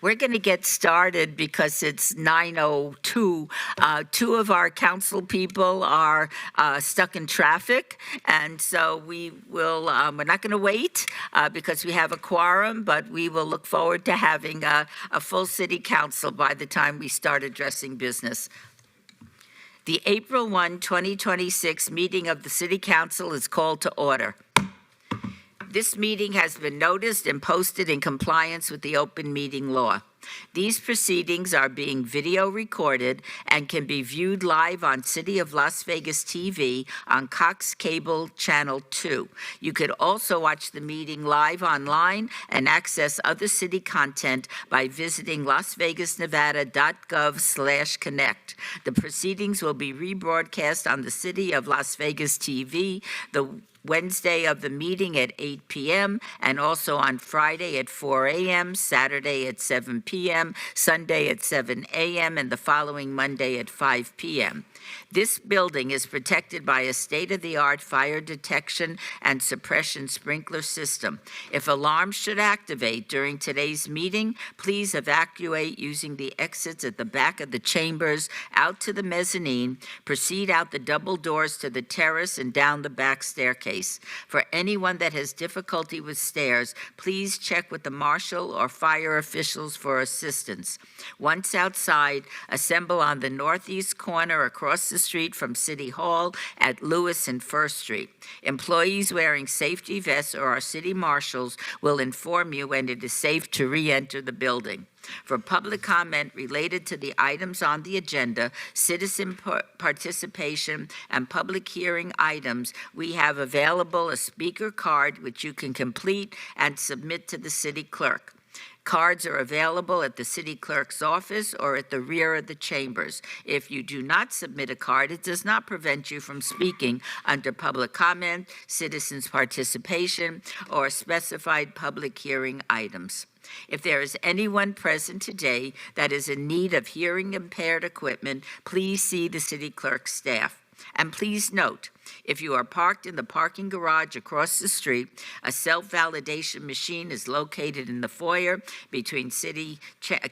We're going to get started because it's 9:02. Two of our council people are stuck in traffic, and so we're not going to wait because we have a quorum, but we will look forward to having a full city council by the time we start addressing business. The April 1, 2026 meeting of the City Council is called to order. This meeting has been noticed and posted in compliance with the open meeting law. These proceedings are being video recorded and can be viewed live on City of Las Vegas TV on Cox Cable Channel 2. You could also watch the meeting live online and access other city content by visiting lasvegasnevada.gov/connect. The proceedings will be rebroadcast on the City of Las Vegas TV the Wednesday of the meeting at 8 p.m. and also on Friday at 4 a.m., Saturday at 7 p.m., Sunday at 7 a.m., and the following Monday at 5 p.m. This building is protected by a state-of-the-art fire detection and suppression sprinkler system. If alarms should activate during today's meeting, please evacuate using the exits at the back of the chambers out to the mezzanine, proceed out the double doors to the terrace and down the back staircase. For anyone that has difficulty with stairs, please check with the marshal or fire officials for assistance. Once outside, assemble on the northeast corner across the street from City Hall at Lewis and First Street. Employees wearing safety vests or our city marshals will inform you when it is safe to re-enter the building. For public comment related to the items on the agenda, citizen participation, and public hearing items, we have available a speaker card which you can complete and submit to the city clerk. Cards are available at the city clerk's office or at the rear of the chambers. If you do not submit a card, it does not prevent you from speaking under public comment, citizens participation, or specified public hearing items. If there is anyone present today that is in need of hearing impaired equipment, please see the city clerk's staff. And please note, if you are parked in the parking garage across the street, a self-validation machine is located in the foyer between City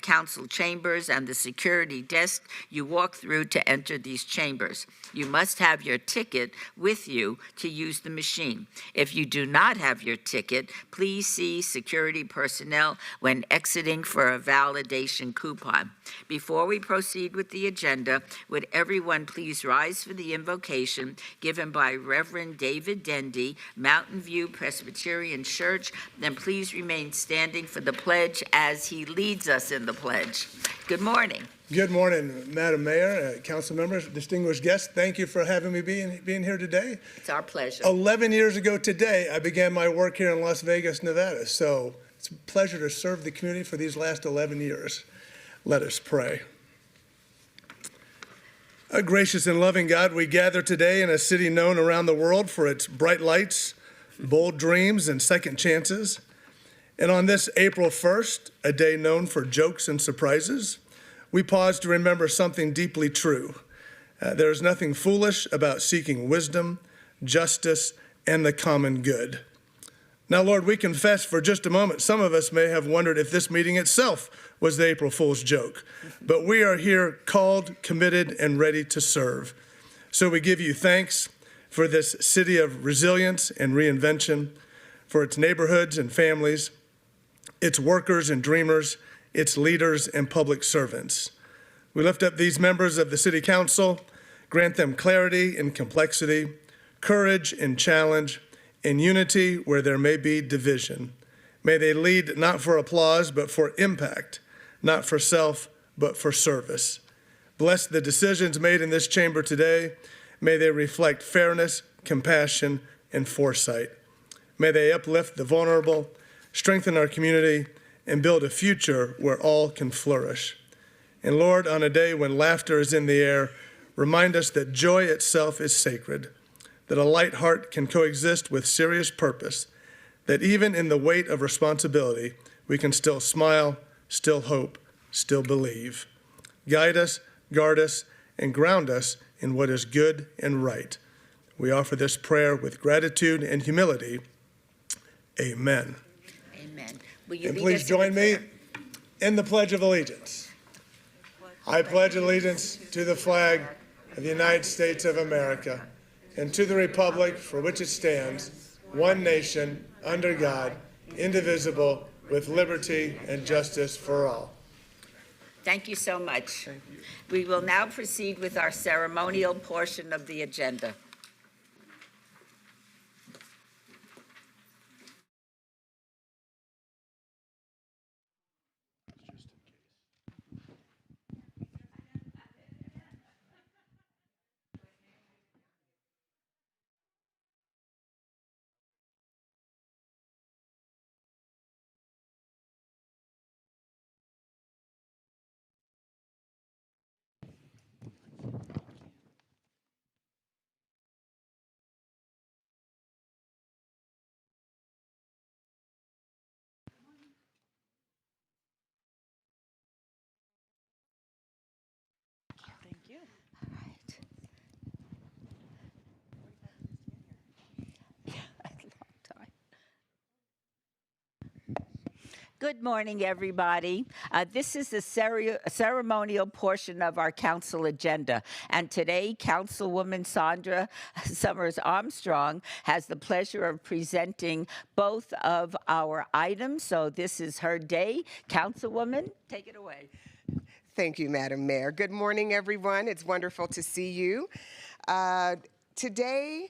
Council chambers and the security desk you walk through to enter these chambers. You must have your ticket with you to use the machine. If you do not have your ticket, please see security personnel when exiting for a validation coupon. Before we proceed with the agenda, would everyone please rise for the invocation given by Reverend David Dendy, Mountain View Presbyterian Church, then please remain standing for the pledge as he leads us in the pledge. Good morning. Good morning, Madam Mayor, council members, distinguished guests. Thank you for having me being here today. It's our pleasure. 11 years ago today, I began my work here in Las Vegas, Nevada. So it's a pleasure to serve the community for these last 11 years. Let us pray. A gracious and loving God, we gather today in a city known around the world for its bright lights, bold dreams, and second chances. And on this April 1st, a day known for jokes and surprises, we pause to remember something deeply true. There is nothing foolish about seeking wisdom, justice, and the common good. Now, Lord, we confess for just a moment, some of us may have wondered if this meeting itself was the April Fool's joke. But we are here called, committed, and ready to serve. So we give you thanks for this city of resilience and reinvention, for its neighborhoods and families, its workers and dreamers, its leaders and public servants. We lift up these members of the City Council, grant them clarity in complexity, courage in challenge, in unity where there may be division. May they lead not for applause, but for impact, not for self, but for service. Bless the decisions made in this chamber today. May they reflect fairness, compassion, and foresight. May they uplift the vulnerable, strengthen our community, and build a future where all can flourish. And Lord, on a day when laughter is in the air, remind us that joy itself is sacred, that a light heart can coexist with serious purpose, that even in the weight of responsibility, we can still smile, still hope, still believe. Guide us, guard us, and ground us in what is good and right. We offer this prayer with gratitude and humility. Amen. Amen. Will you and please join me In the Pledge of Allegiance. I pledge allegiance to the flag of the United States of America and to the republic for which it stands, one nation, under God, indivisible, with liberty and justice for all. Thank you so much. We will now proceed with our ceremonial portion of the agenda. Thank you. Good morning, everybody. This is the ceremonial portion of our council agenda. And today, Councilwoman Sandra Summers Armstrong has the pleasure of presenting both of our items. So this is her day. Councilwoman, take it away. Thank you, Madam Mayor. Good morning, everyone. It's wonderful to see you. Today,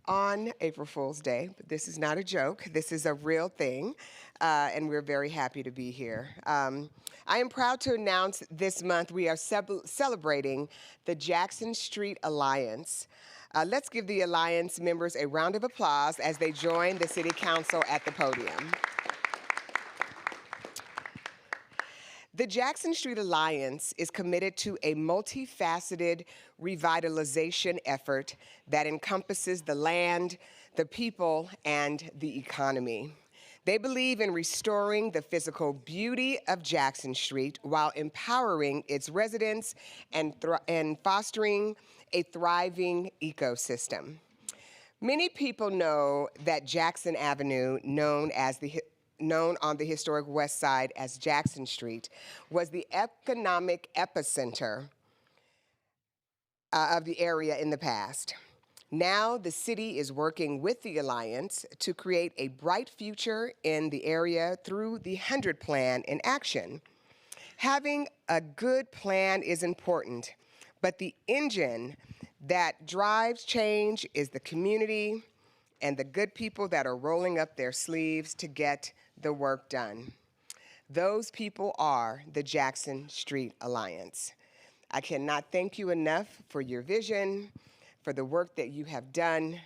on April Fool's Day, but this is not a joke, this is a real thing, and we're very happy to be here. I am proud to announce this month we are celebrating the Jackson Street Alliance. Let's give the Alliance members a round of applause as they join the City Council at the podium. The Jackson Street Alliance is committed to a multifaceted revitalization effort that encompasses the land, the people, and the economy. They believe in restoring the physical beauty of Jackson Street while empowering its residents and fostering a thriving ecosystem. Many people know that Jackson Avenue, known on the historic West Side as Jackson Street, was the economic epicenter of the area in the past. Now the city is working with the Alliance to create a bright future in the area through the 100 Plan in action. Having a good plan is important, but the engine that drives change is the community and the good people that are rolling up their sleeves to get the work done. Those people are the Jackson Street Alliance. I cannot thank you enough for your vision, for the work that you have done.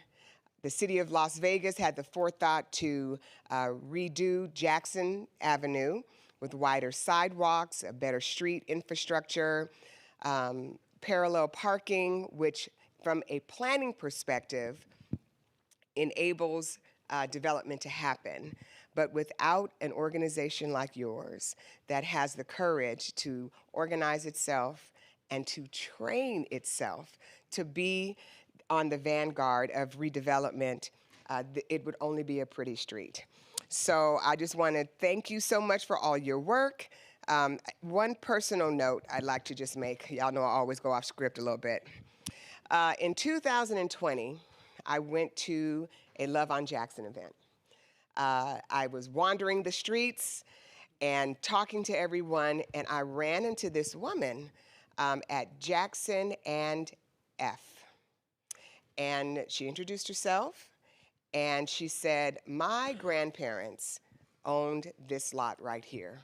The city of Las Vegas had the forethought to redo Jackson Avenue with wider sidewalks, a better street infrastructure, parallel parking, which from a planning perspective enables development to happen. But without an organization like yours that has the courage to organize itself and to train itself to be on the vanguard of redevelopment, it would only be a pretty street. So I just want to thank you so much for all your work. One personal note I'd like to just make. Y'all know I always go off script a little bit. In 2020, I went to a Love on Jackson event. I was wandering the streets and talking to everyone, and I ran into this woman at Jackson and F. And she introduced herself, and she said, my grandparents owned this lot right here,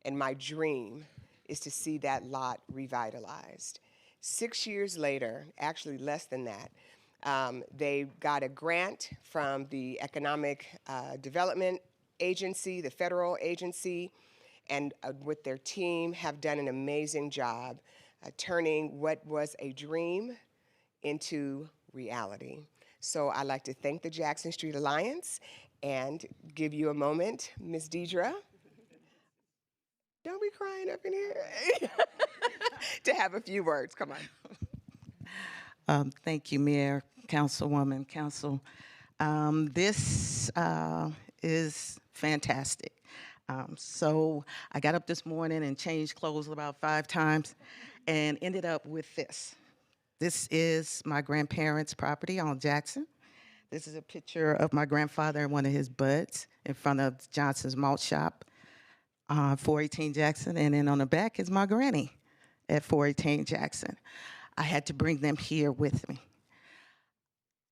and my dream is to see that lot revitalized. 6 years later, actually less than that, they got a grant from the Economic Development Agency, the federal agency, and with their team have done an amazing job turning what was a dream into reality. So I'd like to thank the Jackson Street Alliance and give you a moment, Ms. Deidre. Don't be crying up in here. To have a few words, come on. Thank you, Mayor, Councilwoman, Council. This is fantastic. So I got up this morning and changed clothes about 5 times and ended up with this. This is my grandparents' property on Jackson. This is a picture of my grandfather and one of his buds in front of Johnson's Malt Shop, 418 Jackson. And then on the back is my granny at 418 Jackson. I had to bring them here with me.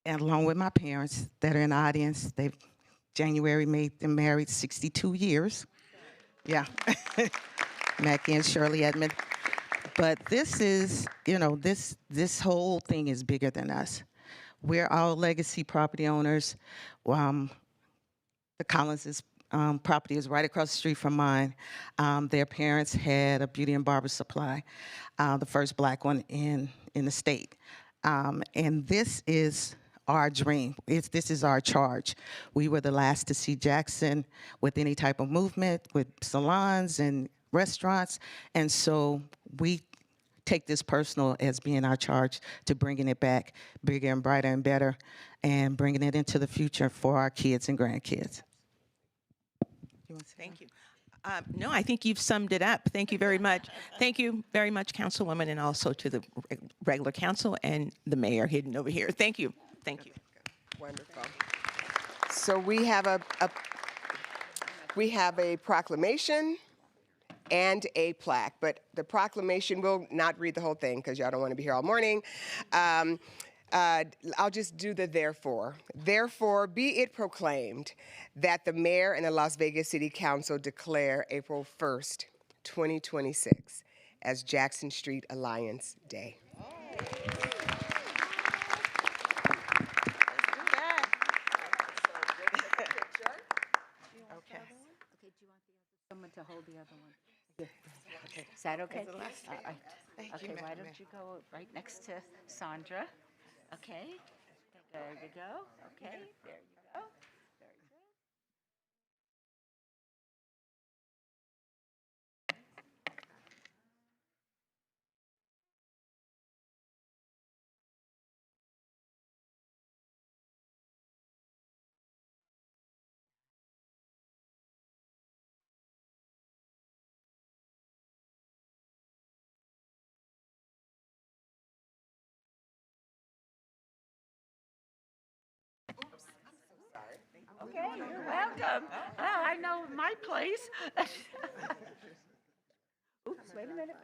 And along with my parents that are in the audience, January made them married 62 years. Yeah. Mackie and Shirley Edmond. But this is, this whole thing is bigger than us. We're all legacy property owners. The Collinses' property is right across the street from mine. Their parents had a beauty and barber supply, the first black one in the state. And this is our dream. This is our charge. We were the last to see Jackson with any type of movement, with salons and restaurants. And so we take this personal as being our charge to bringing it back bigger and brighter and better and bringing it into the future for our kids and grandkids. Thank you. No, I think you've summed it up. Thank you very much. Thank you very much, Councilwoman, and also to the regular council and the mayor hidden over here. Thank you. Thank you. Wonderful. So we have a proclamation and a plaque, but the proclamation, will not read the whole thing because y'all don't want to be here all morning. I'll just do the therefore. Therefore, be it proclaimed that the mayor and the Las Vegas City Council declare April 1st, 2026 as Jackson Street Alliance Day. Someone to hold the other one. Is that okay? All right. Okay, why don't you go right next to Sandra? Okay, there you go. Okay, there you go. Very good. Okay, you're welcome. I know my place. Oops, wait a minute.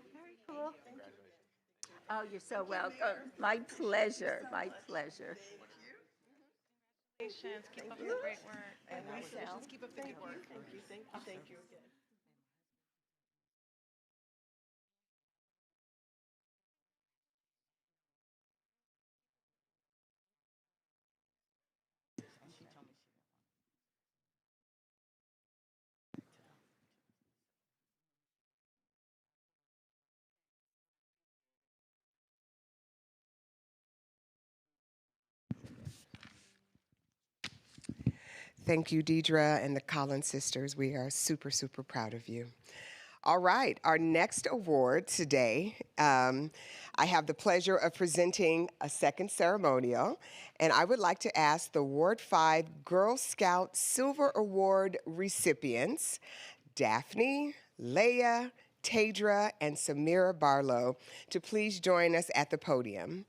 Very cool. Oh, you're so welcome. My pleasure. My pleasure. Congratulations. Keep up the great work. Congratulations. Keep up the good work. Thank you. Thank you, Deidre and the Collins sisters. We are super, super proud of you. All right, our next award today, I have the pleasure of presenting a second ceremonial, and I would like to ask the Ward 5 Girl Scout Silver Award recipients, Daphne, Leah, Tadra, and Samira Barlow, to please join us at the podium.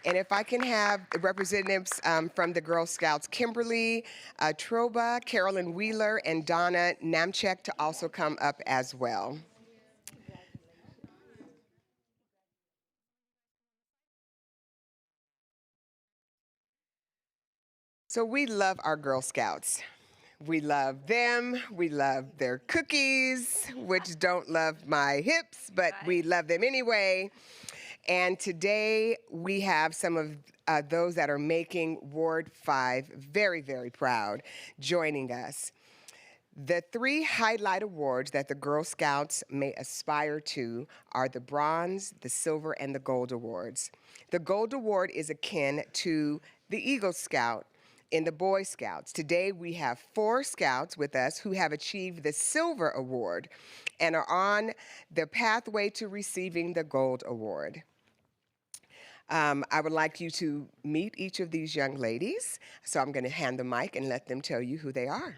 And if I can have representatives from the Girl Scouts, Kimberly Troba, Carolyn Wheeler, and Donna Namchek to also come up as well. So we love our Girl Scouts. We love them. We love their cookies, which don't love my hips, but we love them anyway. And today we have some of those that are making Ward 5 very, very proud joining us. The 3 highlight awards that the Girl Scouts may aspire to are the Bronze, the Silver, and the Gold Awards. The Gold Award is akin to the Eagle Scout in the Boy Scouts. Today we have 4 Scouts with us who have achieved the Silver Award and are on the pathway to receiving the Gold Award. I would like you to meet each of these young ladies, so I'm going to hand the mic and let them tell you who they are.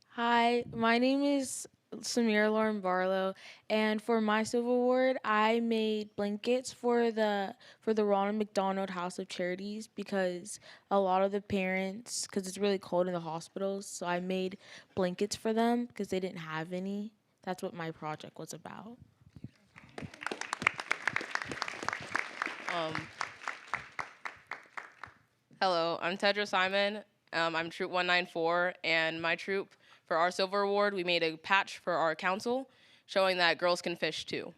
Hi, my name is Samira Lauren Barlow, and for my Silver Award, I made blankets for the Ronald McDonald House of Charities because a lot of the parents, because it's really cold in the hospitals, so I made blankets for them because they didn't have any. That's what my project was about. Hello, I'm Tedra Simon. I'm Troop 194, and my troop, for our Silver Award, we made a patch for our council showing that girls can fish too.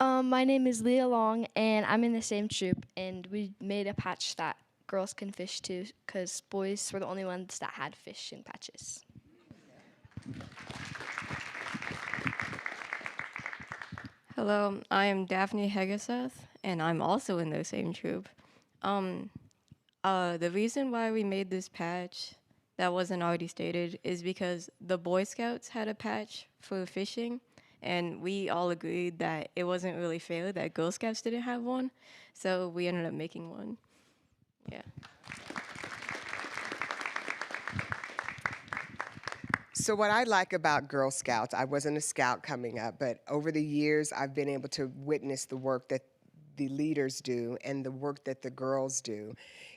My name is Leah Long, and I'm in the same troop, and we made a patch that girls can fish too, because boys were the only ones that had fish in patches. Hello, I am Daphne Hegeseth, and I'm also in the same troop. The reason why we made this patch that wasn't already stated is because the Boy Scouts had a patch for fishing, and we all agreed that it wasn't really fair that Girl Scouts didn't have one, so we ended up making one. Yeah. So what I like about Girl Scouts, I wasn't a scout coming up, but over the years I've been able to witness the work that the leaders do and the work that the girls do,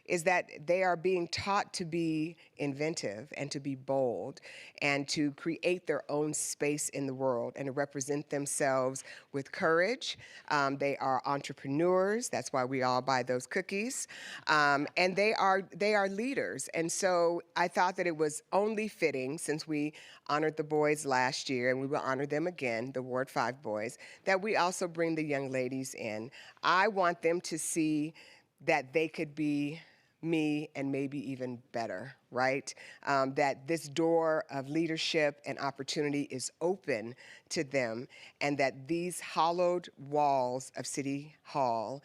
is that they are being taught to be inventive and to be bold and to create their own space in the world and to represent themselves with courage. They are entrepreneurs. That's why we all buy those cookies. And they are leaders. And so I thought that it was only fitting, since we honored the boys last year and we will honor them again, the Ward 5 boys, that we also bring the young ladies in. I want them to see that they could be me and maybe even better, right? That this door of leadership and opportunity is open to them, and that these hollowed walls of City Hall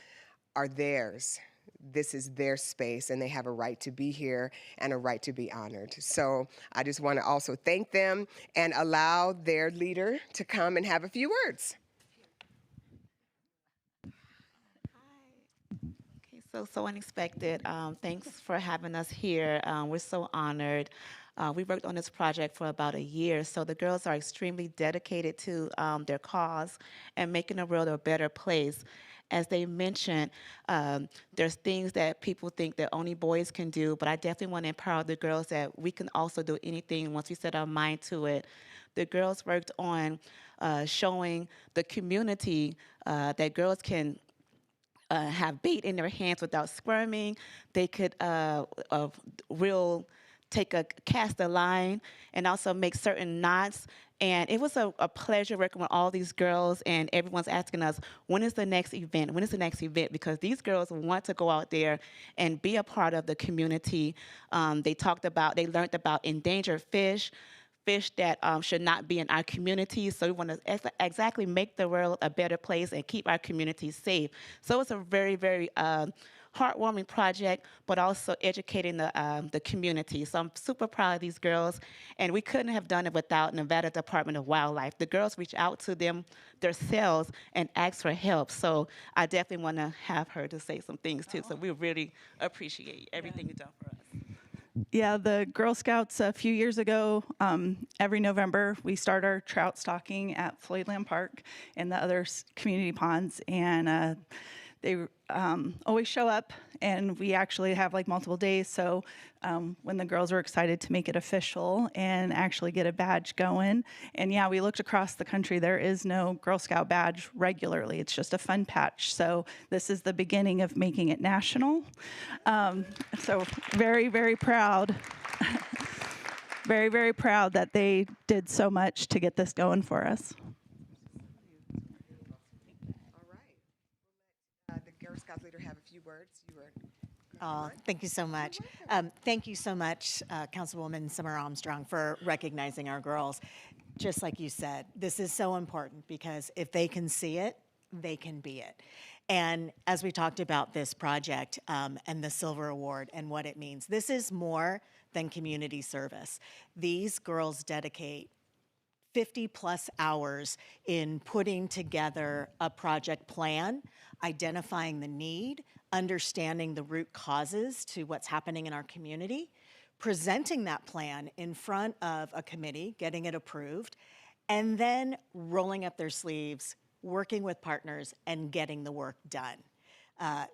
are theirs. This is their space, and they have a right to be here and a right to be honored. So I just want to also thank them and allow their leader to come and have a few words. So unexpected. Thanks for having us here. We're so honored. We worked on this project for about a year, so the girls are extremely dedicated to their cause and making the world a better place. As they mentioned, there's things that people think that only boys can do, but I definitely want to empower the girls that we can also do anything once we set our mind to it. The girls worked on showing the community that girls can have bait in their hands without squirming. They could cast a line and also make certain knots. And it was a pleasure working with all these girls, and everyone's asking us, when is the next event? When is the next event? Because these girls want to go out there and be a part of the community. They learned about endangered fish that should not be in our community. So we want to exactly make the world a better place and keep our communities safe. So it's a very, very heartwarming project, but also educating the community. So I'm super proud of these girls, and we couldn't have done it without Nevada Department of Wildlife. The girls reached out to them themselves and asked for help. So I definitely want to have her to say some things too. So we really appreciate everything you've done for us. Yeah, the Girl Scouts a few years ago, every November, we start our trout stocking at Floydland Park and the other community ponds, and they always show up, and we actually have like multiple days. So when the girls were excited to make it official and actually get a badge going, and yeah, we looked across the country. There is no Girl Scout badge regularly. It's just a fun patch. So this is the beginning of making it national. So very, very proud. very, very proud that they did so much to get this going for us. All right. The Girl Scouts leader have a few words. You were. Thank you so much. Thank you so much, Councilwoman Summer Armstrong, for recognizing our girls. Just like you said, this is so important because if they can see it, they can be it. And as we talked about this project and the Silver Award and what it means, this is more than community service. These girls dedicate 50 plus hours in putting together a project plan, identifying the need, understanding the root causes to what's happening in our community, presenting that plan in front of a committee, getting it approved, and then rolling up their sleeves, working with partners, and getting the work done.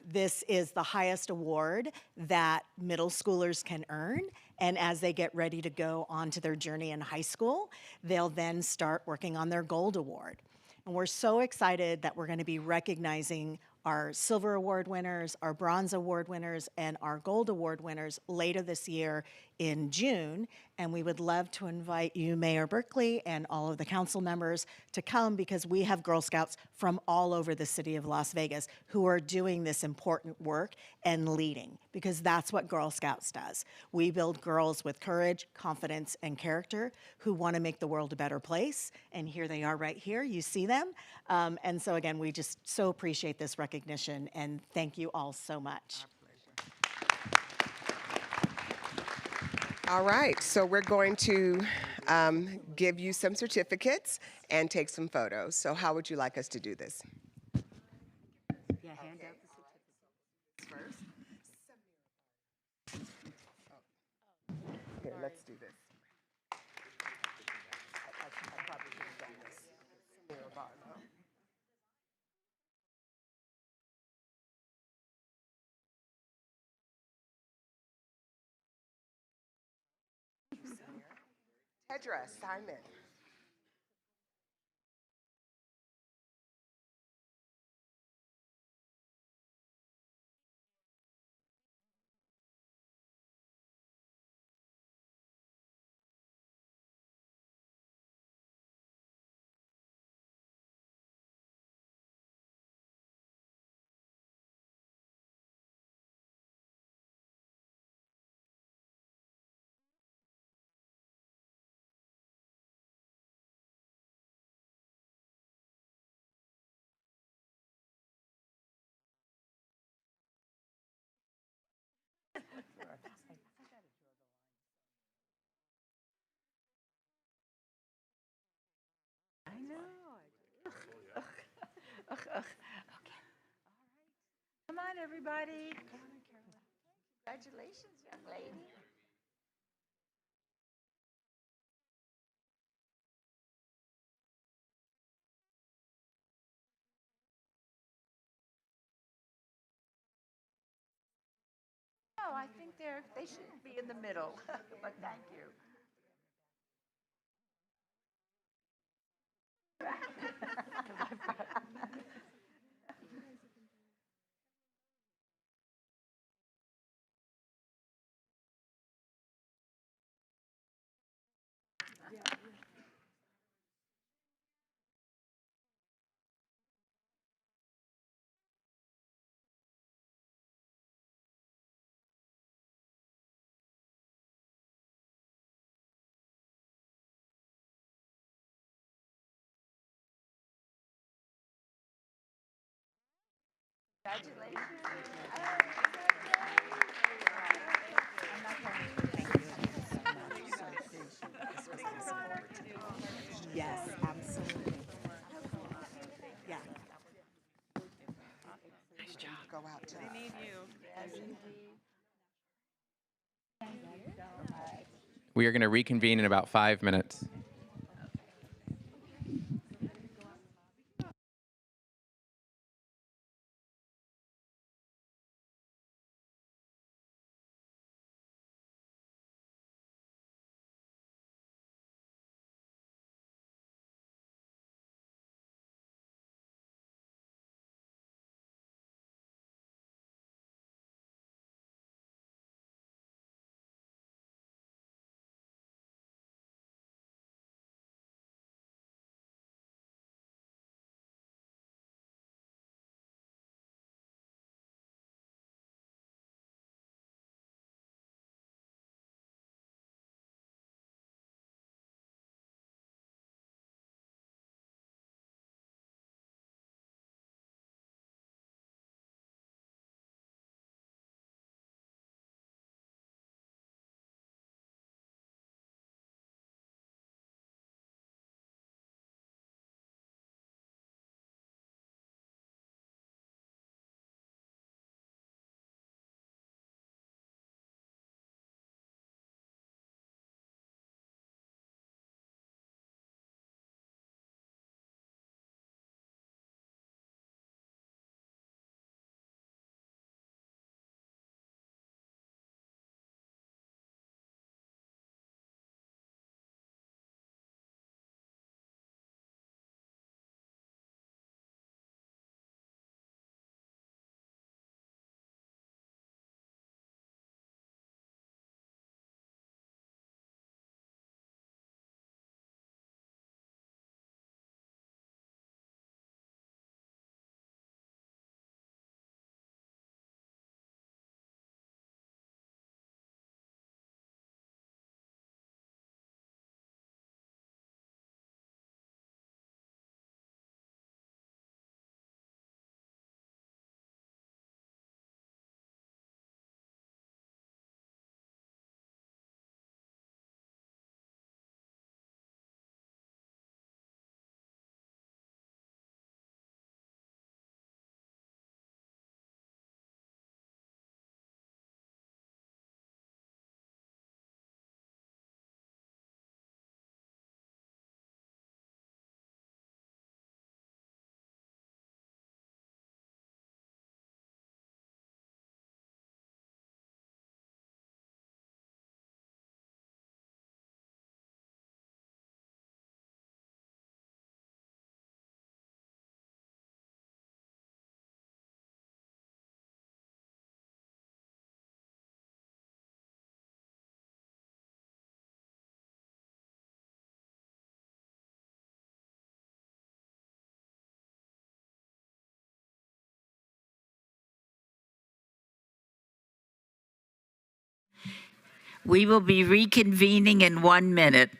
This is the highest award that middle schoolers can earn, and as they get ready to go on to their journey in high school, they'll then start working on their Gold Award. And we're so excited that we're going to be recognizing our Silver Award winners, our Bronze Award winners, and our Gold Award winners later this year in June. And we would love to invite you, Mayor Berkeley, and all of the council members to come because we have Girl Scouts from all over the city of Las Vegas who are doing this important work and leading, because that's what Girl Scouts does. We build girls with courage, confidence, and character who want to make the world a better place. And here they are right here. You see them. And so again, we just so appreciate this recognition, and thank you all so much. All right, so we're going to give you some certificates and take some photos. So how would you like us to do this? Yeah, hand out the certificates first. Here, let's do this. I probably should have done this. Samira Barlow. Tedra Simon. I know. Ugh. Ugh. Okay. All right. Come on, everybody. Come on, Carolyn. Congratulations, young lady. No, I think they shouldn't be in the middle, but thank you. Congratulations. Yes, absolutely. Yeah. Nice job. Go out to. They need you. We are going to reconvene in about 5 minutes. We will be reconvening in 1 minute.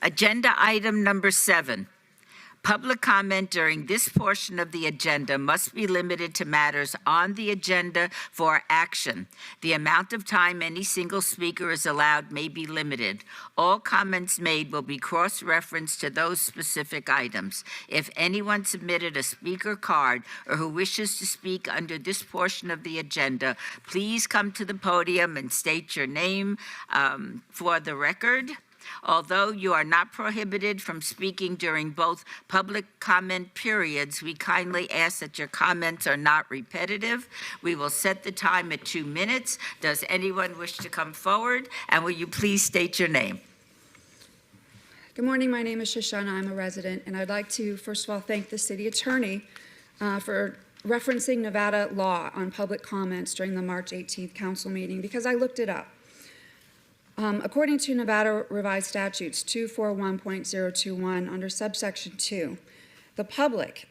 Agenda item number 7. Public comment during this portion of the agenda must be limited to matters on the agenda for action. The amount of time any single speaker is allowed may be limited. All comments made will be cross-referenced to those specific items. If anyone submitted a speaker card or who wishes to speak under this portion of the agenda, please come to the podium and state your name for the record. Although you are not prohibited from speaking during both public comment periods, we kindly ask that your comments are not repetitive. We will set the time at 2 minutes. Does anyone wish to come forward? And will you please state your name? Good morning. My name is Shoshana. I'm a resident, and I'd like to, first of all, thank the city attorney for referencing Nevada law on public comments during the March 18th council meeting, because I looked it up. According to Nevada Revised Statutes 241.021 under subsection 2, the public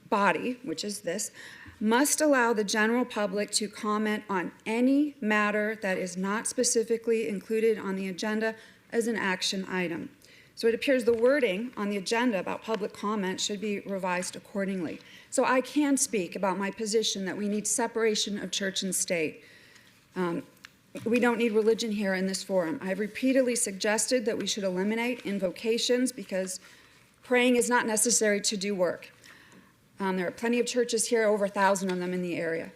body, which is this, must allow the general public to comment on any matter that is not specifically included on the agenda as an action item. So it appears the wording on the agenda about public comment should be revised accordingly. So I can speak about my position that we need separation of church and state. We don't need religion here in this forum. I've repeatedly suggested that we should eliminate invocations because praying is not necessary to do work. There are plenty of churches here, over 1,000 of them in the area.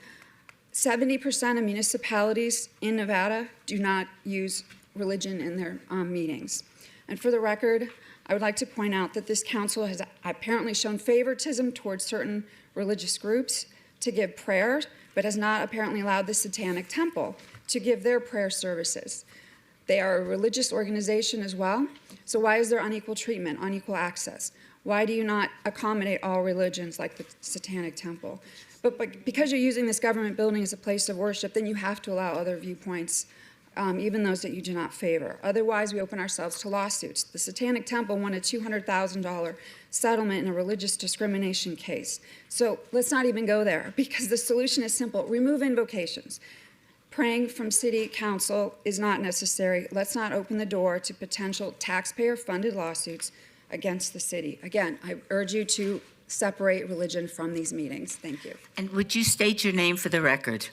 70% of municipalities in Nevada do not use religion in their meetings. And for the record, I would like to point out that this council has apparently shown favoritism towards certain religious groups to give prayer, but has not apparently allowed the Satanic Temple to give their prayer services. They are a religious organization as well, so why is there unequal treatment, unequal access? Why do you not accommodate all religions like the Satanic Temple? But because you're using this government building as a place of worship, then you have to allow other viewpoints, even those that you do not favor. Otherwise, we open ourselves to lawsuits. The Satanic Temple won a $200,000 settlement in a religious discrimination case. So let's not even go there, because the solution is simple. Remove invocations. Praying from city council is not necessary. Let's not open the door to potential taxpayer-funded lawsuits against the city. Again, I urge you to separate religion from these meetings. Thank you. And would you state your name for the record?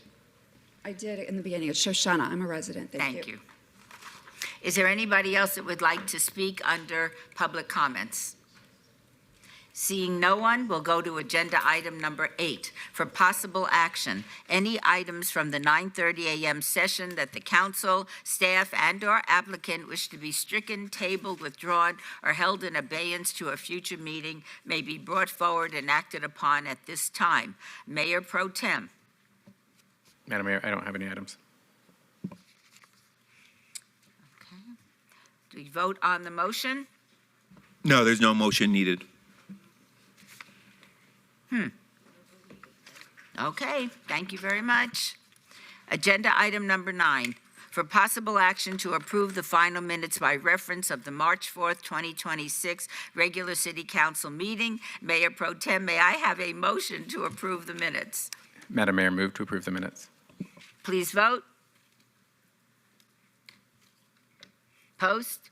I did it in the beginning. It's Shoshana. I'm a resident. Thank you. Is there anybody else that would like to speak under public comments? Seeing no one, we'll go to agenda item number 8 for possible action. Any items from the 9:30 a.m. session that the council, staff, and/or applicant wish to be stricken, tabled, withdrawn, or held in abeyance to a future meeting may be brought forward and acted upon at this time. Mayor Pro Tem. Madam Mayor, I don't have any items. Okay. Do we vote on the motion? No, there's no motion needed. Okay, thank you very much. Agenda item number 9, for possible action to approve the final minutes by reference of the March 4th, 2026 regular city council meeting. Mayor Pro Tem, may I have a motion to approve the minutes? Madam Mayor, move to approve the minutes. Please vote. Post.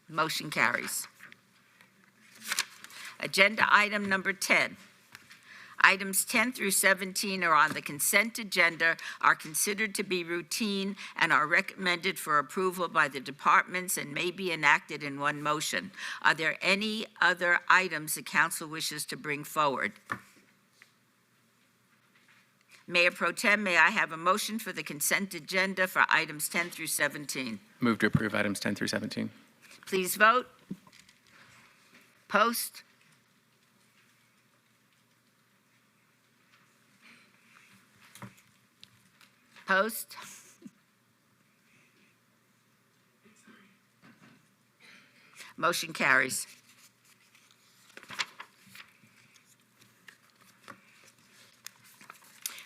Motion carries. Agenda item number 10. Items 10 through 17 are on the consent agenda, are considered to be routine, and are recommended for approval by the departments and may be enacted in one motion. Are there any other items the council wishes to bring forward? Mayor Pro Tem, may I have a motion for the consent agenda for items 10 through 17? Move to approve items 10 through 17. Please vote. Post. Post. Motion carries.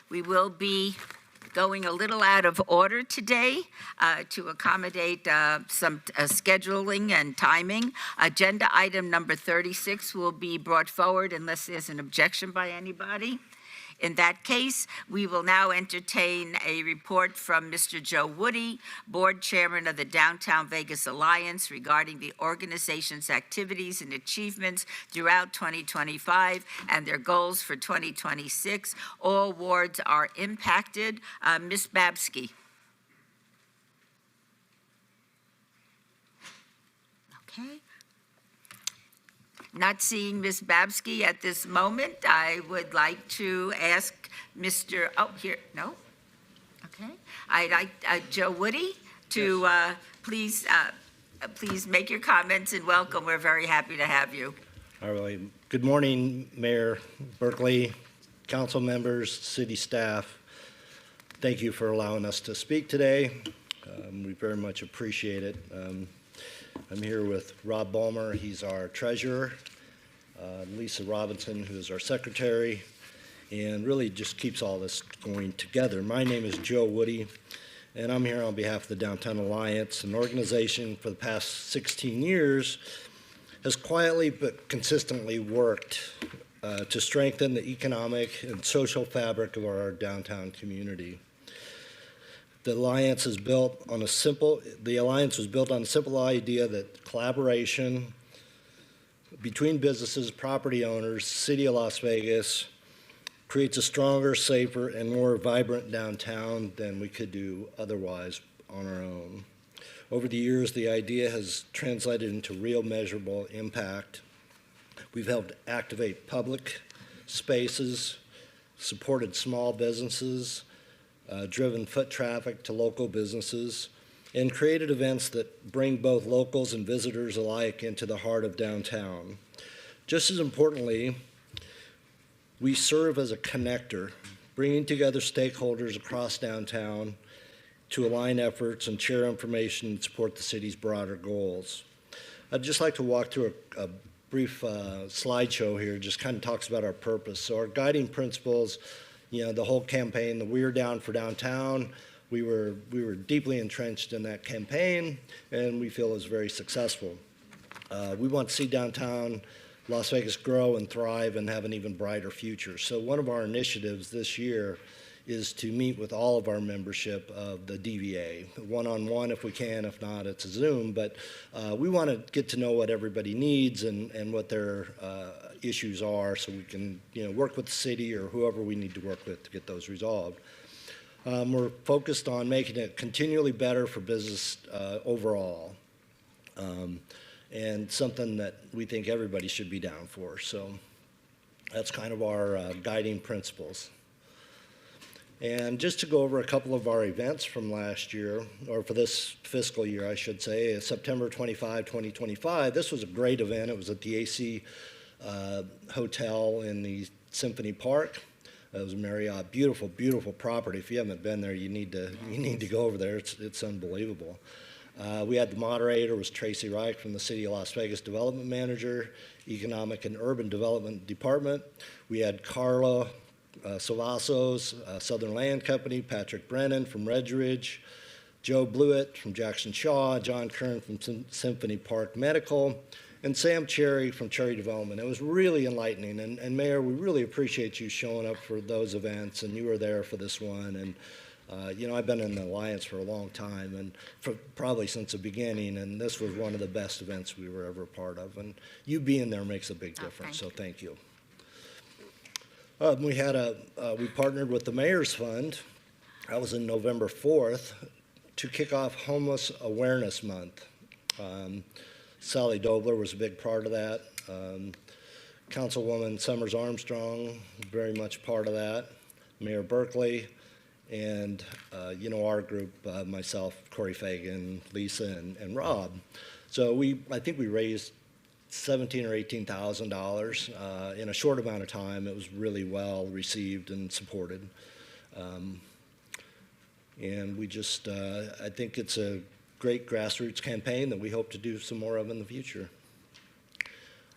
We will be going a little out of order today to accommodate some scheduling and timing. Agenda item number 36 will be brought forward unless there's an objection by anybody. In that case, we will now entertain a report from Mr. Joe Woody, Board Chairman of the Downtown Vegas Alliance, regarding the organization's activities and achievements throughout 2025 and their goals for 2026. All wards are impacted. Ms. Babsky. Okay. Not seeing Ms. Babsky at this moment, I would like to ask Mr., oh, here, no? Okay. I'd like Joe Woody to please make your comments and welcome. We're very happy to have you. All right. Good morning, Mayor Berkeley, council members, city staff. Thank you for allowing us to speak today. We very much appreciate it. I'm here with Rob Ballmer, he's our treasurer, Lisa Robinson, who is our secretary, and really just keeps all this going together. My name is Joe Woody, and I'm here on behalf of the Downtown Alliance, an organization for the past 16 years has quietly but consistently worked to strengthen the economic and social fabric of our downtown community. The alliance was built on a simple idea that collaboration between businesses, property owners, City of Las Vegas creates a stronger, safer, and more vibrant downtown than we could do otherwise on our own. Over the years, the idea has translated into real measurable impact. We've helped activate public spaces, supported small businesses, driven foot traffic to local businesses, and created events that bring both locals and visitors alike into the heart of downtown. Just as importantly, we serve as a connector, bringing together stakeholders across downtown to align efforts and share information and support the city's broader goals. I'd just like to walk through a brief slideshow here, just kind of talks about our purpose. So our guiding principles, you know, the whole campaign, the We're Down for Downtown, we were deeply entrenched in that campaign, and we feel it was very successful. We want to see downtown Las Vegas grow and thrive and have an even brighter future. So one of our initiatives this year is to meet with all of our membership of the DVA, one-on-one if we can, if not, it's a Zoom, but we want to get to know what everybody needs and what their issues are so we can, you know, work with the city or whoever we need to work with to get those resolved. We're focused on making it continually better for business overall, and something that we think everybody should be down for. So that's kind of our guiding principles. And just to go over a couple of our events from last year, or for this fiscal year, I should say, September 25, 2025, this was a great event. It was at the AC Hotel in the Symphony Park. It was a Marriott, beautiful, beautiful property. If you haven't been there, you need to go over there. It's unbelievable. We had the moderator was Tracy Reich from the City of Las Vegas Development Manager, Economic and Urban Development Department. We had Carla Savassos, Southern Land Company, Patrick Brennan from Redridge, Joe Blewett from Jackson Shaw, John Kern from Symphony Park Medical, and Sam Cherry from Cherry Development. It was really enlightening. And Mayor, we really appreciate you showing up for those events, and you were there for this one. And I've been in the Alliance for a long time, and probably since the beginning, and this was one of the best events we were ever a part of. And you being there makes a big difference, so thank you. We partnered with the Mayor's Fund. That was in November 4th to kick off Homeless Awareness Month. Sally Dobler was a big part of that. Councilwoman Summers Armstrong, very much part of that. Mayor Berkeley, and our group, myself, Corey Fagan, Lisa, and Rob. So I think we raised $17,000 or $18,000 in a short amount of time. It was really well received and supported. And we just, I think it's a great grassroots campaign that we hope to do some more of in the future.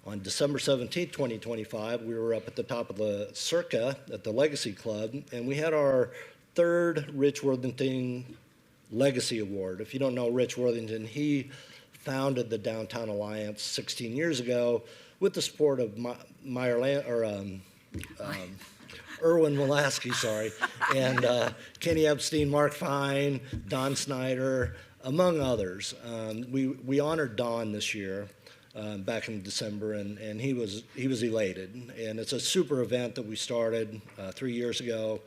On December 17th, 2025, we were up at the top of the Circa at the Legacy Club, and we had our third Rich Worthington Legacy Award. If you don't know Rich Worthington, he founded the Downtown Alliance 16 years ago with the support of Erwin Mulaski, and Kenny Epstein, Mark Fine, Don Snyder, among others. We honored Don this year, back in December, and he was elated. And it's a super event that we started 3 years ago.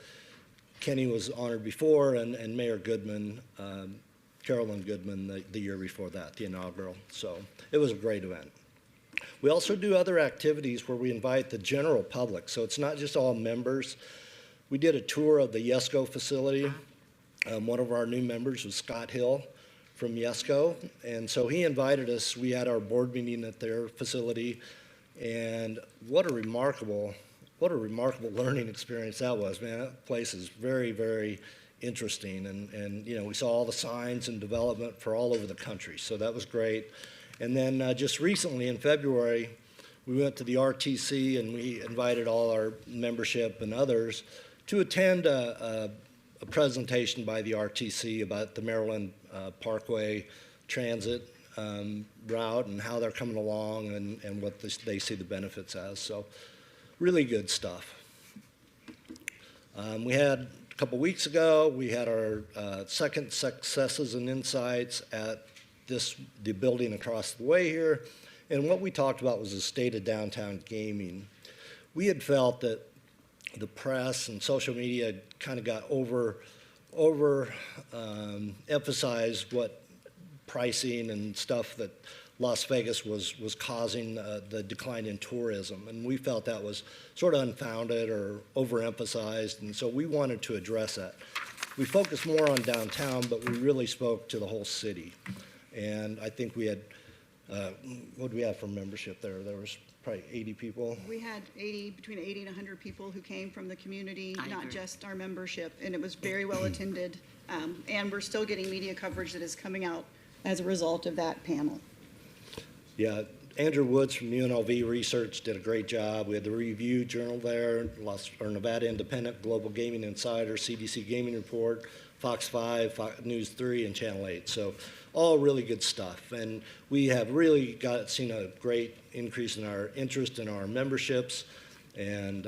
Kenny was honored before, and Mayor Goodman, Carolyn Goodman, the year before that, the inaugural. So it was a great event. We also do other activities where we invite the general public, so it's not just all members. We did a tour of the YESCO facility. One of our new members was Scott Hill from YESCO, and so he invited us. We had our board meeting at their facility, and what a remarkable learning experience that was, man. That place is very, very interesting, and we saw all the signs and development for all over the country, so that was great. And then just recently in February, we went to the RTC, and we invited all our membership and others to attend a presentation by the RTC about the Maryland Parkway Transit route and how they're coming along and what they see the benefits as. So really good stuff. We had a couple weeks ago, we had our second Successes and Insights at the building across the way here. And what we talked about was the state of downtown gaming. We had felt that the press and social media kind of got emphasized what pricing and stuff that Las Vegas was causing the decline in tourism. And we felt that was sort of unfounded or overemphasized, and so we wanted to address that. We focused more on downtown, but we really spoke to the whole city. And I think we had, what do we have for membership there? There was probably 80 people. We had between 80 and 100 people who came from the community, not just our membership, and it was very well attended. And we're still getting media coverage that is coming out as a result of that panel. Yeah, Andrew Woods from UNLV Research did a great job. We had the Review Journal there, Nevada Independent, Global Gaming Insider, CDC Gaming Report, Fox 5, Fox News 3, and Channel 8. So all really good stuff. And we have really seen a great increase in our interest in our memberships, and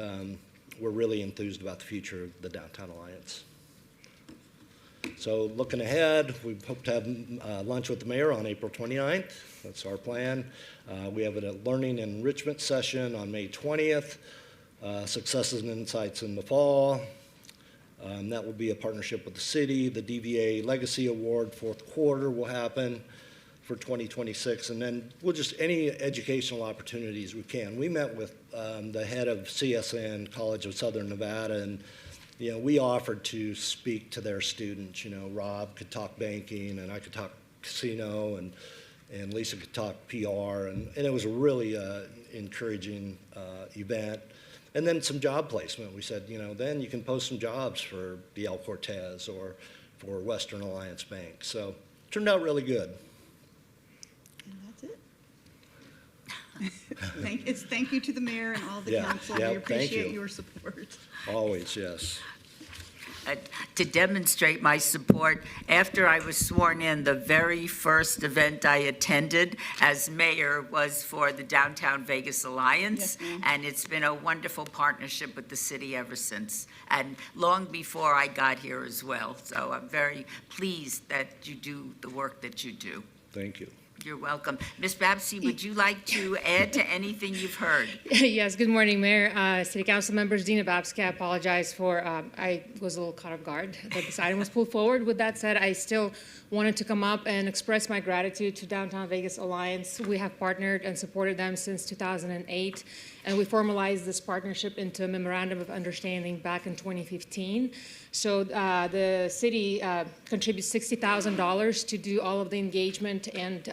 we're really enthused about the future of the Downtown Alliance. So looking ahead, we hope to have lunch with the mayor on April 29th. That's our plan. We have a learning and enrichment session on May 20th, Successes and Insights in the fall. That will be a partnership with the city. The DVA Legacy Award, fourth quarter, will happen for 2026. And then any educational opportunities we can. We met with the head of CSN, College of Southern Nevada, and we offered to speak to their students. Rob could talk banking, and I could talk casino, and Lisa could talk PR, and it was a really encouraging event. And then some job placement. We said, then you can post some jobs for the El Cortez or for Western Alliance Bank. So it turned out really good. And that's it. Thank you to the mayor and all the council. Yeah, We appreciate thank you. your support. Always, yes. To demonstrate my support, after I was sworn in, the very first event I attended as mayor was for the Downtown Vegas Alliance, and it's been a wonderful partnership with the city ever since, and long before I got here as well. So I'm very pleased that you do the work that you do. Thank you. You're welcome. Ms. Babsey, would you like to add to anything you've heard? Yes, good morning, Mayor, City Council members, Dina Babsky. I apologize for, I was a little caught off guard that this item was pulled forward. With that said, I still wanted to come up and express my gratitude to Downtown Vegas Alliance. We have partnered and supported them since 2008, and we formalized this partnership into a memorandum of understanding back in 2015. So the city contributes $60,000 to do all of the engagement and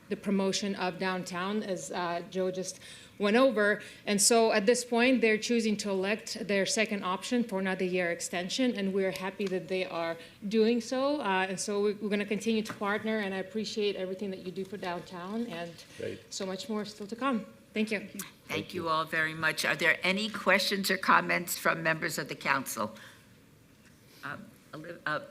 the promotion of downtown, as Joe just went over. And so at this point, they're choosing to elect their second option for another year extension, and we're happy that they are doing so. And so we're going to continue to partner, and I appreciate everything that you do for downtown, and so much more still to come. Thank you. Thank you all very much. Are there any questions or comments from members of the council?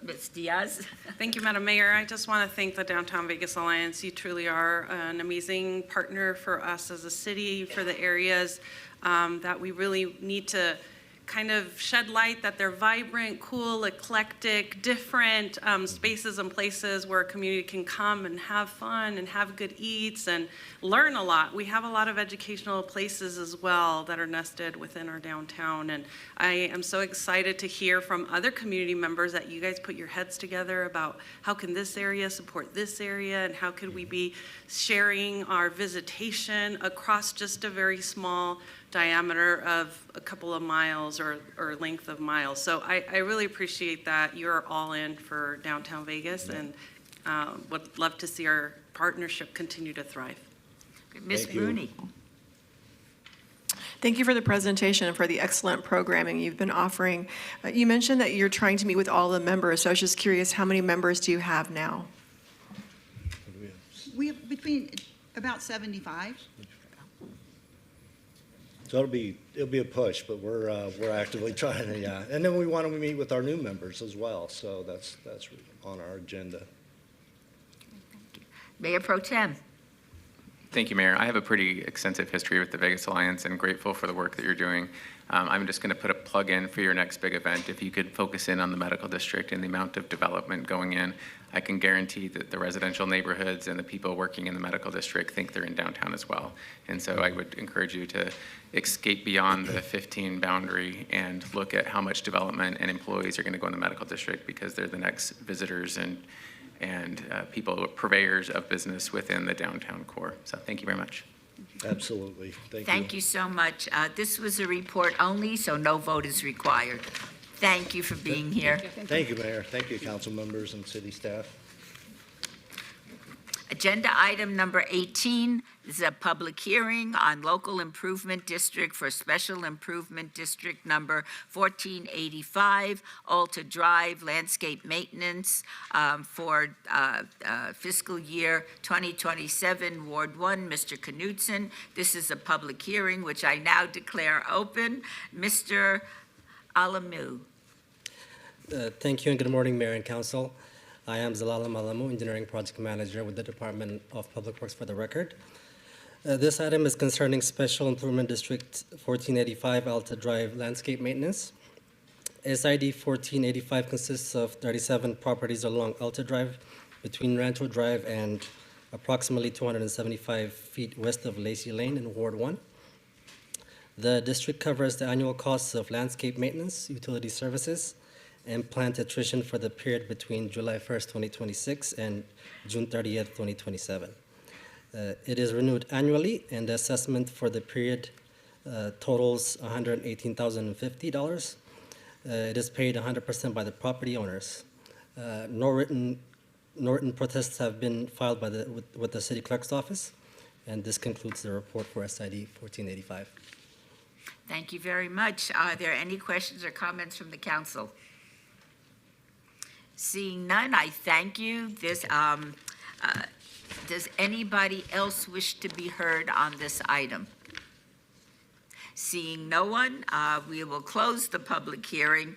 Ms. Diaz? Thank you, Madam Mayor. I just want to thank the Downtown Vegas Alliance. You truly are an amazing partner for us as a city, for the areas that we really need to kind of shed light that they're vibrant, cool, eclectic, different spaces and places where a community can come and have fun and have good eats and learn a lot. We have a lot of educational places as well that are nested within our downtown, and I am so excited to hear from other community members that you guys put your heads together about how can this area support this area, and how could we be sharing our visitation across just a very small diameter of a couple of miles or length of miles. So I really appreciate that you're all in for downtown Vegas, and would love to see our partnership continue to thrive. Ms. Rooney. Thank you for the presentation and for the excellent programming you've been offering. You mentioned that you're trying to meet with all the members, so I was just curious, how many members do you have now? We have between about 75. So it'll be a push, but we're actively trying to, yeah. And then we want to meet with our new members as well, so that's on our agenda. Mayor Pro Tem. Thank you, Mayor. I have a pretty extensive history with the Vegas Alliance and grateful for the work that you're doing. I'm just going to put a plug in for your next big event. If you could focus in on the medical district and the amount of development going in, I can guarantee that the residential neighborhoods and the people working in the medical district think they're in downtown as well. And so I would encourage you to escape beyond the 15 boundary and look at how much development and employees are going to go in the medical district, because they're the next visitors and people, purveyors of business within the downtown core. So thank you very much. Absolutely. Thank you so much. This was a report only, so no vote is required. Thank you for being here. Thank you, Mayor. Thank you, council members and city staff. Agenda item number 18 is a public hearing on local improvement district for special improvement district number 1485, Alta Drive landscape maintenance for fiscal year 2027, Ward 1, Mr. Knudsen. This is a public hearing which I now declare open. Mr. Alamu. Thank you and good morning, Mayor and Council. I am Zalalam Alamu, Engineering Project Manager with the Department of Public Works for the record. This item is concerning Special Improvement District 1485 Alta Drive landscape maintenance. SID 1485 consists of 37 properties along Alta Drive between Rancho Drive and approximately 275 feet west of Lacey Lane in Ward 1. The district covers the annual costs of landscape maintenance, utility services, and plant attrition for the period between July 1st, 2026 and June 30th, 2027. It is renewed annually, and the assessment for the period totals $118,050. It is paid 100% by the property owners. No written protests have been filed by with the city clerk's office, and this concludes the report for SID 1485. Thank you very much. Are there any questions or comments from the council? Seeing none, I thank you. Does anybody else wish to be heard on this item? Seeing no one, we will close the public hearing.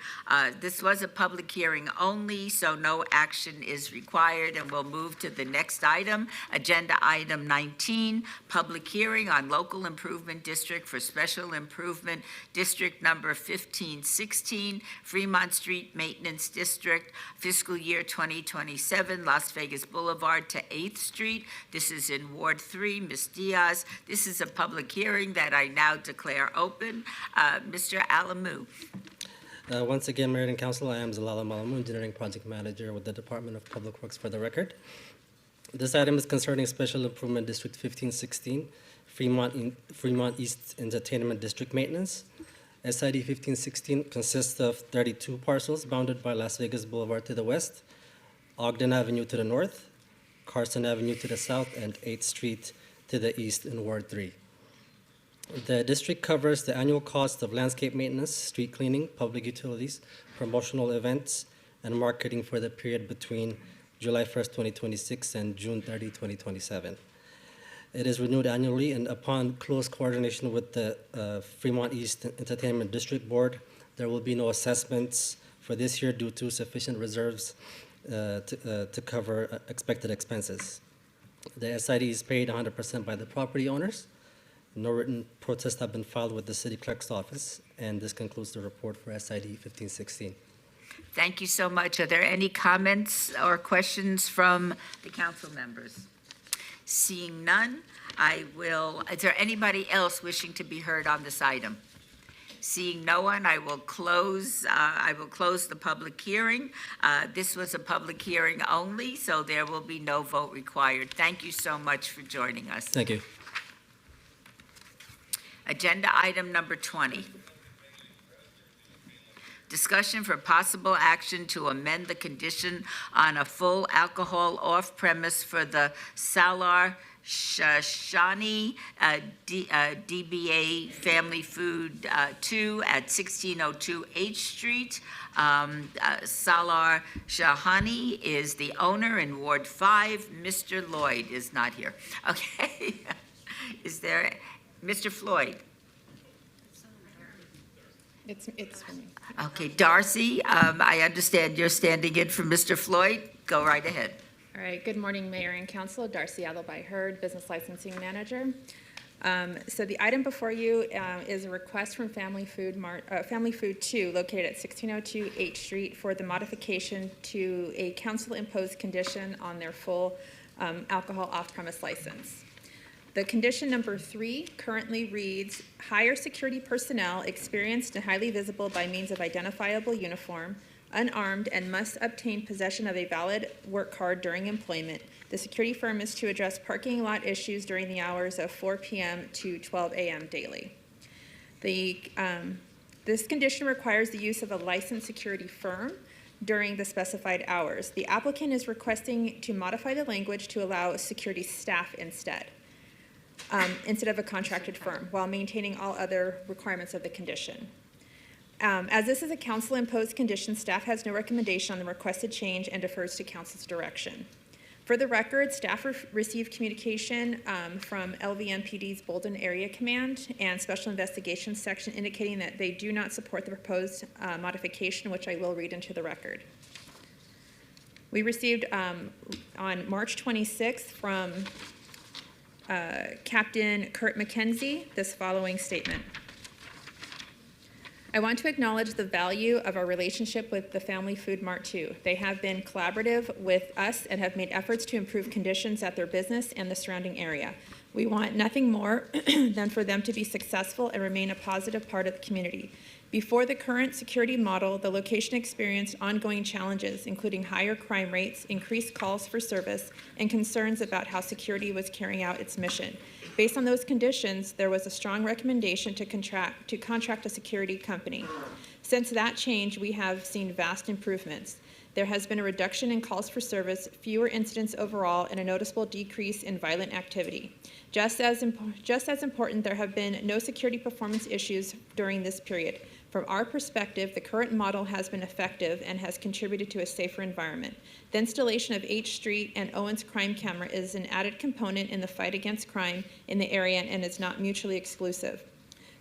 This was a public hearing only, so no action is required, and we'll move to the next item, agenda item 19, public hearing on local improvement district for special improvement district number 1516, Fremont Street Maintenance District, fiscal year 2027, Las Vegas Boulevard to 8th Street. This is in Ward 3, Ms. Diaz. This is a public hearing that I now declare open. Mr. Alamu. Once again, Mayor and Council, I am Zalala Malamu, Engineering Project Manager with the Department of Public Works for the record. This item is concerning Special Improvement District 1516, Fremont East Entertainment District Maintenance. SID 1516 consists of 32 parcels bounded by Las Vegas Boulevard to the west, Ogden Avenue to the north, Carson Avenue to the south, and 8th Street to the east in Ward 3. The district covers the annual cost of landscape maintenance, street cleaning, public utilities, promotional events, and marketing for the period between July 1st, 2026 and June 30, 2027. It is renewed annually, and upon close coordination with the Fremont East Entertainment District Board, there will be no assessments for this year due to sufficient reserves to cover expected expenses. The SID is paid 100% by the property owners. No written protests have been filed with the city clerk's office, and this concludes the report for SID 1516. Thank you so much. Are there any comments or questions from the council members? Seeing none, is there anybody else wishing to be heard on this item? Seeing no one, I will close the public hearing. This was a public hearing only, so there will be no vote required. Thank you so much for joining us. Thank you. Agenda item number 20. Discussion for possible action to amend the condition on a full alcohol off-premise for the Salar Shashani DBA Family Food 2 at 1602 H Street. Salar Shahani is the owner in Ward 5. Mr. Lloyd is not here. Okay. Is there, Mr. Floyd? It's for me. Okay, Darcy, I understand you're standing in for Mr. Floyd. Go right ahead. All right, good morning, Mayor and Council. Darcy Alibi Hurd, Business Licensing Manager. So the item before you is a request from Family Food 2, located at 1602 H Street, for the modification to a council-imposed condition on their full alcohol off-premise license. The condition number 3 currently reads, hire security personnel experienced and highly visible by means of identifiable uniform, unarmed, and must obtain possession of a valid work card during employment. The security firm is to address parking lot issues during the hours of 4 p.m. to 12 a.m. daily. This condition requires the use of a licensed security firm during the specified hours. The applicant is requesting to modify the language to allow security staff instead of a contracted firm, while maintaining all other requirements of the condition. As this is a council-imposed condition, staff has no recommendation on the requested change and defers to council's direction. For the record, staff received communication from LVMPD's Bolden Area Command and Special Investigations Section indicating that they do not support the proposed modification, which I will read into the record. We received on March 26th from Captain Kurt McKenzie this following statement. I want to acknowledge the value of our relationship with the Family Food Mart 2. They have been collaborative with us and have made efforts to improve conditions at their business and the surrounding area. We want nothing more than for them to be successful and remain a positive part of the community. Before the current security model, the location experienced ongoing challenges, including higher crime rates, increased calls for service, and concerns about how security was carrying out its mission. Based on those conditions, there was a strong recommendation to contract a security company. Since that change, we have seen vast improvements. There has been a reduction in calls for service, fewer incidents overall, and a noticeable decrease in violent activity. Just as important, there have been no security performance issues during this period. From our perspective, the current model has been effective and has contributed to a safer environment. The installation of H Street and Owens crime camera is an added component in the fight against crime in the area and is not mutually exclusive.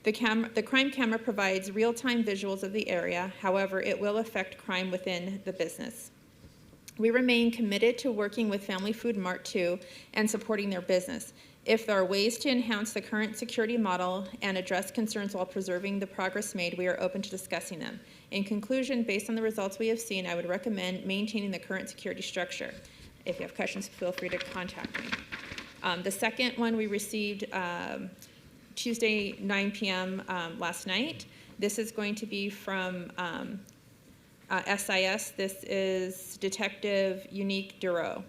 The crime camera provides real-time visuals of the area. However, it will affect crime within the business. We remain committed to working with Family Food Mart 2 and supporting their business. If there are ways to enhance the current security model and address concerns while preserving the progress made, we are open to discussing them. In conclusion, based on the results we have seen, I would recommend maintaining the current security structure. If you have questions, feel free to contact me. The second one we received Tuesday, 9 p.m. Last night. This is going to be from SIS. This is Detective Unique Duro.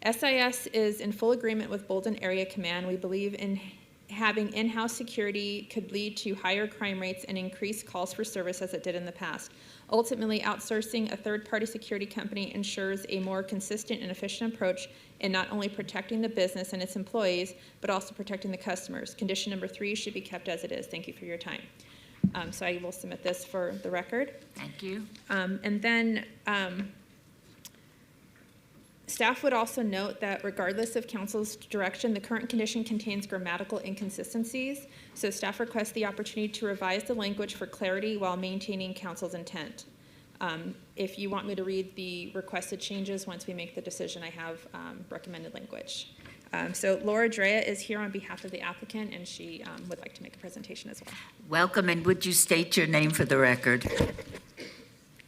SIS is in full agreement with Bolden Area Command. We believe in having in-house security could lead to higher crime rates and increased calls for service as it did in the past. Ultimately, outsourcing a third-party security company ensures a more consistent and efficient approach in not only protecting the business and its employees, but also protecting the customers. Condition number 3 should be kept as it is. Thank you for your time. So I will submit this for the record. Thank you. And then staff would also note that regardless of council's direction, the current condition contains grammatical inconsistencies. So staff requests the opportunity to revise the language for clarity while maintaining council's intent. If you want me to read the requested changes once we make the decision, I have recommended language. So Laura Drea is here on behalf of the applicant, and she would like to make a presentation as well. Welcome, and would you state your name for the record?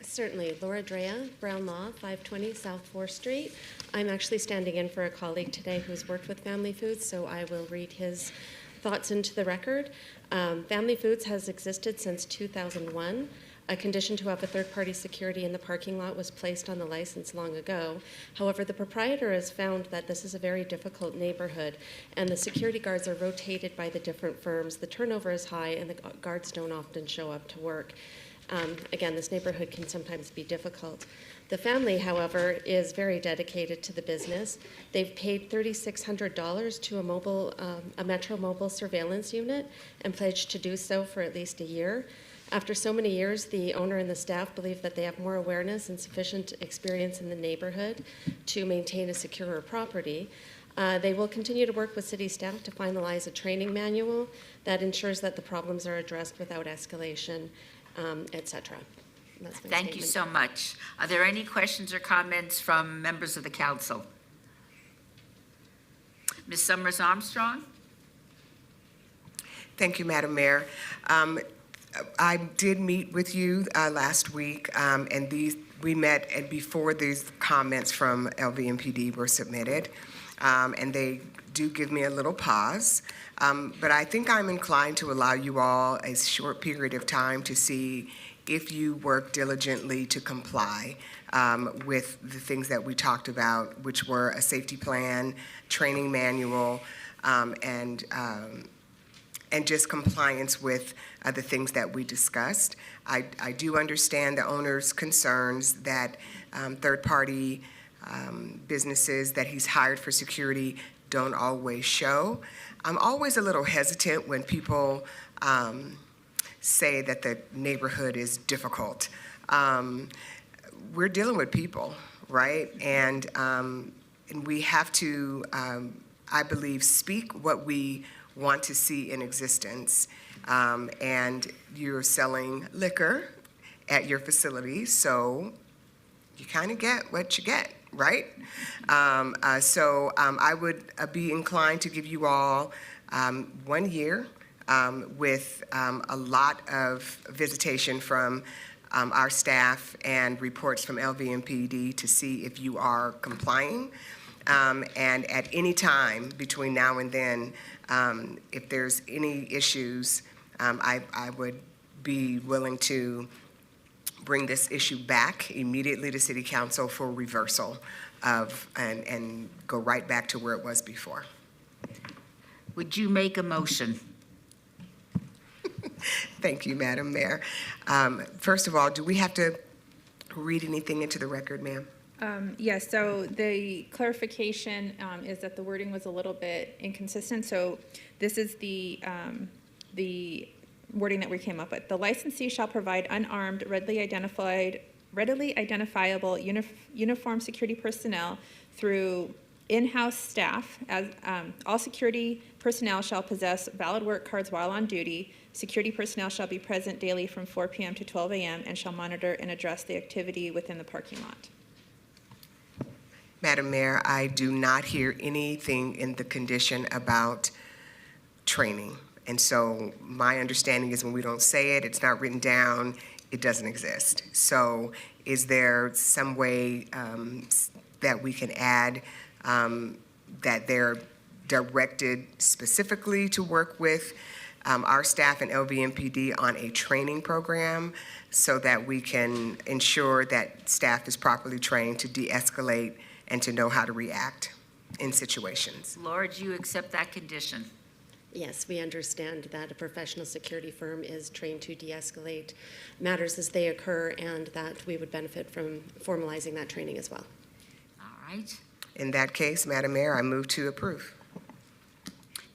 Certainly. Laura Drea, Brown Law, 520 South 4th Street. I'm actually standing in for a colleague today who's worked with Family Foods, so I will read his thoughts into the record. Family Foods has existed since 2001. A condition to have a third-party security in the parking lot was placed on the license long ago. However, the proprietor has found that this is a very difficult neighborhood, and the security guards are rotated by the different firms. The turnover is high, and the guards don't often show up to work. Again, this neighborhood can sometimes be difficult. The family, however, is very dedicated to the business. They've paid $3,600 to a Metro Mobile surveillance unit and pledged to do so for at least a year. After so many years, the owner and the staff believe that they have more awareness and sufficient experience in the neighborhood to maintain a secure property. They will continue to work with city staff to finalize a training manual that ensures that the problems are addressed without escalation, etc. Thank you so much. Are there any questions or comments from members of the council? Ms. Summers Armstrong? Thank you, Madam Mayor. I did meet with you last week, and we met before these comments from LVMPD were submitted, and they do give me a little pause. But I think I'm inclined to allow you all a short period of time to see if you work diligently to comply with the things that we talked about, which were a safety plan, training manual, and just compliance with the things that we discussed. I do understand the owner's concerns that third-party businesses that he's hired for security don't always show. I'm always a little hesitant when people say that the neighborhood is difficult. We're dealing with people, right? And we have to, I believe, speak what we want to see in existence. And you're selling liquor at your facility, so you kind of get what you get, right? So I would be inclined to give you all 1 year with a lot of visitation from our staff and reports from LVMPD to see if you are complying. And at any time between now and then, if there's any issues, I would be willing to bring this issue back immediately to City Council for reversal and go right back to where it was before. Would you make a motion? Thank you, Madam Mayor. First of all, do we have to read anything into the record, ma'am? Yes, so the clarification is that the wording was a little bit inconsistent. So this is the wording that we came up with. The licensee shall provide unarmed, readily identifiable uniformed security personnel through in-house staff. As all security personnel shall possess valid work cards while on duty. Security personnel shall be present daily from 4 p.m. to 12 a.m. and shall monitor and address the activity within the parking lot. Madam Mayor, I do not hear anything in the condition about training. And so my understanding is when we don't say it, it's not written down, it doesn't exist. So is there some way that we can add that they're directed specifically to work with our staff and LVMPD on a training program so that we can ensure that staff is properly trained to de-escalate and to know how to react in situations? Laura, do you accept that condition? Yes, we understand that a professional security firm is trained to de-escalate matters as they occur, and that we would benefit from formalizing that training as well. All right. In that case, Madam Mayor, I move to approve.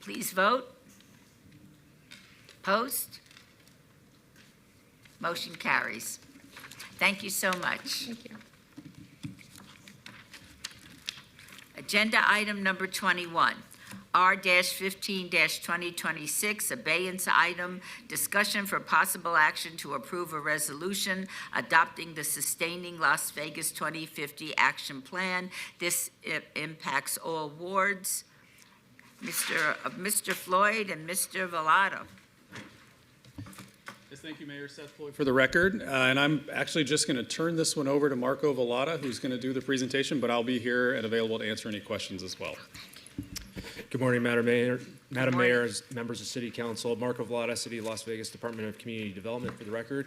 Please vote. Post. Motion carries. Thank you so much. Thank you. Agenda item number 21, R-15-2026, abeyance item, discussion for possible action to approve a resolution adopting the Sustaining Las Vegas 2050 Action Plan. This impacts all wards. Mr. Floyd and Mr. Vallado. Yes, thank you, Mayor. Seth Floyd for the record. And I'm actually just going to turn this one over to Marco Vallada, who's going to do the presentation, but I'll be here and available to answer any questions as well. Good morning, Madam Mayor, members of City Council. Marco Vallada, City of Las Vegas Department of Community Development for the record.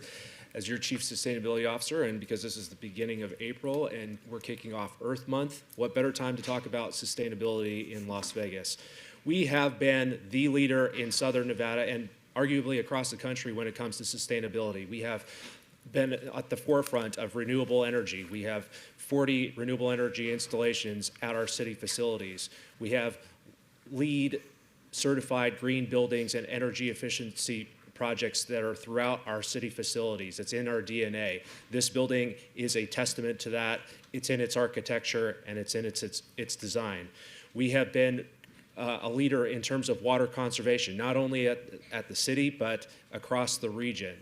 As your Chief Sustainability Officer, and because this is the beginning of April and we're kicking off Earth Month, what better time to talk about sustainability in Las Vegas? We have been the leader in Southern Nevada and arguably across the country when it comes to sustainability. We have been at the forefront of renewable energy. We have 40 renewable energy installations at our city facilities. We have LEED certified green buildings and energy efficiency projects that are throughout our city facilities. It's in our DNA. This building is a testament to that. It's in its architecture and it's in its design. We have been a leader in terms of water conservation, not only at the city, but across the region.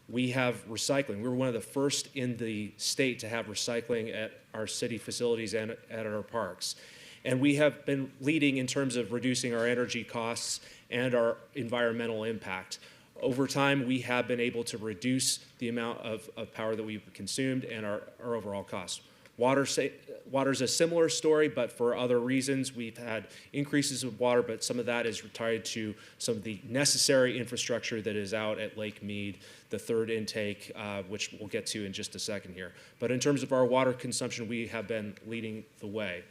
We have recycling. We were one of the first in the state to have recycling at our city facilities and at our parks. And we have been leading in terms of reducing our energy costs and our environmental impact. Over time, we have been able to reduce the amount of power that we've consumed and our overall costs. Water's a similar story, but for other reasons. We've had increases of water, but some of that is tied to some of the necessary infrastructure that is out at Lake Mead, the third intake, which we'll get to in just a second here. But in terms of our water consumption, we have been leading the way.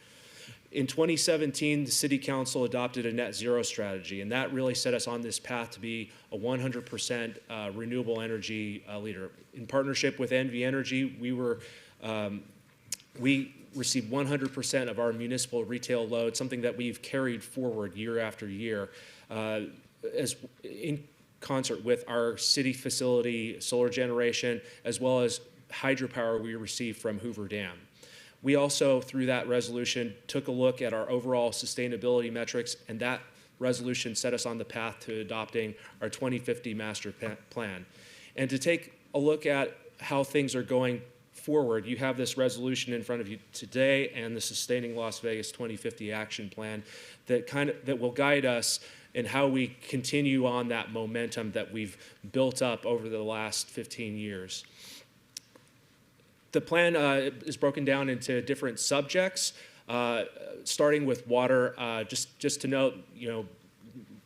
In 2017, the City Council adopted a net zero strategy, and that really set us on this path to be a 100% renewable energy leader. In partnership with NV Energy, we received 100% of our municipal retail load, something that we've carried forward year after year, as in concert with our city facility solar generation, as well as hydropower we received from Hoover Dam. We also, through that resolution, took a look at our overall sustainability metrics, and that resolution set us on the path to adopting our 2050 master plan. And to take a look at how things are going forward, you have this resolution in front of you today and the Sustaining Las Vegas 2050 Action Plan that will guide us in how we continue on that momentum that we've built up over the last 15 years. The plan is broken down into different subjects, starting with water. Just to note,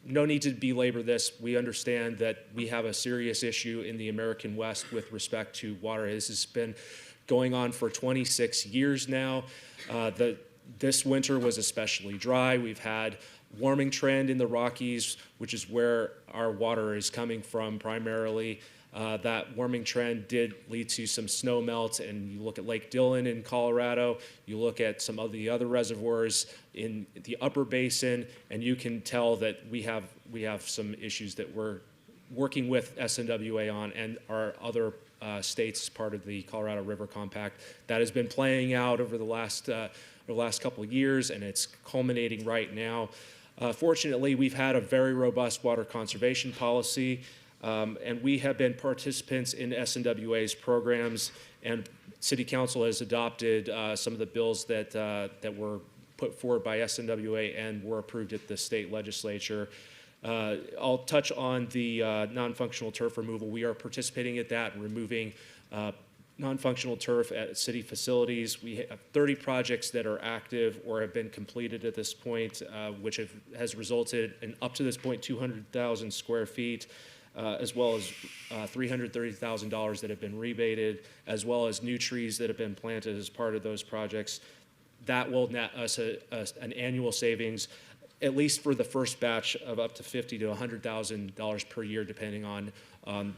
no need to belabor this. We understand that we have a serious issue in the American West with respect to water. This has been going on for 26 years now. This winter was especially dry. We've had warming trend in the Rockies, which is where our water is coming from primarily. That warming trend did lead to some snow melt, and you look at Lake Dillon in Colorado, you look at some of the other reservoirs in the upper basin, and you can tell that we have some issues that we're working with SNWA on and our other states as part of the Colorado River Compact. That has been playing out over the last couple of years, and it's culminating right now. Fortunately, we've had a very robust water conservation policy. And we have been participants in SNWA's programs, and City Council has adopted some of the bills that were put forward by SNWA and were approved at the state legislature. I'll touch on the non-functional turf removal. We are participating at that, removing non-functional turf at city facilities. We have 30 projects that are active or have been completed at this point, which has resulted in, up to this point, 200,000 square feet, as well as $330,000 that have been rebated, as well as new trees that have been planted as part of those projects. That will net us an annual savings, at least for the first batch, of up to $50,000 to $100,000 per year, depending on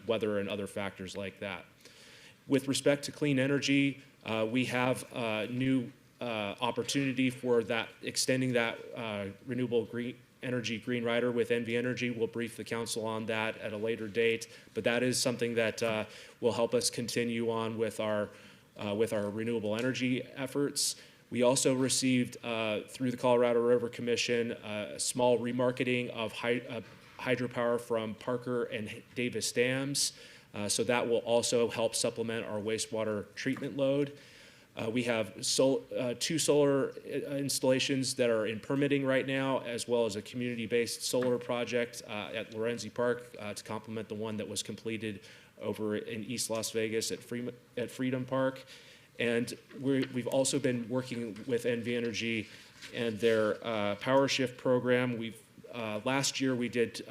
weather and other factors like that. With respect to clean energy, we have a new opportunity for that, extending that renewable energy green rider with NV Energy. We'll brief the council on that at a later date, but that is something that will help us continue on with our renewable energy efforts. We also received, through the Colorado River Commission, a small remarketing of hydropower from Parker and Davis dams. So that will also help supplement our wastewater treatment load. We have 2 solar installations that are in permitting right now, as well as a community-based solar project at Lorenzi Park to complement the one that was completed over in East Las Vegas at Freedom Park. And we've also been working with NV Energy and their Power Shift program. Last year we did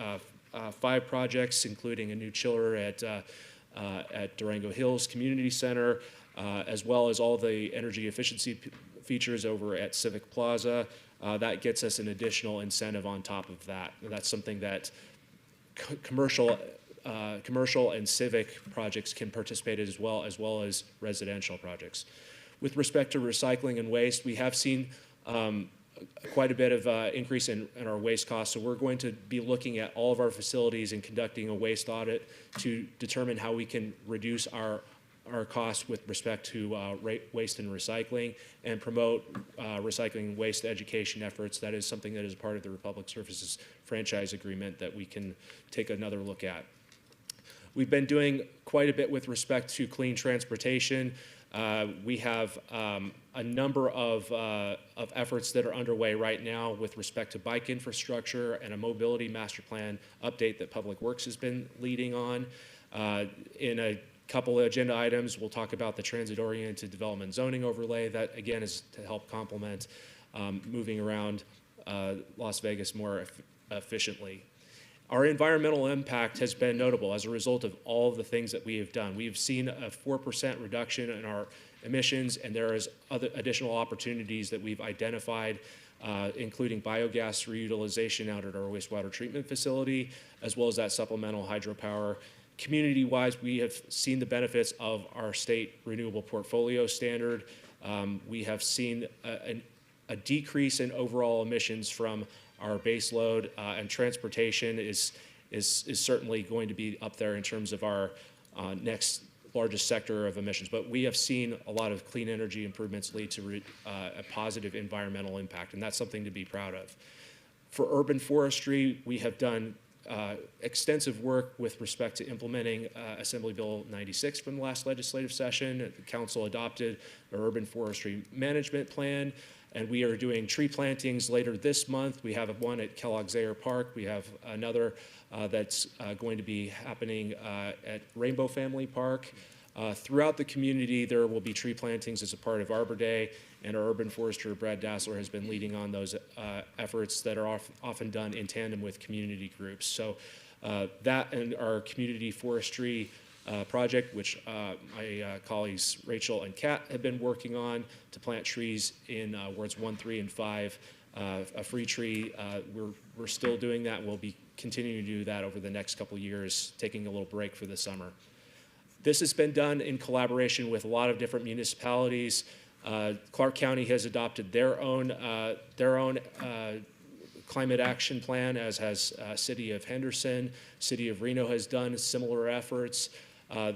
5 projects, including a new chiller at Durango Hills Community Center, as well as all the energy efficiency features over at Civic Plaza. That gets us an additional incentive on top of that. And that's something that commercial and civic projects can participate in as well as residential projects. With respect to recycling and waste, we have seen quite a bit of increase in our waste costs. So we're going to be looking at all of our facilities and conducting a waste audit to determine how we can reduce our costs with respect to waste and recycling, and promote recycling and waste education efforts. That is something that is part of the Republic Services franchise agreement that we can take another look at. We've been doing quite a bit with respect to clean transportation. We have a number of efforts that are underway right now with respect to bike infrastructure and a mobility master plan update that Public Works has been leading on. In a couple of agenda items, we'll talk about the transit-oriented development zoning overlay. That, again, is to help complement moving around Las Vegas more efficiently. Our environmental impact has been notable as a result of all of the things that we have done. We've seen a 4% reduction in our emissions, and there is other additional opportunities that we've identified, including biogas reutilization out at our wastewater treatment facility, as well as that supplemental hydropower. Community-wise, we have seen the benefits of our state renewable portfolio standard. We have seen a decrease in overall emissions from our base load, and transportation is certainly going to be up there in terms of our next largest sector of emissions. But we have seen a lot of clean energy improvements lead to a positive environmental impact, and that's something to be proud of. For urban forestry, we have done extensive work with respect to implementing Assembly Bill 96 from the last legislative session. The council adopted an urban forestry management plan, and we are doing tree plantings later this month. We have one at Kellogg-Zaire Park. We have another that's going to be happening at Rainbow Family Park. Throughout the community, there will be tree plantings as a part of Arbor Day, and our urban forester, Brad Dassler, has been leading on those efforts that are often done in tandem with community groups. So that and our community forestry project, which my colleagues Rachel and Kat have been working on to plant trees in wards 1, 3, and 5, a free tree. We're still doing that. We'll be continuing to do that over the next couple of years, taking a little break for the summer. This has been done in collaboration with a lot of different municipalities. Clark County has adopted their own climate action plan, as has City of Henderson. City of Reno has done similar efforts.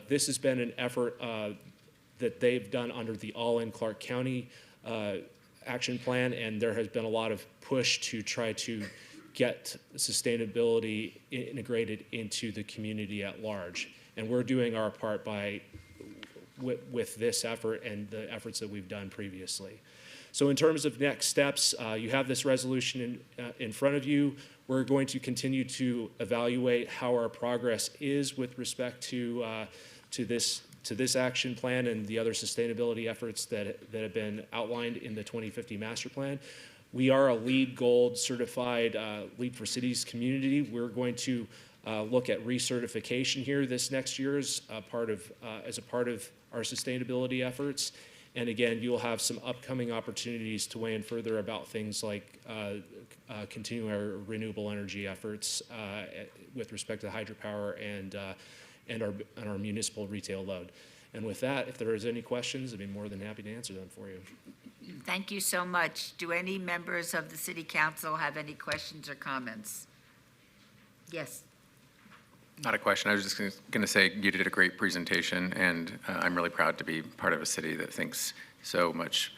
This has been an effort that they've done under the All-In Clark County action plan, and there has been a lot of push to try to get sustainability integrated into the community at large. And we're doing our part with this effort and the efforts that we've done previously. So in terms of next steps, you have this resolution in front of you. We're going to continue to evaluate how our progress is with respect to this action plan and the other sustainability efforts that have been outlined in the 2050 master plan. We are a LEED Gold certified Lead for Cities community. We're going to look at recertification here this next year as a part of our sustainability efforts. And again, you'll have some upcoming opportunities to weigh in further about things like continuing our renewable energy efforts with respect to hydropower and our municipal retail load. And with that, if there is any questions, I'd be more than happy to answer them for you. Thank you so much. Do any members of the City Council have any questions or comments? Yes. Not a question. I was just going to say you did a great presentation, and I'm really proud to be part of a city that thinks so much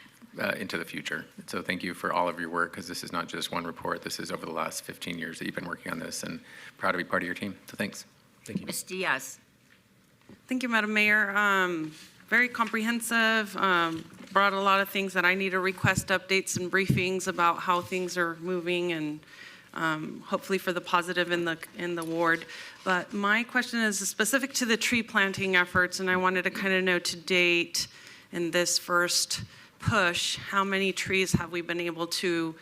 into the future. So thank you for all of your work, because this is not just one report. This is over the last 15 years that you've been working on this, and proud to be part of your team. So thanks. Thank you. Ms. Diaz. Thank you, Madam Mayor. Very comprehensive, brought a lot of things that I need to request updates and briefings about how things are moving, and hopefully for the positive in the ward. But my question is specific to the tree planting efforts, and I wanted to kind of know to date in this first push, how many trees have we been able to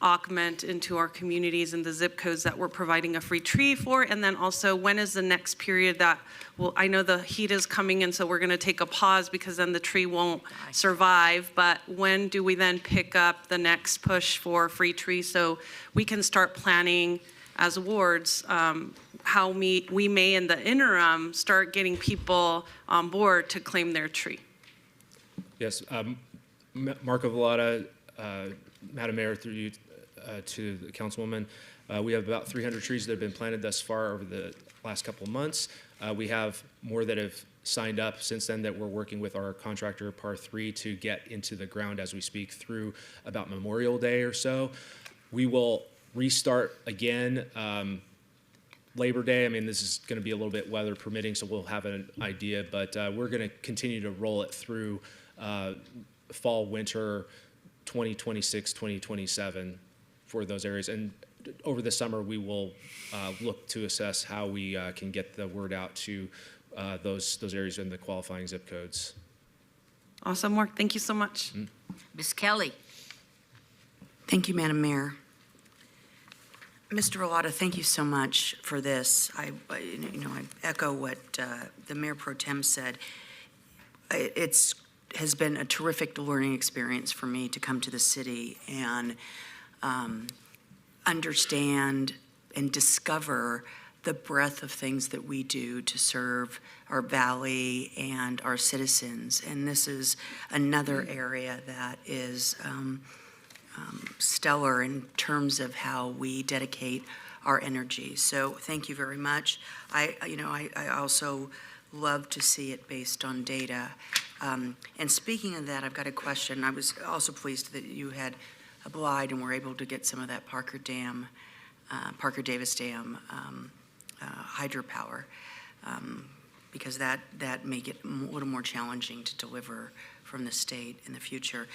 augment into our communities and the zip codes that we're providing a free tree for? And then also, when is the next period that, well, I know the heat is coming in, so we're gonna take a pause because then the tree won't survive, but when do we then pick up the next push for free trees so we can start planning as wards how we may in the interim start getting people on board to claim their tree? Yes, Marco Vallata, Madam Mayor, through you to the Councilwoman, we have about 300 trees that have been planted thus far over the last couple of months. We have more that have signed up since then that we're working with our contractor, Par 3, to get into the ground as we speak through about Memorial Day or so. We will restart again Labor Day. I mean, this is going to be a little bit weather permitting, so we'll have an idea, but we're going to continue to roll it through fall, winter, 2026, 2027 for those areas. And over the summer, we will look to assess how we can get the word out to those areas in the qualifying zip codes. Awesome work. Thank you so much. Ms. Kelly. Thank you, Madam Mayor. Mr. Vallata, thank you so much for this. I echo what the Mayor Pro Tem said. It's has been a terrific learning experience for me to come to the city and understand and discover the breadth of things that we do to serve our valley and our citizens. And this is another area that is stellar in terms of how we dedicate our energy. So thank you very much. I also love to see it based on data. And speaking of that, I've got a question. I was also pleased that you had applied and were able to get some of that Parker Davis Dam hydropower, because that may get a little more challenging to deliver from the state in the future.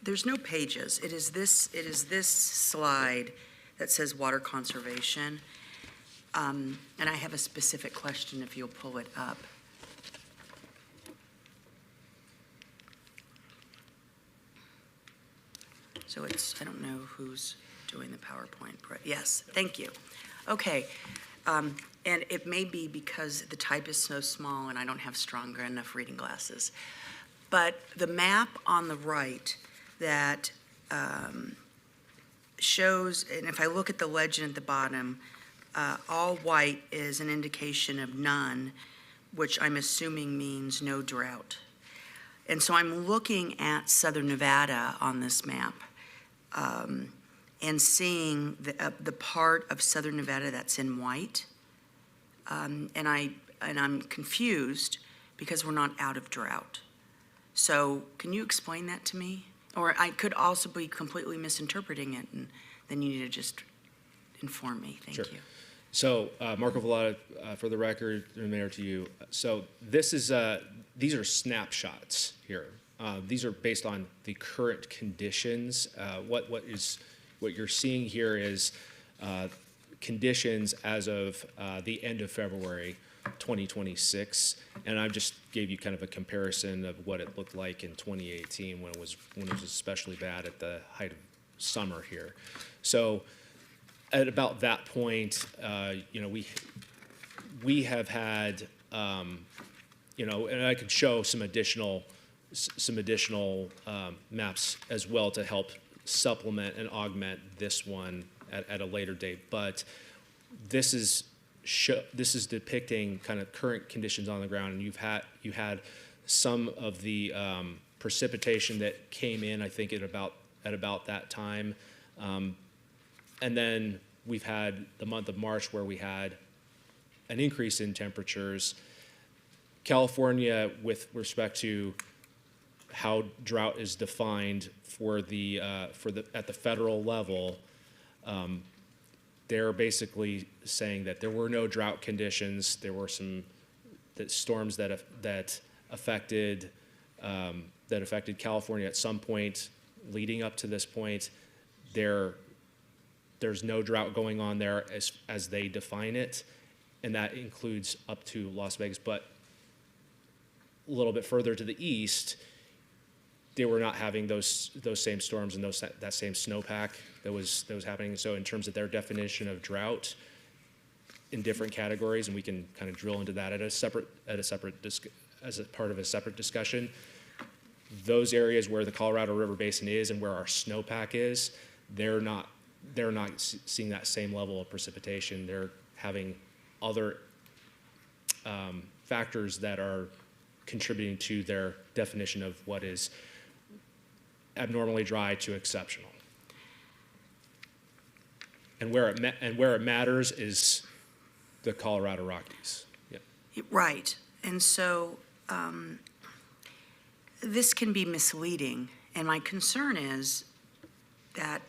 There's no pages. It is this slide that says water conservation, and I have a specific question if you'll pull it up. So I don't know who's doing the PowerPoint. Yes, thank you. Okay, and it may be because the type is so small and I don't have strong enough reading glasses. But the map on the right that shows, and if I look at the legend at the bottom, all white is an indication of none, which I'm assuming means no drought. And so I'm looking at Southern Nevada on this map, and seeing the part of Southern Nevada that's in white, and I'm confused because we're not out of drought. So can you explain that to me? Or I could also be completely misinterpreting it, and then you need to just inform me. Thank Sure. you. So, Marco Vallata, for the record, and Mayor, to you. So these are snapshots here. These are based on the current conditions. What you're seeing here is conditions as of the end of February 2026, and I just gave you kind of a comparison of what it looked like in 2018 when it was especially bad at the height of summer here. So at about that point, we have had, and I could show some additional maps as well to help supplement and augment this one at a later date. But this is depicting kind of current conditions on the ground, and you had some of the precipitation that came in, I think, at about that time. And then we've had the month of March where we had an increase in temperatures. California, with respect to how drought is defined at the federal level, they're basically saying that there were no drought conditions. There were some storms that affected California at some point leading up to this point. There's no drought going on there as they define it, and that includes up to Las Vegas. But a little bit further to the east, they were not having those same storms and that same snowpack that was happening. So in terms of their definition of drought in different categories, and we can kind of drill into that as a part of a separate discussion. Those areas where the Colorado River Basin is and where our snowpack is, they're not seeing that same level of precipitation. They're having other factors that are contributing to their definition of what is abnormally dry to exceptional. And where it matters is the Colorado Rockies. Yeah. Right. And so this can be misleading. And my concern is that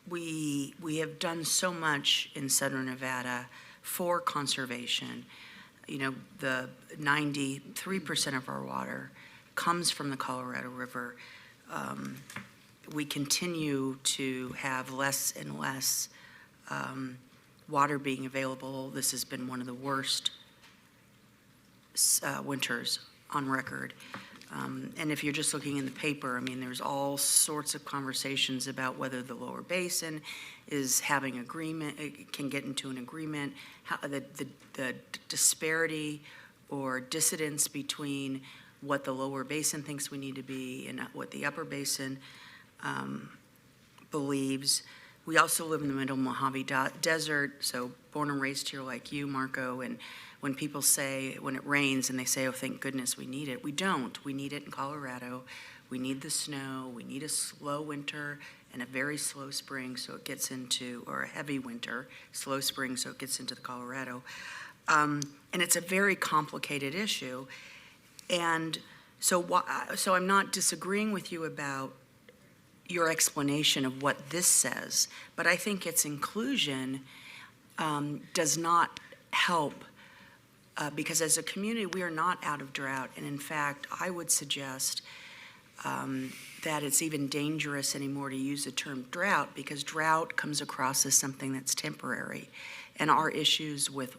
we have done so much in Southern Nevada for conservation. The 93% of our water comes from the Colorado River. We continue to have less and less water being available. This has been one of the worst winters on record. And if you're just looking in the paper, I mean, there's all sorts of conversations about whether the lower basin is having agreement, it can get into an agreement, how the disparity or dissidence between what the lower basin thinks we need to be and what the upper basin believes. We also live in the middle of Mojave Desert, so born and raised here like you, Marco, and when people say, when it rains and they say, oh, thank goodness we need it, we don't. We need it in Colorado. We need the snow. We need a slow winter and a very slow spring so it gets into, or a heavy winter, slow spring so it gets into the Colorado. And it's a very complicated issue. And so I'm not disagreeing with you about your explanation of what this says, but I think its inclusion does not help because as a community, we are not out of drought. And in fact, I would suggest that it's even dangerous anymore to use the term drought because drought comes across as something that's temporary. And our issues with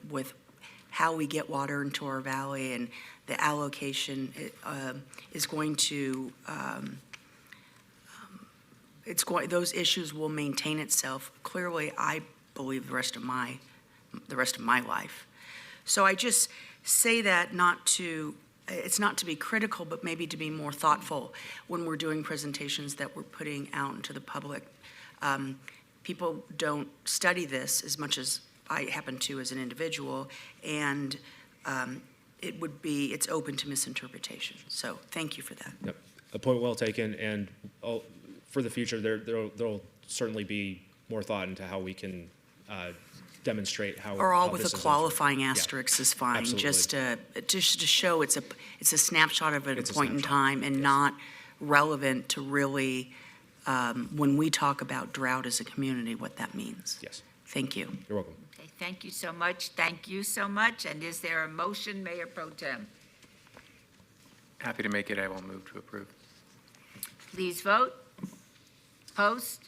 how we get water into our valley and the allocation is going to, those issues will maintain itself. Clearly, I believe the rest of my life. So I just say that it's not to be critical, but maybe to be more thoughtful when we're doing presentations that we're putting out into the public. People don't study this as much as I happen to as an individual, and it's open to misinterpretation. So thank you for that. Yep. A point well taken, and for the future, there'll certainly be more thought into how we can demonstrate how. Or all how with this a is qualifying asterisk is fine, Absolutely. just to show it's a snapshot of it at It's a a point in snapshot, time and not relevant to really when we talk about drought as a community, what that means. Yes. Thank you. You're welcome. Okay, thank you so much. Thank you so much. And is there a motion, Mayor Pro Tem? Happy to make it. I will move to approve. Please vote. Post.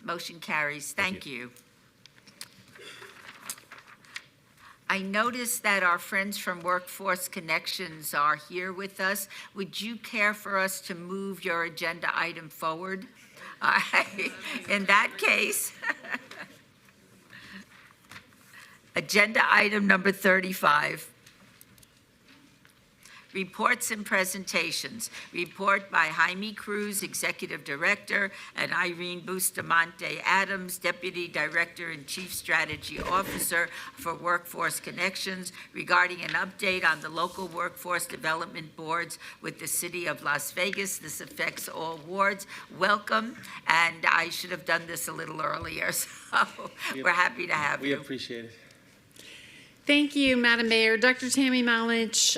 Motion carries. Thank you. I noticed that our friends from Workforce Connections are here with us. Would you care for us to move your agenda item forward? In that case, agenda item number 35. Reports and presentations. Report by Jaime Cruz, Executive Director, and Irene Bustamante Adams, Deputy Director and Chief Strategy Officer for Workforce Connections, regarding an update on the local workforce development boards with the City of Las Vegas. This affects all wards. Welcome, and I should have done this a little earlier, so we're happy to have you. We appreciate it. Thank you, Madam Mayor. Dr. Tammy Malich,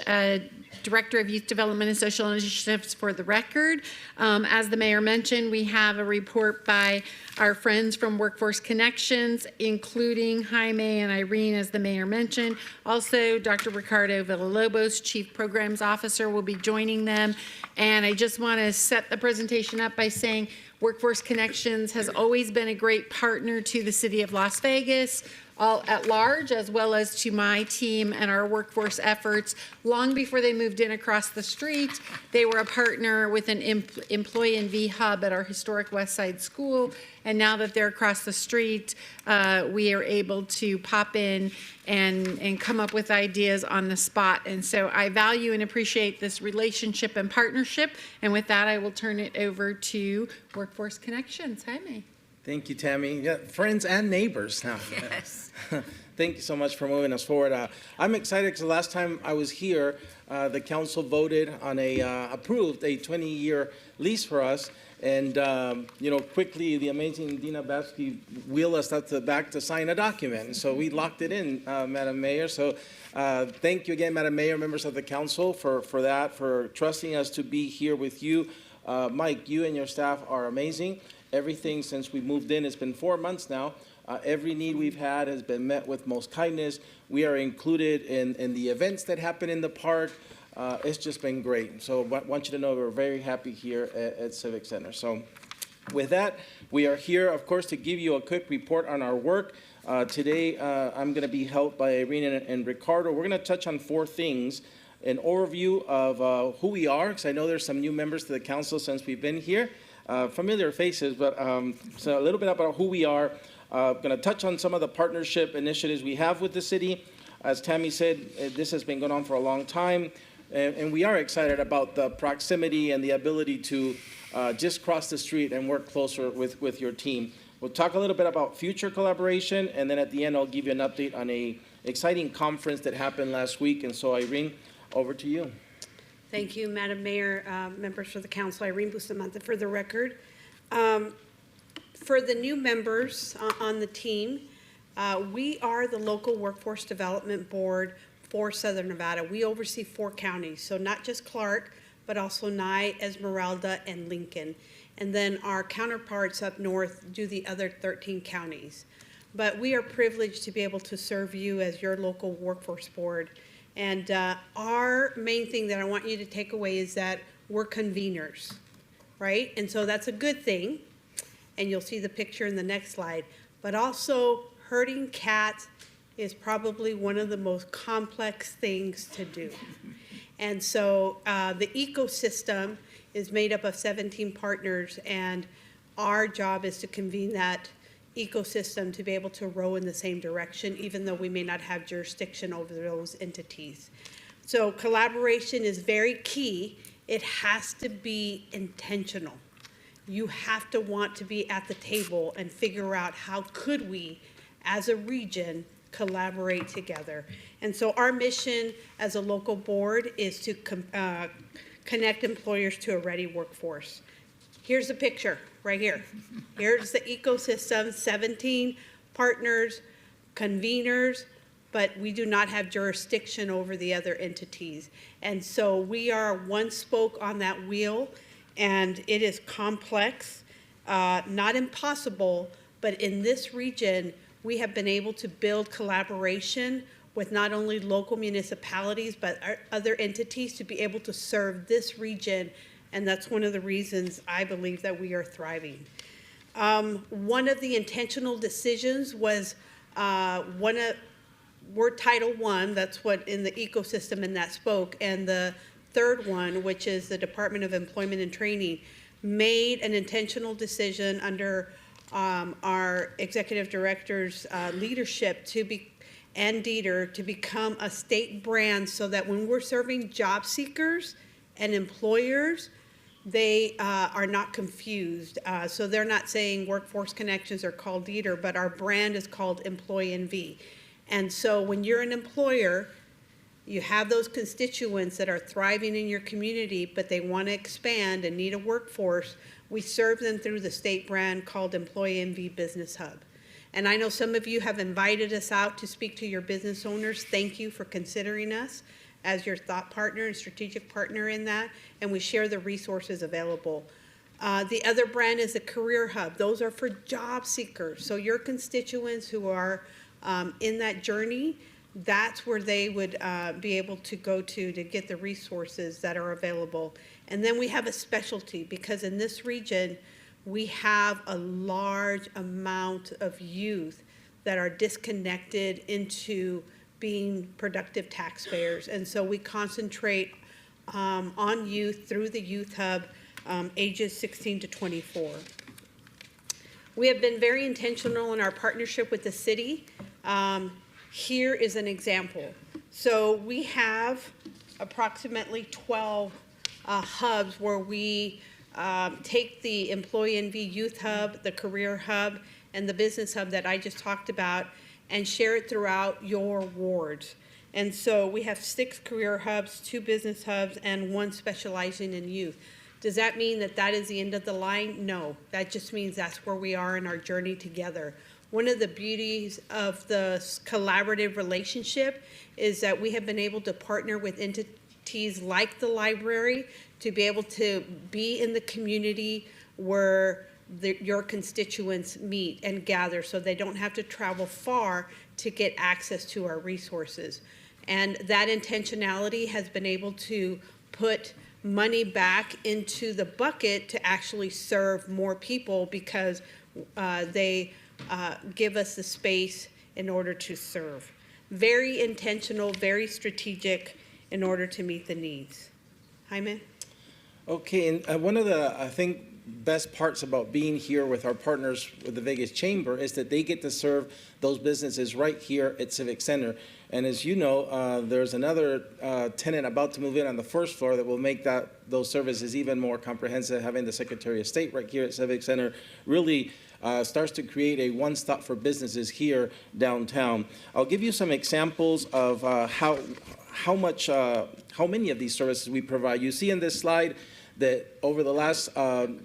Director of Youth Development and Social Initiatives for the record. As the mayor mentioned, we have a report by our friends from Workforce Connections, including Jaime and Irene, as the mayor mentioned. Also, Dr. Ricardo Villalobos, Chief Programs Officer, will be joining them. And I just want to set the presentation up by saying Workforce Connections has always been a great partner to the City of Las Vegas, all at large, as well as to my team and our workforce efforts. Long before they moved in across the street, they were a partner with an employee and V hub at our historic West Side School. And now that they're across the street, we are able to pop in and come up with ideas on the spot. And so I value and appreciate this relationship and partnership. And with that, I will turn it over to Workforce Connections. Jaime. Thank you, Tammy. Yeah, friends and neighbors now. Yes. Thank you so much for moving us forward. I'm excited because the last time I was here, the council voted on approved a 20-year lease for us. And, quickly, the amazing Dina Babsky wheeled us up to the back to sign a document. And so we locked it in, Madam Mayor. So thank you again, Madam Mayor, members of the council, for that, for trusting us to be here with you. Mike, you and your staff are amazing. Everything since we moved in, it's been 4 months now. Every need we've had has been met with most kindness. We are included in the events that happen in the park. It's just been great. So I want you to know we're very happy here at Civic Center. So with that, we are here, of course, to give you a quick report on our work. Today, I'm going to be helped by Irene and Ricardo. We're going to touch on 4 things. An overview of who we are, because I know there's some new members to the council since we've been here. Familiar faces, but so a little bit about who we are. Going to touch on some of the partnership initiatives we have with the city. As Tammy said, this has been going on for a long time, and we are excited about the proximity and the ability to just cross the street and work closer with your team. We'll talk a little bit about future collaboration, and then at the end, I'll give you an update on an exciting conference that happened last week. And so, Irene, over to you. Thank you, Madam Mayor, members of the council. Irene Bustamante for the record. For the new members on the team, we are the local workforce development board for Southern Nevada. We oversee 4 counties, so not just Clark, but also Nye, Esmeralda, and Lincoln. And then our counterparts up north do the other 13 counties. But we are privileged to be able to serve you as your local workforce board. And our main thing that I want you to take away is that we're conveners, right? And so that's a good thing. And you'll see the picture in the next slide. But also, herding cats is probably one of the most complex things to do. And so the ecosystem is made up of 17 partners, and our job is to convene that ecosystem to be able to row in the same direction, even though we may not have jurisdiction over those entities. So collaboration is very key. It has to be intentional. You have to want to be at the table and figure out how could we, as a region, collaborate together. And so our mission as a local board is to connect employers to a ready workforce. Here's the picture right here. Here's the ecosystem, 17 partners, conveners, but we do not have jurisdiction over the other entities. And so we are one spoke on that wheel, and it is complex, not impossible, but in this region, we have been able to build collaboration with not only local municipalities, but other entities to be able to serve this region. And that's one of the reasons I believe that we are thriving. One of the intentional decisions was we're Title I, that's what in the ecosystem in that spoke, and the third one, which is the Department of Employment and Training, made an intentional decision under our executive director's leadership and Dieter to become a state brand, so that when we're serving job seekers and employers, they are not confused. So they're not saying Workforce Connections or called Dieter, but our brand is called Employee NV. And so when you're an employer, you have those constituents that are thriving in your community, but they want to expand and need a workforce. We serve them through the state brand called Employee NV Business Hub. And I know some of you have invited us out to speak to your business owners. Thank you for considering us as your thought partner and strategic partner in that, and we share the resources available. The other brand is a Career Hub. Those are for job seekers. So your constituents who are in that journey, that's where they would be able to go to get the resources that are available. And then we have a specialty, because in this region, we have a large amount of youth that are disconnected into being productive taxpayers. And so we concentrate on youth through the Youth Hub, ages 16 to 24. We have been very intentional in our partnership with the city. Here is an example. So we have approximately 12 hubs where we take the Employee NV Youth Hub, the Career Hub, and the Business Hub that I just talked about, and share it throughout your wards. And so we have 6 career hubs, 2 business hubs, and 1 specializing in youth. Does that mean that that is the end of the line? No, that just means that's where we are in our journey together. One of the beauties of the collaborative relationship is that we have been able to partner with entities like the library to be able to be in the community where your constituents meet and gather, so they don't have to travel far to get access to our resources. And that intentionality has been able to put money back into the bucket to actually serve more people, because they give us the space in order to serve. Very intentional, very strategic in order to meet the needs. Jaime? Okay, and one of the, I think, best parts about being here with our partners with the Vegas Chamber is that they get to serve those businesses right here at Civic Center. And as you know, there's another tenant about to move in on the first floor that will make those services even more comprehensive. Having the Secretary of State right here at Civic Center really starts to create a one-stop for businesses here downtown. I'll give you some examples of how many of these services we provide. You see in this slide that over the last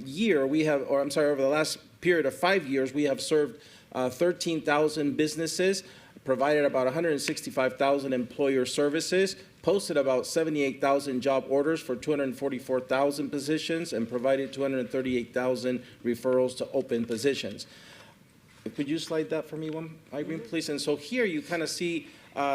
year we have, or I'm sorry, over the last period of 5 years, we have served 13,000 businesses, provided about 165,000 employer services, posted about 78,000 job orders for 244,000 positions, and provided 238,000 referrals to open positions. Could you slide that for me, Irene, please? And so here you kind of see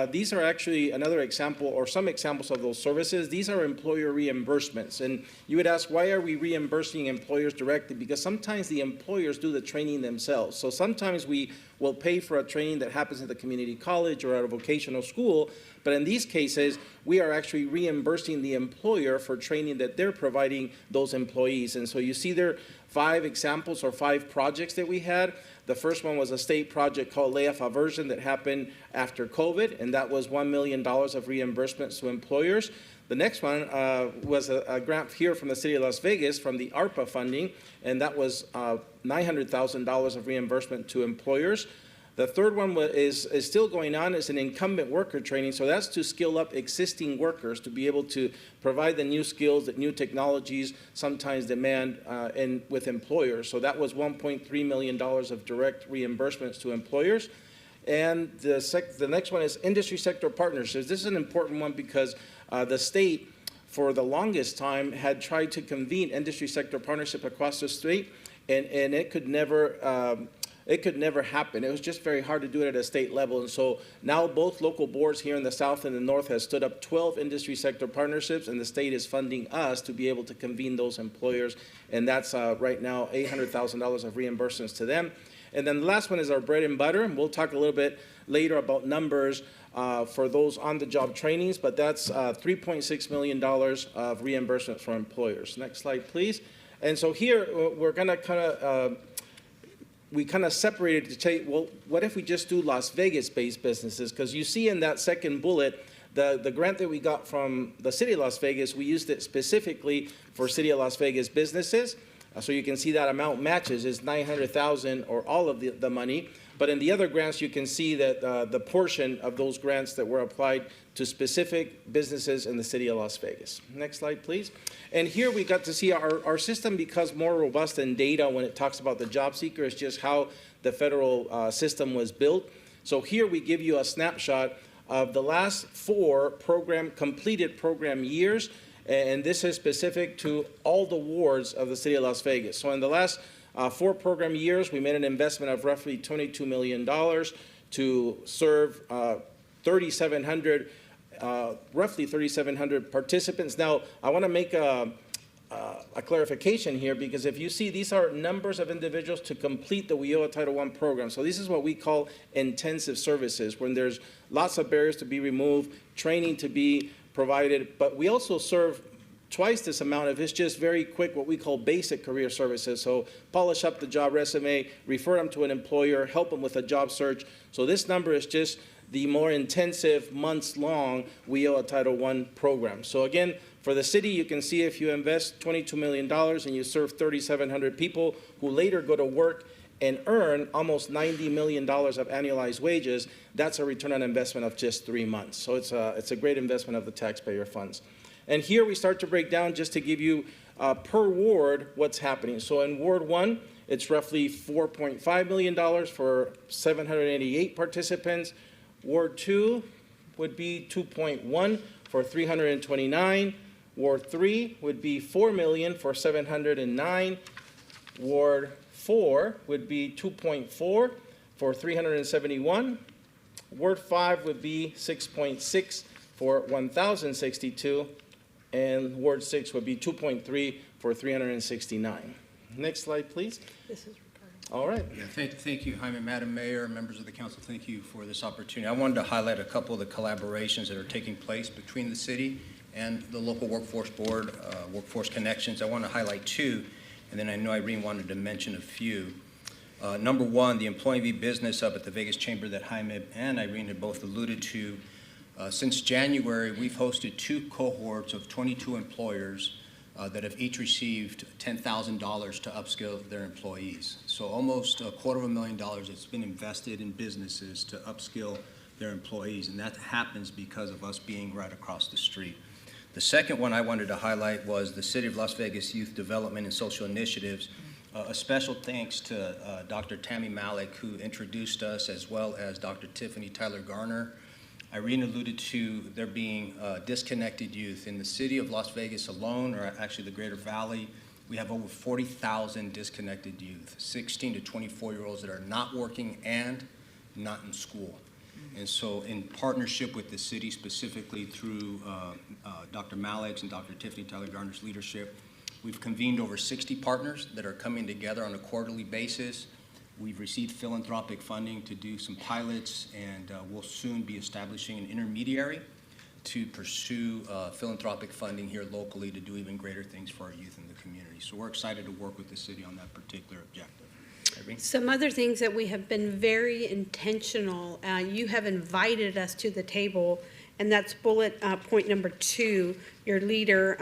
these are actually another example, or some examples of those services. These are employer reimbursements. And you would ask, why are we reimbursing employers directly? Because sometimes the employers do the training themselves. So sometimes we will pay for a training that happens at the community college or at a vocational school. But in these cases, we are actually reimbursing the employer for training that they're providing those employees. And so you see there 5 examples or 5 projects that we had. The first one was a state project called Layoff Aversion that happened after COVID, and that was $1 million of reimbursements to employers. The next one was a grant here from the city of Las Vegas from the ARPA funding, and that was $900,000 of reimbursement to employers. The third one is still going on. It's an incumbent worker training, so that's to skill up existing workers to be able to provide the new skills that new technologies sometimes demand with employers. So that was $1.3 million of direct reimbursements to employers. And the next one is industry sector partnerships. This is an important one because the state, for the longest time, had tried to convene industry sector partnership across the state, and it could never happen. It was just very hard to do it at a state level. And so now both local boards here in the South and the North has stood up 12 industry sector partnerships, and the state is funding us to be able to convene those employers. And that's right now $800,000 of reimbursements to them. And then the last one is our bread and butter. And we'll talk a little bit later about numbers for those on-the-job trainings, but that's $3.6 million of reimbursements for employers. Next slide, please. And so here we're going to we kind of separated to say, well, what if we just do Las Vegas-based businesses? Because you see in that second bullet, the grant that we got from the City of Las Vegas, we used it specifically for City of Las Vegas businesses. So you can see that amount matches is $900,000 or all of the money. But in the other grants, you can see that the portion of those grants that were applied to specific businesses in the City of Las Vegas. Next slide, please. And here we got to see our system becomes more robust in data when it talks about the job seeker. It's just how the federal system was built. So here we give you a snapshot of the last 4 completed program years. And this is specific to all the wards of the City of Las Vegas. So in the last 4 program years, we made an investment of roughly $22 million to serve 3,700, roughly 3,700 participants. Now, I want to make a clarification here, because if you see, these are numbers of individuals to complete the WIOA Title I program. So this is what we call intensive services, when there's lots of barriers to be removed, training to be provided, but we also serve twice this amount if it's just very quick, what we call basic career services. So polish up the job resume, refer them to an employer, help them with a job search. So this number is just the more intensive, months-long WIOA Title I program. So again, for the city, you can see if you invest $22 million and you serve 3,700 people who later go to work and earn almost $90 million of annualized wages, that's a return on investment of just 3 months. So it's a great investment of the taxpayer funds. And here we start to break down, just to give you per ward what's happening. So in Ward 1, it's roughly $4.5 million for 788 participants. Ward 2 would be 2.1 for 329. Ward 3 would be $4 million for 709. Ward 4 would be 2.4 for 371. Ward 5 would be 6.6 for 1,062. And Ward 6 would be 2.3 for 369. Next slide, please. This is All right. Yeah, thank you, Jaime. Madam Mayor, members of the council, thank you for this opportunity. I wanted to highlight a couple of the collaborations that are taking place between the city and the local workforce board, Workforce Connections. I want to highlight 2, and then I know Irene wanted to mention a few. Number 1, the Employee v. Business up at the Vegas Chamber that Jaime and Irene had both alluded to. Since January, we've hosted 2 cohorts of 22 employers that have each received $10,000 to upskill their employees. So almost $250,000 that's been invested in businesses to upskill their employees, and that happens because of us being right across the street. The second one I wanted to highlight was the City of Las Vegas Youth Development and Social Initiatives. A special thanks to Dr. Tammy Malik, who introduced us, as well as Dr. Tiffany Tyler Garner. Irene alluded to there being disconnected youth. In the city of Las Vegas alone, or actually the Greater Valley, we have over 40,000 disconnected youth, 16 to 24-year-olds that are not working and not in school. And so in partnership with the city, specifically through Dr. Malik's and Dr. Tiffany Tyler Garner's leadership, we've convened over 60 partners that are coming together on a quarterly basis. We've received philanthropic funding to do some pilots, and we'll soon be establishing an intermediary to pursue philanthropic funding here locally to do even greater things for our youth in the community. So we're excited to work with the city on that particular objective. Irene? Some other things that we have been very intentional, you have invited us to the table, and that's bullet point number 2. Your leader,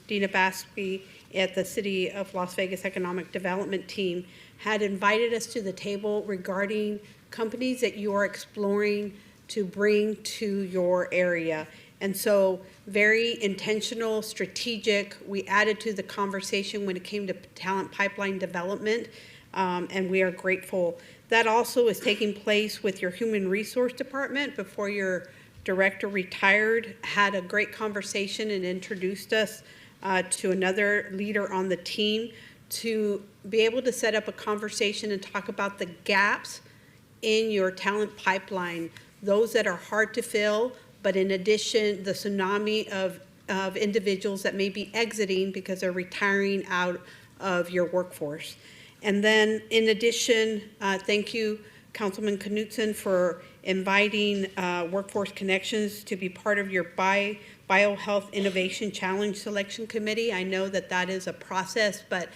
Dina Basby, at the City of Las Vegas Economic Development Team, had invited us to the table regarding companies that you are exploring to bring to your area. And so very intentional, strategic. We added to the conversation when it came to talent pipeline development. and we are grateful. That also is taking place with your Human Resource Department. Before your director retired, had a great conversation and introduced us to another leader on the team to be able to set up a conversation and talk about the gaps in your talent pipeline, those that are hard to fill, but in addition, the tsunami of individuals that may be exiting because they're retiring out of your workforce. And then in addition, thank you, Councilman Knutson, for inviting Workforce Connections to be part of your Biohealth Innovation Challenge Selection Committee. I know that that is a process, but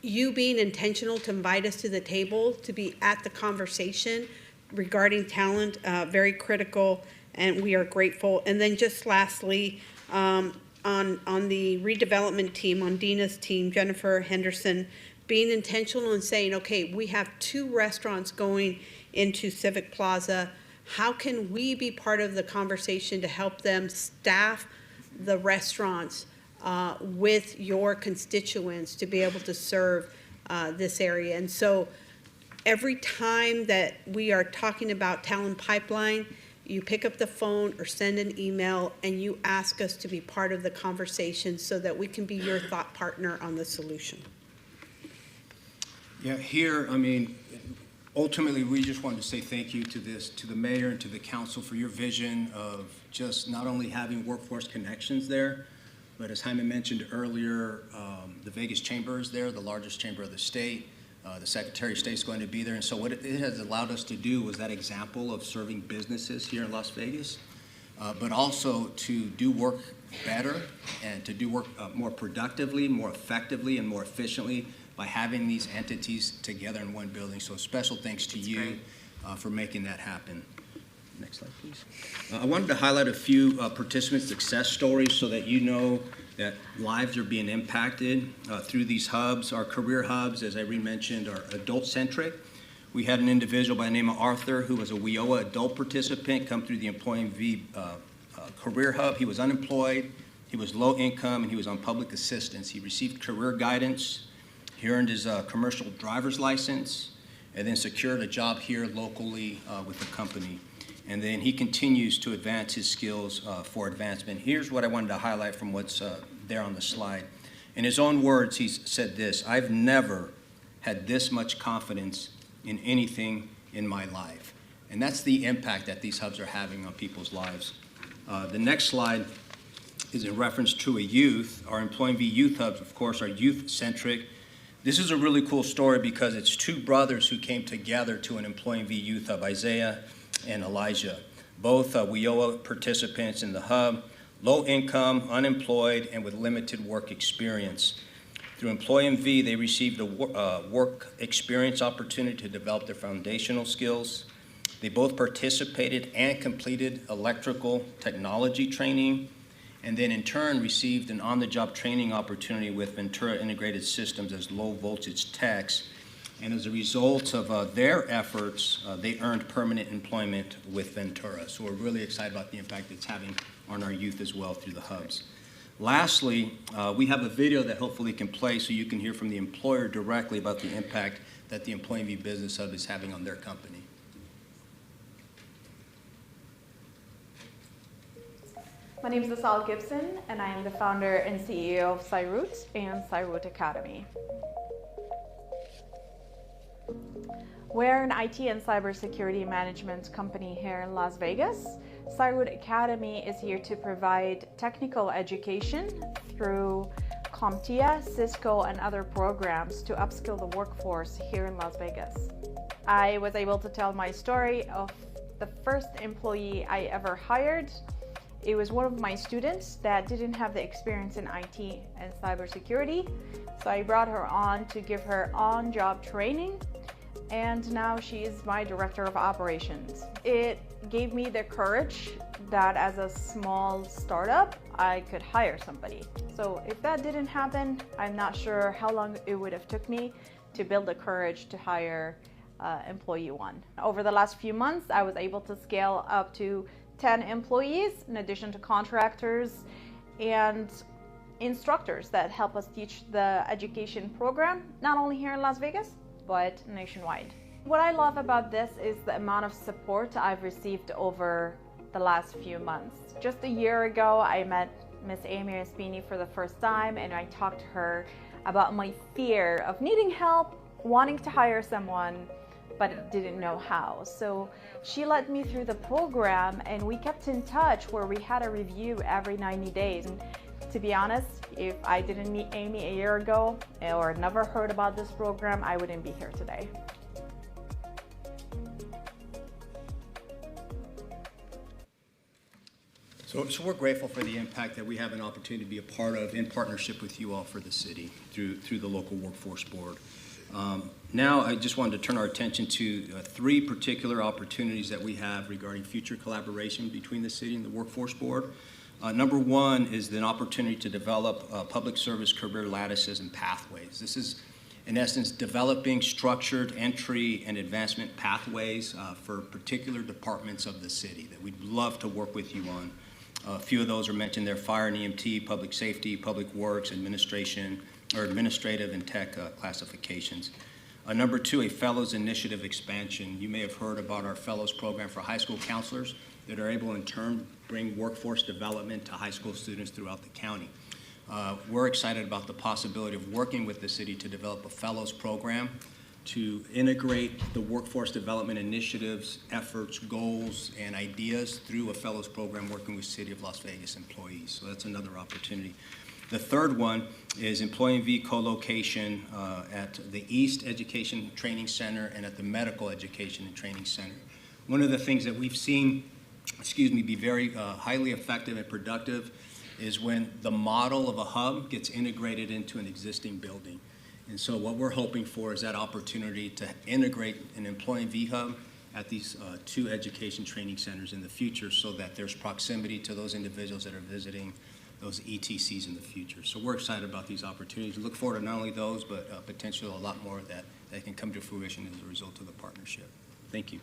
you being intentional to invite us to the table, to be at the conversation regarding talent, very critical, and we are grateful. And then just lastly, on the redevelopment team, on Dina's team, Jennifer Henderson, being intentional and saying, okay, we have 2 restaurants going into Civic Plaza. How can we be part of the conversation to help them staff the restaurants with your constituents to be able to serve this area? And so every time that we are talking about talent pipeline, you pick up the phone or send an email and you ask us to be part of the conversation so that we can be your thought partner on the solution. Yeah, here, I mean, ultimately, we just wanted to say thank you to the mayor and to the council for your vision of just not only having workforce connections there, but as Jaime mentioned earlier, the Vegas Chamber is there, the largest chamber of the state. The Secretary of State is going to be there. And so what it has allowed us to do was that example of serving businesses here in Las Vegas, but also to do work better and to do work more productively, more effectively, and more efficiently by having these entities together in one building. So special thanks to you for making that happen. Next slide, please. I wanted to highlight a few participant success stories so that you know that lives are being impacted through these hubs. Our career hubs, as Irene mentioned, are adult-centric. We had an individual by the name of Arthur who was a WIOA adult participant come through the Employee V career hub. He was unemployed, he was low income, and he was on public assistance. He received career guidance. He earned his commercial driver's license and then secured a job here locally with the company. And then he continues to advance his skills for advancement. Here's what I wanted to highlight from what's there on the slide. In his own words, he said this: "I've never had this much confidence in anything in my life." And that's the impact that these hubs are having on people's lives. The next slide is in reference to a youth. Our Employee V youth hubs, of course, are youth-centric. This is a really cool story because it's 2 brothers who came together to an Employee V youth hub, Isaiah and Elijah, both WIOA participants in the hub, low income, unemployed, and with limited work experience. Through Employee V, they received a work experience opportunity to develop their foundational skills. They both participated and completed electrical technology training, and then in turn received an on-the-job training opportunity with Ventura Integrated Systems as low-voltage techs. And as a result of their efforts, they earned permanent employment with Ventura. So we're really excited about the impact it's having on our youth as well through the hubs. Lastly, we have a video that hopefully can play so you can hear from the employer directly about the impact that the Employee V Business Hub is having on their company. My name is Asal Gibson, and I am the founder and CEO of Cyroot and Cyroot Academy. We're an IT and cybersecurity management company here in Las Vegas. Cyroot Academy is here to provide technical education through CompTIA, Cisco, and other programs to upskill the workforce here in Las Vegas. I was able to tell my story of the first employee I ever hired. It was one of my students that didn't have the experience in IT and cybersecurity, so I brought her on to give her on-job training, and now she is my director of operations. It gave me the courage that as a small startup, I could hire somebody. So if that didn't happen, I'm not sure how long it would have took me to build the courage to hire employee 1. Over the last few months, I was able to scale up to 10 employees, in addition to contractors and instructors that help us teach the education program, not only here in Las Vegas, but nationwide. What I love about this is the amount of support I've received over the last few months. Just a year ago, I met Miss Amy Espini for the first time, and I talked to her about my fear of needing help, wanting to hire someone, but didn't know how. So she led me through the program, and we kept in touch where we had a review every 90 days. And to be honest, if I didn't meet Amy a year ago or never heard about this program, I wouldn't be here today. So we're grateful for the impact that we have an opportunity to be a part of in partnership with you all for the city through the local workforce board. Now I just wanted to turn our attention to three particular opportunities that we have regarding future collaboration between the city and the workforce board. Number one is an opportunity to develop public service career lattices and pathways. This is, in essence, developing structured entry and advancement pathways for particular departments of the city that we'd love to work with you on. A few of those are mentioned there: fire and EMT, public safety, public works, administration, or administrative and tech classifications. Number two, a fellows initiative expansion. You may have heard about our fellows program for high school counselors that are able in turn bring workforce development to high school students throughout the county. We're excited about the possibility of working with the city to develop a fellows program to integrate the workforce development initiatives, efforts, goals, and ideas through a fellows program working with City of Las Vegas employees. So that's another opportunity. The third one is employee V co-location at the East Education Training Center and at the Medical Education and Training Center. One of the things that we've seen, be very highly effective and productive is when the model of a hub gets integrated into an existing building. And so what we're hoping for is that opportunity to integrate an employee V hub at these two education training centers in the future so that there's proximity to those individuals that are visiting those ETCs in the future. So we're excited about these opportunities. We look forward to not only those, but potentially a lot more that can come to fruition as a result of the partnership. Thank you.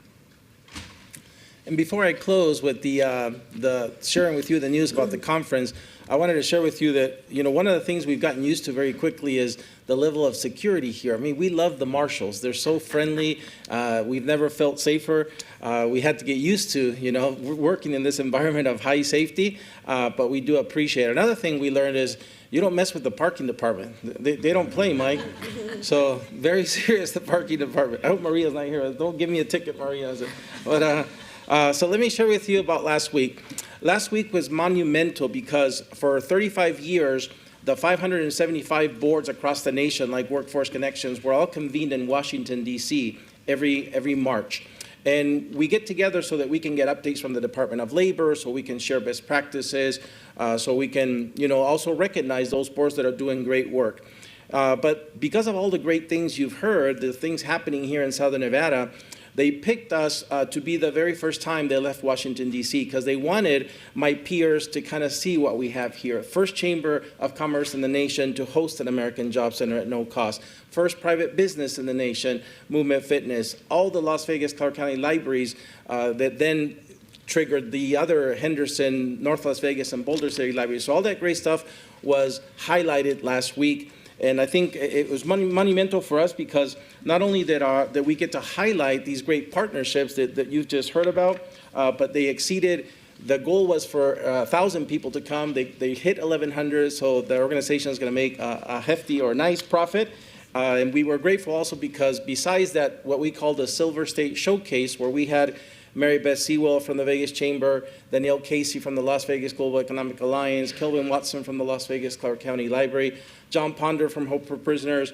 And before I close with the sharing with you the news about the conference, I wanted to share with you that, one of the things we've gotten used to very quickly is the level of security here. I mean, we love the marshals. They're so friendly. We've never felt safer. We had to get used to, working in this environment of high safety, but we do appreciate it. Another thing we learned is you don't mess with the parking department. They don't play, Mike. So very serious, the parking department. I hope Maria's not here. Don't give me a ticket, Maria. But so let me share with you about last week. Last week was monumental because for 35 years, the 575 boards across the nation, like Workforce Connections, were all convened in Washington, D.C. every March. And we get together so that we can get updates from the Department of Labor, so we can share best practices, so we can, also recognize those boards that are doing great work. But because of all the great things you've heard, the things happening here in Southern Nevada, they picked us to be the very first time they left Washington, D.C., because they wanted my peers to kind of see what we have here. First Chamber of Commerce in the nation to host an American Job Center at no cost. First private business in the nation, Movement Fitness. All the Las Vegas, Clark County libraries that then triggered the other Henderson, North Las Vegas, and Boulder City libraries. So all that great stuff was highlighted last week. And I think it was monumental for us because not only that we get to highlight these great partnerships that you've just heard about, but they exceeded, the goal was for 1,000 people to come. They hit 1,100, so the organization is going to make a hefty or nice profit. And we were grateful also because besides that, what we call the Silver State Showcase, where we had Mary Beth Sewell from the Vegas Chamber, Danielle Casey from the Las Vegas Global Economic Alliance, Kelvin Watson from the Las Vegas Clark County Library, John Ponder from Hope for Prisoners,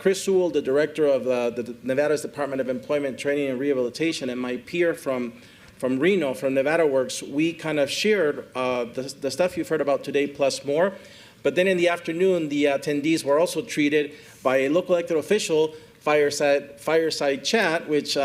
Chris Sewell, the director of the Nevada's Department of Employment, Training, and Rehabilitation, and my peer from Reno, from Nevada Works. We kind of shared the stuff you've heard about today plus more. But then in the afternoon, the attendees were also treated by a local elected official, fireside chat, which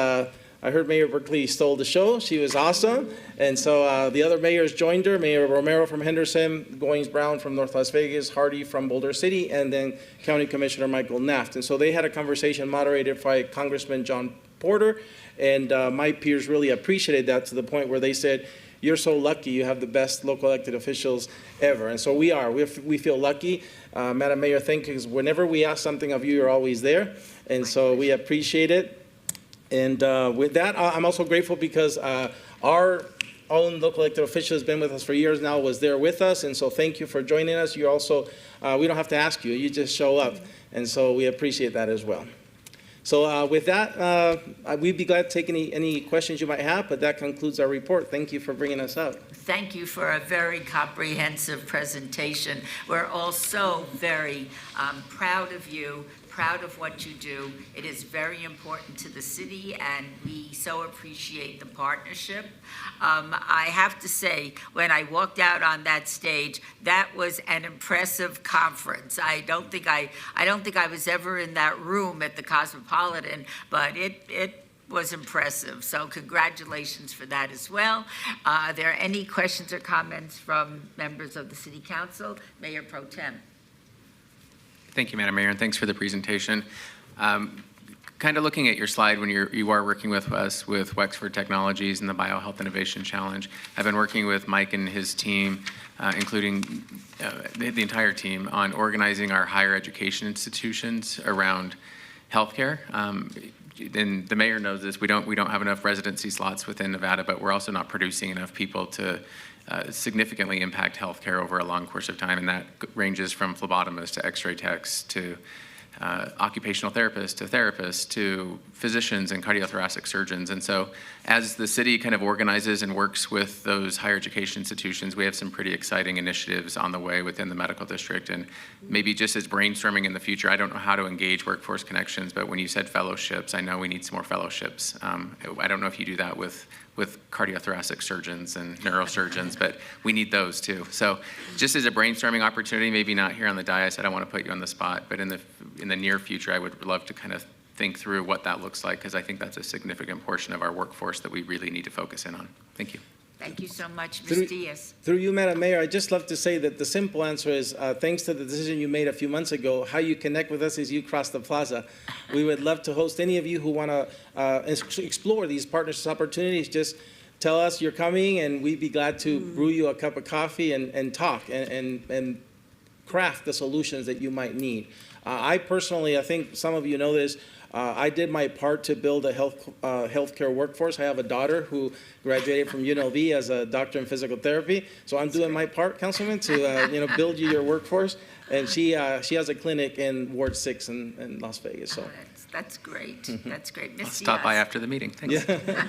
I heard Mayor Berkeley stole the show. She was awesome. And so the other mayors joined her, Mayor Romero from Henderson, Goins Brown from North Las Vegas, Hardy from Boulder City, and then County Commissioner Michael Naft. And so they had a conversation moderated by Congressman John Porter, and my peers really appreciated that to the point where they said, you're so lucky. You have the best local elected officials ever. And so we feel lucky. Madam Mayor, thank you, because whenever we ask something of you, you're always there. And so we appreciate it. And with that, I'm also grateful because our own local elected official has been with us for years now, was there with us. And so thank you for joining us. You're also, we don't have to ask you, you just show up. And so we appreciate that as well. So with that, we'd be glad to take any questions you might have, but that concludes our report. Thank you for bringing us up. Thank you for a very comprehensive presentation. We're all so very proud of you, proud of what you do. It is very important to the city, and we so appreciate the partnership. I have to say, when I walked out on that stage, that was an impressive conference. I don't think I was ever in that room at the Cosmopolitan, but it was impressive. So congratulations for that as well. Are there any questions or comments from members of the City Council? Mayor Pro Tem. Thank you, Madam Mayor, and thanks for the presentation. Kind of looking at your slide when you are working with us with Wexford Technologies and the BioHealth Innovation Challenge. I've been working with Mike and his team, including the entire team, on organizing our higher education institutions around healthcare. And the mayor knows this. We don't have enough residency slots within Nevada, but we're also not producing enough people to significantly impact healthcare over a long course of time, and that ranges from phlebotomists to x-ray techs to occupational therapists to physicians and cardiothoracic surgeons. And so as the city kind of organizes and works with those higher education institutions, we have some pretty exciting initiatives on the way within the medical district. And maybe just as brainstorming in the future, I don't know how to engage Workforce Connections, but when you said fellowships, I know we need some more fellowships. I don't know if you do that with cardiothoracic surgeons and neurosurgeons, but we need those too. So just as a brainstorming opportunity, maybe not here on the dais, I don't want to put you on the spot, but in the near future, I would love to kind of think through what that looks like, because I think that's a significant portion of our workforce that we really need to focus in on. Thank you. Thank you so much, Ms. Diaz. Through you, Madam Mayor, I'd just love to say that the simple answer is, thanks to the decision you made a few months ago, how you connect with us is you cross the plaza. We would love to host any of you who want to explore these partnership opportunities. Just tell us you're coming, and we'd be glad to brew you a cup of coffee and talk and craft the solutions that you might need. I personally, I think some of you know this, I did my part to build a healthcare workforce. I have a daughter who graduated from UNLV as a doctor in physical therapy. So I'm doing my part, Councilman, to build you your workforce. And she has a clinic in Ward 6 in Las Vegas. So that's great. That's great. Ms. I'll stop by after the meeting. Thanks. Yeah.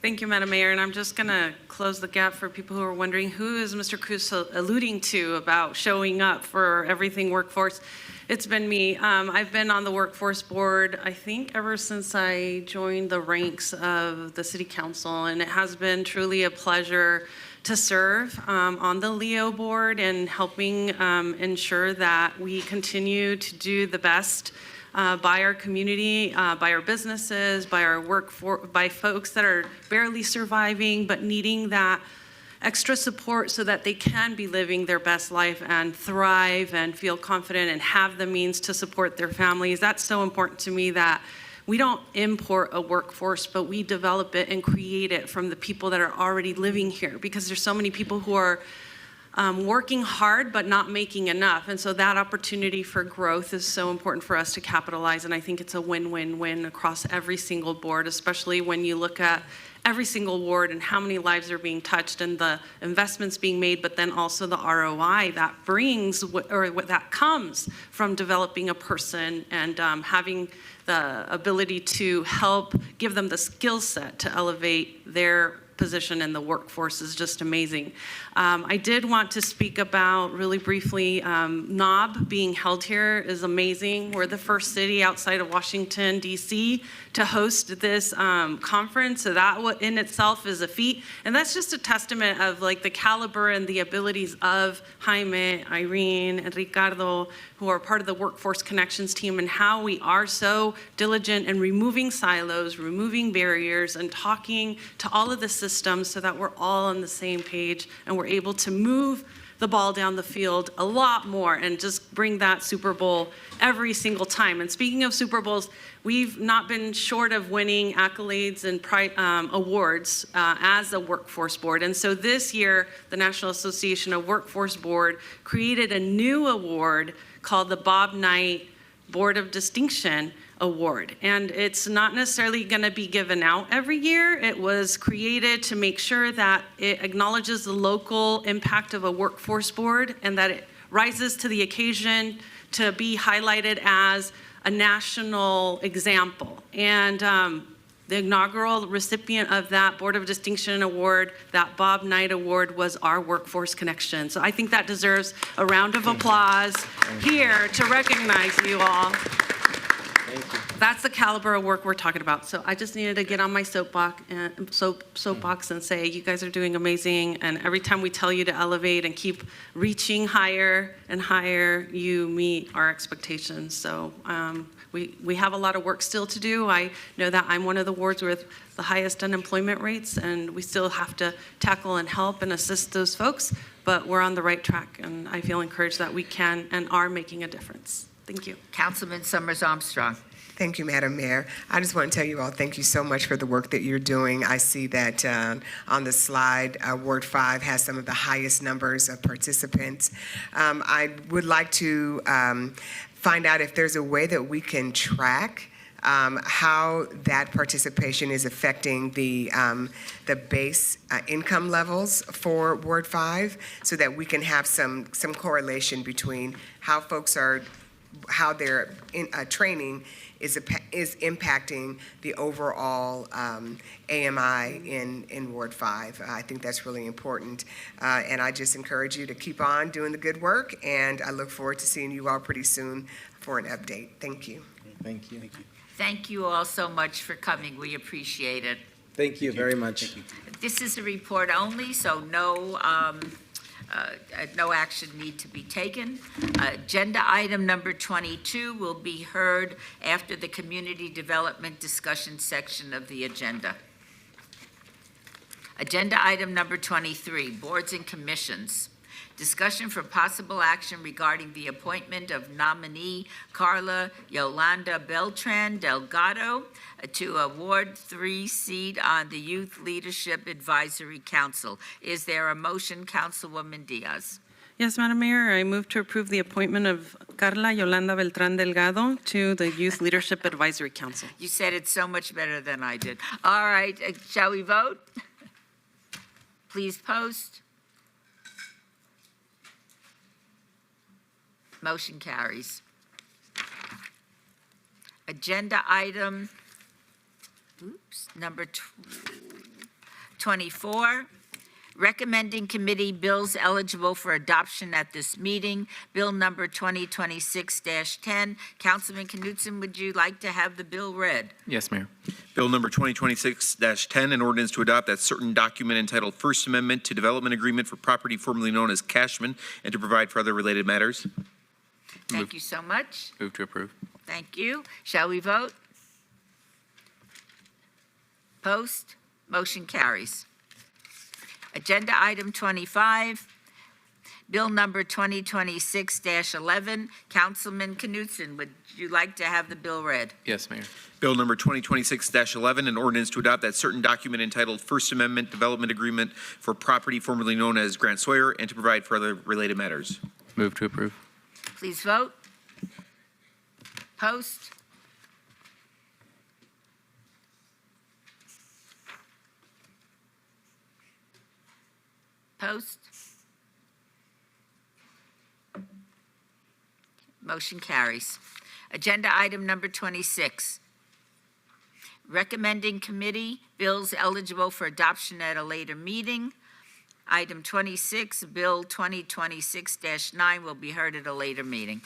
Thank you, Madam Mayor, and I'm just going to close the gap for people who are wondering who is Mr. Cruz alluding to about showing up for everything workforce. It's been me. I've been on the workforce board, I think, ever since I joined the ranks of the City Council, and it has been truly a pleasure to serve on the LEO board and helping ensure that we continue to do the best by our community, by our businesses, by our workforce, by folks that are barely surviving but needing that extra support so that they can be living their best life and thrive and feel confident and have the means to support their families. That's so important to me, that we don't import a workforce, but we develop it and create it from the people that are already living here, because there's so many people who are working hard but not making enough. And so that opportunity for growth is so important for us to capitalize, and I think it's a win-win-win across every single board, especially when you look at every single ward and how many lives are being touched and the investments being made, but then also the ROI that brings, or what that comes from developing a person and having the ability to help give them the skill set to elevate their position in the workforce is just amazing. I did want to speak about really briefly, NOB being held here is amazing. We're the first city outside of Washington, D.C. to host this conference, so that in itself is a feat. And that's just a testament of like the caliber and the abilities of Jaime, Irene, and Ricardo, who are part of the Workforce Connections team, and how we are so diligent in removing silos, removing barriers, and talking to all of the systems so that we're all on the same page and we're able to move the ball down the field a lot more and just bring that Super Bowl every single time. And speaking of Super Bowls, we've not been short of winning accolades and awards as a workforce board. And so this year, the National Association of Workforce Board created a new award called the Bob Knight Board of Distinction Award. And it's not necessarily going to be given out every year. It was created to make sure that it acknowledges the local impact of a workforce board and that it rises to the occasion to be highlighted as a national example. And the inaugural recipient of that Board of Distinction Award, that Bob Knight Award, was our Workforce Connection. So I think that deserves a round of applause here to recognize you all. That's the caliber of work we're talking about. So I just needed to get on my soapbox and say, you guys are doing amazing. And every time we tell you to elevate and keep reaching higher and higher, you meet our expectations. So we have a lot of work still to do. I know that I'm one of the wards with the highest unemployment rates, and we still have to tackle and help and assist those folks, but we're on the right track, and I feel encouraged that we can and are making a difference. Thank you. Councilman Summers Armstrong. Thank you, Madam Mayor. I just want to tell you all, thank you so much for the work that you're doing. I see that on the slide, Ward 5 has some of the highest numbers of participants. I would like to find out if there's a way that we can track how that participation is affecting the base income levels for Ward 5, so that we can have some correlation between how folks are, how their training is impacting the overall AMI in Ward 5. I think that's really important. And I just encourage you to keep on doing the good work, and I look forward to seeing you all pretty soon for an update. Thank you. Thank you. Thank you all so much for coming. We appreciate it. Thank you very much. This is a report only, so no action need to be taken. Agenda item number 22 will be heard after the community development discussion section of the agenda. Agenda item number 23, boards and commissions. Discussion for possible action regarding the appointment of nominee Carla Yolanda Beltran Delgado to a Ward 3 seat on the Youth Leadership Advisory Council. Is there a motion, Councilwoman Diaz? Yes, Madam Mayor, I move to approve the appointment of Carla Yolanda Beltran Delgado to the Youth Leadership Advisory Council. You said it so much better than I did. All right, shall we vote? Please post. Motion carries. Agenda item, number 24, recommending committee bills eligible for adoption at this meeting. Bill number 2026-10. Councilman Knutson, would you like to have the bill read? Yes, Mayor. Bill number 2026-10, an ordinance to adopt that certain document entitled First Amendment to Development Agreement for property formerly known as Cashman, and to provide for other related matters. Thank you so much. Move to approve. Thank you. Shall we vote? Post. Motion carries. Agenda item 25, bill number 2026-11. Councilman Knutson, would you like to have the bill read? Yes, Mayor. Bill number 2026-11, an ordinance to adopt that certain document entitled First Amendment Development Agreement for property formerly known as Grant Sawyer, and to provide for other related matters. Move to approve. Please vote. Post. Post. Motion carries. Agenda item number 26. Recommending committee bills eligible for adoption at a later meeting. Item 26, Bill 2026-9 will be heard at a later meeting.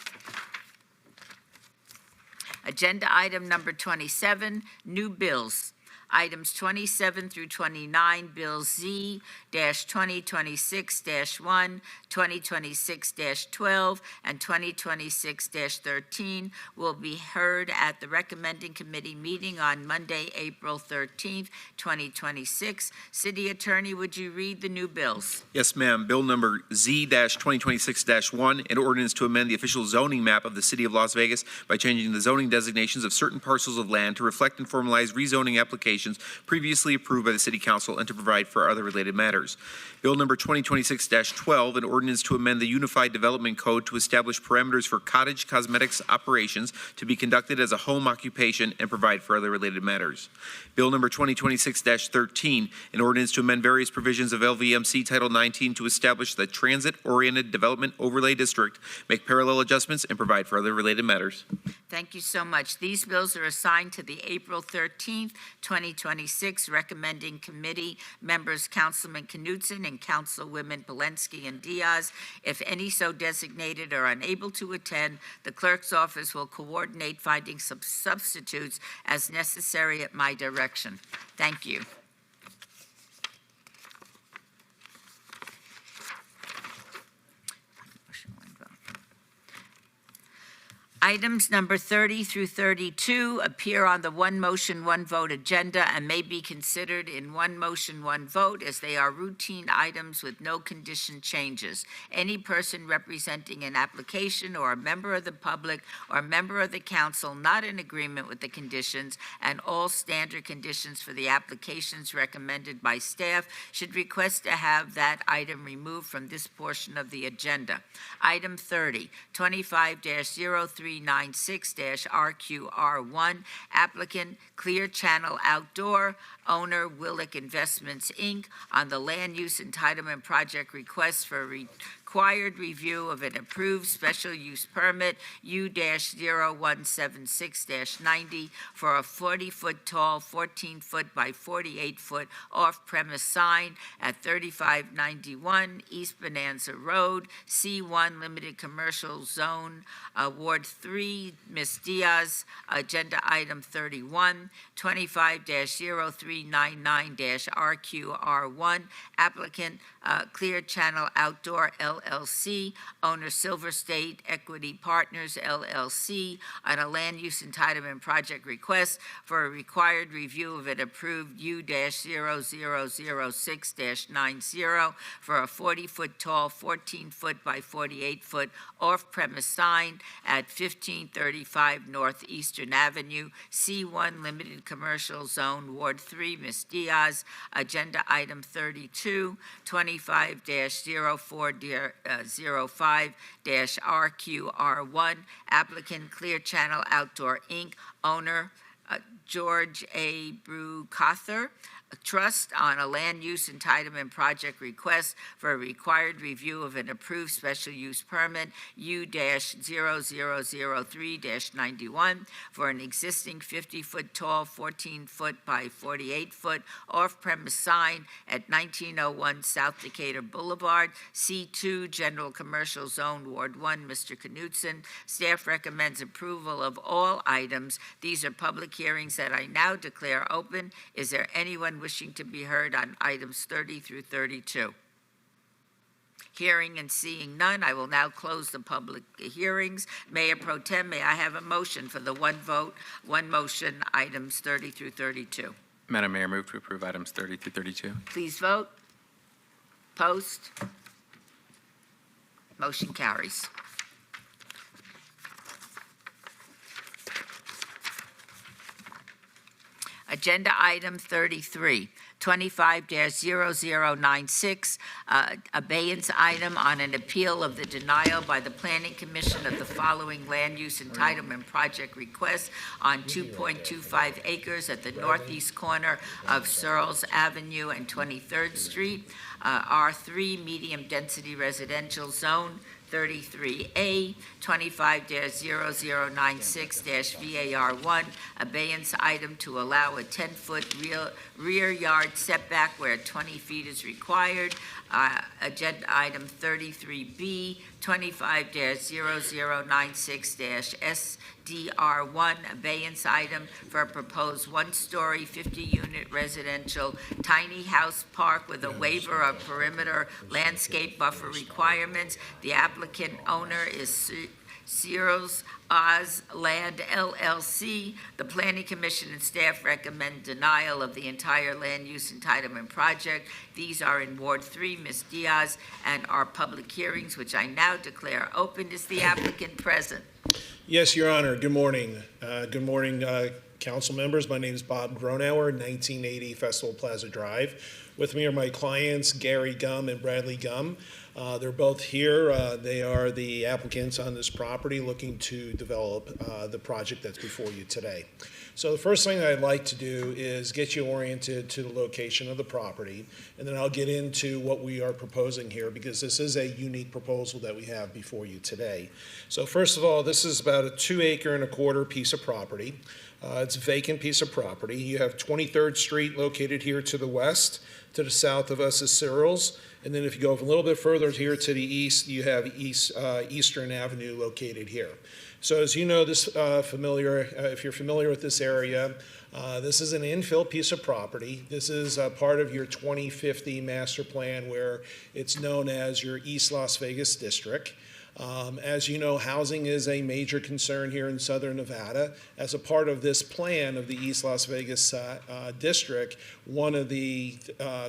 Agenda item number 27, new bills. Items 27 through 29, Bills Z-2026-1, 2026-12, and 2026-13 will be heard at the recommending committee meeting on Monday, April 13th, 2026. City Attorney, would you read the new bills? Yes, ma'am. Bill number Z-2026-1, an ordinance to amend the official zoning map of the City of Las Vegas by changing the zoning designations of certain parcels of land to reflect and formalize rezoning applications previously approved by the City Council and to provide for other related matters. Bill number 2026-12, an ordinance to amend the Unified Development Code to establish parameters for cottage cosmetics operations to be conducted as a home occupation and provide for other related matters. Bill number 2026-13, an ordinance to amend various provisions of LVMC Title 19 to establish the Transit-Oriented Development Overlay District, make parallel adjustments, and provide for other related matters. Thank you so much. These bills are assigned to the April 13th, 2026 recommending committee members, Councilman Knutson and Councilwomen Polensky and Diaz. If any so designated are unable to attend, the clerk's office will coordinate finding some substitutes as necessary at my direction. Thank you. Items number 30 through 32 appear on the one motion, one vote agenda and may be considered in one motion, one vote as they are routine items with no condition changes. Any person representing an application or a member of the public or a member of the council not in agreement with the conditions and all standard conditions for the applications recommended by staff should request to have that item removed from this portion of the agenda. Item 30, 25-0396-RQR1, applicant Clear Channel Outdoor, owner Willick Investments, Inc., on the land use entitlement project request for required review of an approved special use permit U-0176-90 for a 40-foot tall, 14-foot by 48-foot off-premise sign at 3591 East Bonanza Road, C1 Limited Commercial Zone, Ward 3, Ms. Diaz. Agenda item 31, 25-0399-RQR1, applicant Clear Channel Outdoor LLC, owner Silver State Equity Partners LLC, on a land use entitlement project request for a required review of an approved U-0006-90 for a 40-foot tall, 14-foot by 48-foot off-premise sign at 1535 Northeastern Avenue, C1 Limited Commercial Zone, Ward 3, Ms. Diaz. Agenda item 32, 25-0405-RQR1, applicant Clear Channel Outdoor, Inc., owner George A. Brewcother Trust, on a land use entitlement project request for a required review of an approved special use permit U-0003-91 for an existing 50-foot tall, 14-foot by 48-foot off-premise sign at 1901 South Decatur Boulevard, C2 General Commercial Zone, Ward 1, Mr. Knutson. Staff recommends approval of all items. These are public hearings that I now declare open. Is there anyone wishing to be heard on items 30 through 32? Hearing and seeing none, I will now close the public hearings. Mayor Pro Tem, may I have a motion for the one vote, one motion, items 30 through 32? Madam Mayor, move to approve items 30 through 32. Please vote. Post. Motion carries. Agenda item 33, 25-0096, abeyance item on an appeal of the denial by the Planning Commission of the following land use entitlement project request on 2.25 acres at the northeast corner of Searles Avenue and 23rd Street, R3 medium density residential zone, 33A, 25-0096-VAR1, abeyance item to allow a 10-foot rear yard setback where 20 feet is required. Agenda item 33B, 25-0096-SDR1 abeyance item for a proposed one-story, 50-unit residential tiny house park with a waiver of perimeter landscape buffer requirements. The applicant owner is Searles Oz Land LLC. The Planning Commission and staff recommend denial of the entire land use entitlement project. These are in Ward 3, Ms. Diaz, and our public hearings, which I now declare open. Is the applicant present? Yes, Your Honor. Good morning. Good morning, council members. My name is Bob Gronauer, 1980 Festival Plaza Drive. With me are my clients, Gary Gum and Bradley Gum. They're both here. They are the applicants on this property looking to develop the project that's before you today. So the first thing I'd like to do is get you oriented to the location of the property, and then I'll get into what we are proposing here, because this is a unique proposal that we have before you today. So first of all, this is about a 2.25 acre piece of property. It's a vacant piece of property. You have 23rd Street located here to the west. To the south of us is Searles. And then if you go a little bit further here to the east, you have Eastern Avenue located here. So as you know, if you're familiar with this area, this is an infill piece of property. This is part of your 2050 master plan, where it's known as your East Las Vegas district. As you know, housing is a major concern here in Southern Nevada. As a part of this plan of the East Las Vegas district, one of the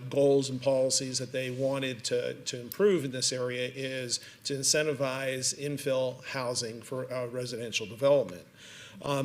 goals and policies that they wanted to improve in this area is to incentivize infill housing for residential development.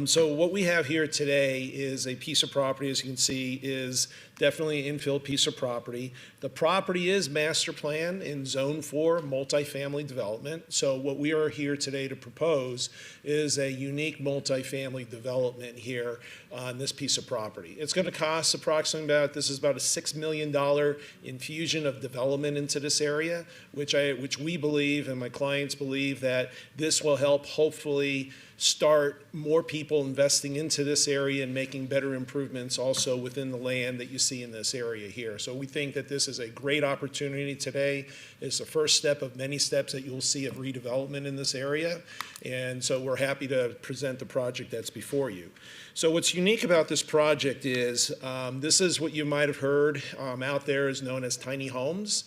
So what we have here today is a piece of property, as you can see, is definitely an infill piece of property. The property is master plan in Zone 4 multifamily development. So what we are here today to propose is a unique multifamily development here on this piece of property. It's going to cost approximately about a $6 million infusion of development into this area, which we believe and my clients believe that this will help hopefully start more people investing into this area and making better improvements also within the land that you see in this area here. So we think that this is a great opportunity today. It's the first step of many steps that you'll see of redevelopment in this area. And so we're happy to present the project that's before you. So what's unique about this project is this is what you might have heard out there is known as tiny homes.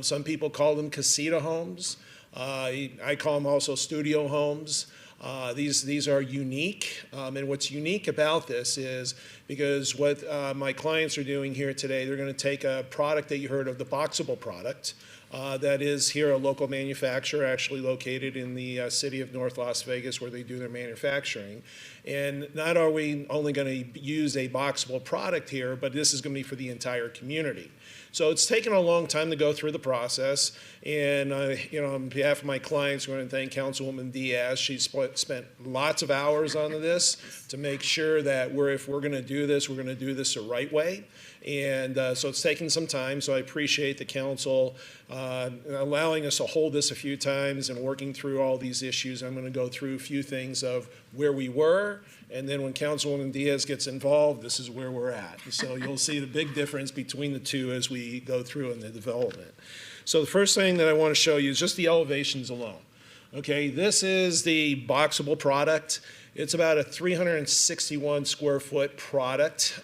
Some people call them casita homes. I call them also studio homes. These are unique, and what's unique about this is because what my clients are doing here today, they're going to take a product that you heard of, the boxable product, that is here a local manufacturer actually located in the city of North Las Vegas where they do their manufacturing. And not are we only going to use a boxable product here, but this is going to be for the entire community. So it's taken a long time to go through the process, and on behalf of my clients, we're going to thank Councilwoman Diaz. She's spent lots of hours on this to make sure that if we're going to do this, we're going to do this the right way. And so it's taken some time, so I appreciate the council allowing us to hold this a few times and working through all these issues. I'm going to go through a few things of where we were, and then when Councilwoman Diaz gets involved, this is where we're at. So you'll see the big difference between the two as we go through in the development. So the first thing that I want to show you is just the elevations alone. Okay, this is the boxable product. It's about a 361 square foot product.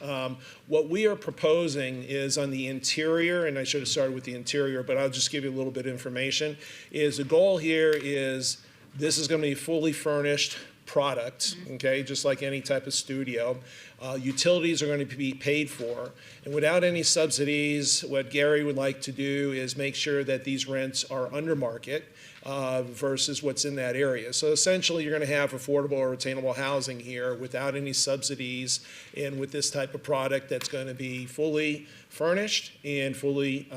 What we are proposing is on the interior, and I should have started with the interior, but I'll just give you a little bit of information, is the goal here is this is going to be fully furnished product, okay, just like any type of studio. Utilities are going to be paid for, and without any subsidies, what Gary would like to do is make sure that these rents are under market versus what's in that area. So essentially, you're going to have affordable or attainable housing here without any subsidies, and with this type of product that's going to be fully furnished and fully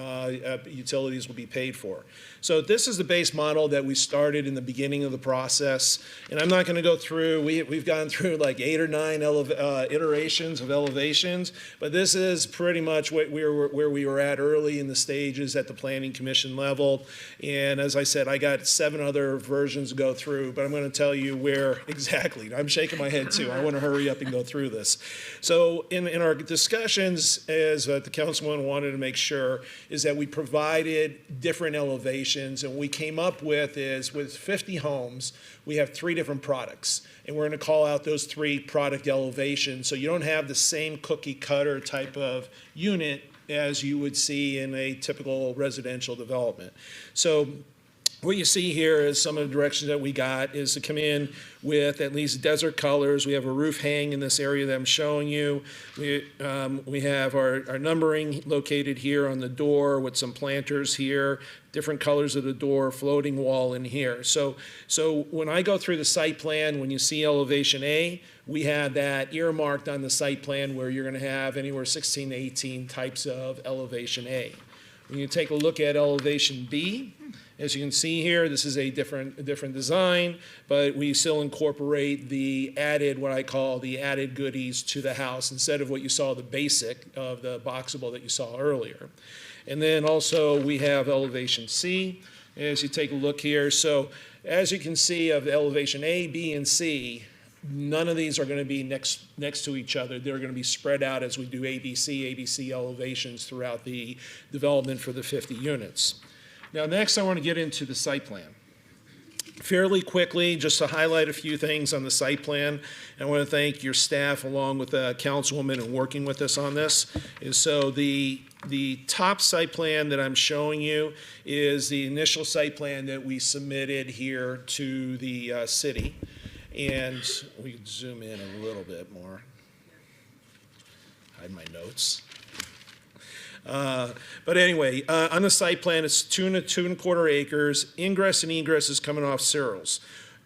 utilities will be paid for. So this is the base model that we started in the beginning of the process, and I'm not going to go through, we've gone through like 8 or 9 iterations of elevations, but this is pretty much where we were at early in the stages at the Planning Commission level. And as I said, I got got 7 other versions to go through, but I'm going to tell you where exactly. I'm shaking my head too. I want to hurry up and go through this. So in our discussions, as the councilman wanted to make sure, is that we provided different elevations, and we came up with is with 50 homes, we have 3 different products. And we're going to call out those 3 product elevations so you don't have the same cookie cutter type of unit as you would see in a typical residential development. So what you see here is some of the directions that we got is to come in with at least desert colors. We have a roof hang in this area that I'm showing you. We have our numbering located here on the door with some planters here, different colors of the door, floating wall in here. So when I go through the site plan, when you see elevation A, we have that earmarked on the site plan where you're going to have anywhere 16 to 18 types of elevation A. When you take a look at elevation B, as you can see here, this is a different design, but we still incorporate the added, what I call the added goodies to the house instead of what you saw, the basic of the boxable that you saw earlier. And then also we have elevation C, as you take a look here. So as you can see of the elevation A, B, and C, none of these are going to be next to each other. They're going to be spread out as we do ABC elevations throughout the development for the 50 units. Now, next I want to get into the site plan. Fairly quickly, just to highlight a few things on the site plan, I want to thank your staff along with the councilwoman and working with us on this. So the top site plan that I'm showing you is the initial site plan that we submitted here to the city. And we can zoom in a little bit more. Hide my notes. But anyway, on the site plan, it's 2 to 2.25 acres. Ingress and egress is coming off Cyril's.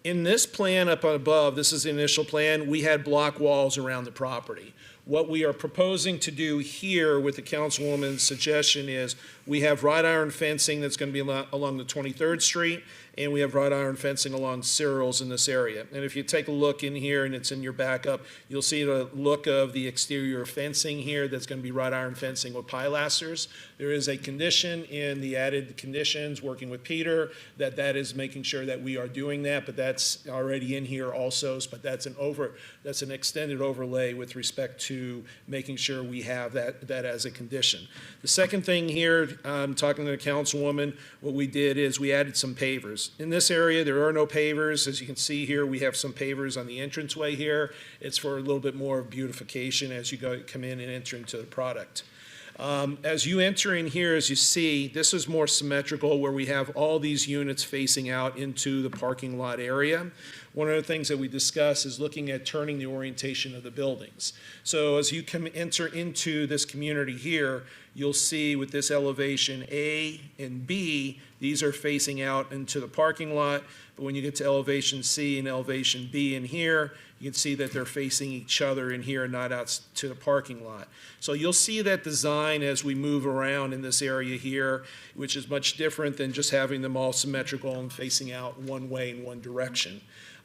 In this plan up above, this is the initial plan, we had block walls around the property. What we are proposing to do here with the councilwoman's suggestion is we have wrought iron fencing that's going to be along the 23rd Street, and we have wrought iron fencing along Cyril's in this area. And if you take a look in here, and it's in your backup, you'll see the look of the exterior fencing here that's going to be wrought iron fencing with pilasters. There is a condition in the added conditions, working with Peter, that is making sure that we are doing that, but that's already in here also, but that's an extended overlay with respect to making sure we have that as a condition. The second thing here, talking to the councilwoman, what we did is we added some pavers. In this area, there are no pavers. As you can see here, we have some pavers on the entranceway here. It's for a little bit more beautification as you come in and enter into the product. As you enter in here, as you see, this is more symmetrical where we have all these units facing out into the parking lot area. One of the things that we discuss is looking at turning the orientation of the buildings. So as you enter into this community here, you'll see with this elevation A and B, these are facing out into the parking lot. But when you get to elevation C and elevation B in here, you can see that they're facing each other in here, not out to the parking lot. So you'll see that design as we move around in this area here, which is much different than just having them all symmetrical and facing out one way in one direction.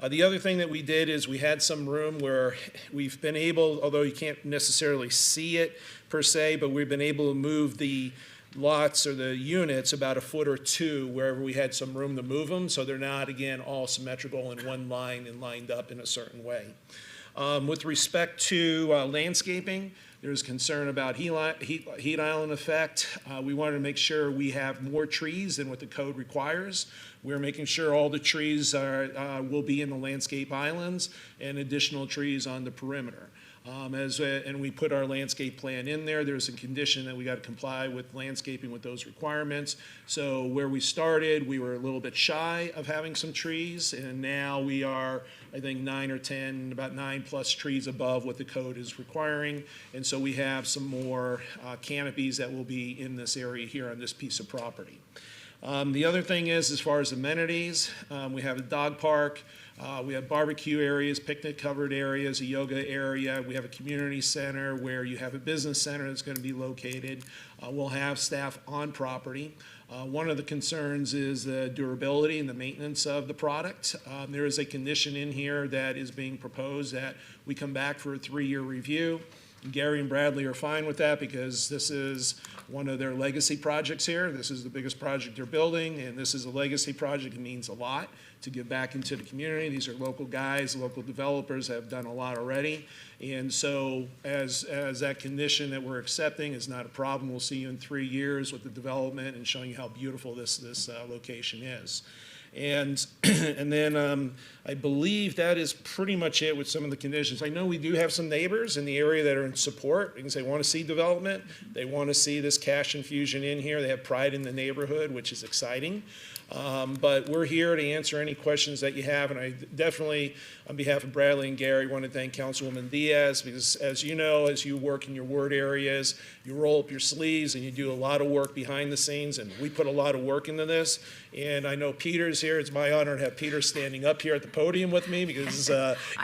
The other thing that we did is we had some room where we've been able, although you can't necessarily see it per se, but we've been able to move the lots or the units about a foot or two wherever we had some room to move them, so they're not, again, all symmetrical in one line and lined up in a certain way. With respect to landscaping, there's concern about heat island effect. We wanted to make sure we have more trees than what the code requires. We're making sure all the trees will be in the landscape islands and additional trees on the perimeter. And we put our landscape plan in there. There's a condition that we got to comply with landscaping with those requirements. So where we started, we were a little bit shy of having some trees, and now we are, I think, 9 or 10, about 9+ trees above what the code is requiring. And so we have some more canopies that will be in this area here on this piece of property. The other thing is, as far as amenities, we have a dog park. We have barbecue areas, picnic covered areas, a yoga area. We have a community center where you have a business center that's going to be located. We'll have staff on property. One of the concerns is the durability and the maintenance of the product. There is a condition in here that is being proposed that we come back for a 3-year review. Gary and Bradley are fine with that because this is one of their legacy projects here. This is the biggest project they're building, and this is a legacy project. It means a lot to give back into the community. These are local guys, local developers have done a lot already. And so as that condition that we're accepting is not a problem, we'll see you in 3 years with the development and showing you how beautiful this location is. And then I believe that is pretty much it with some of the conditions. I know we do have some neighbors in the area that are in support because they want to see development. They want to see this cash infusion in here. They have pride in the neighborhood, which is exciting. But we're here to answer any questions that you have, and I definitely, on behalf of Bradley and Gary, want to thank Councilwoman Diaz because, as you know, as you work in your ward areas, you roll up your sleeves and you do a lot of work behind the scenes, and we put a lot of work into this. And I know Peter's here. It's my honor to have Peter standing up here at the podium with me because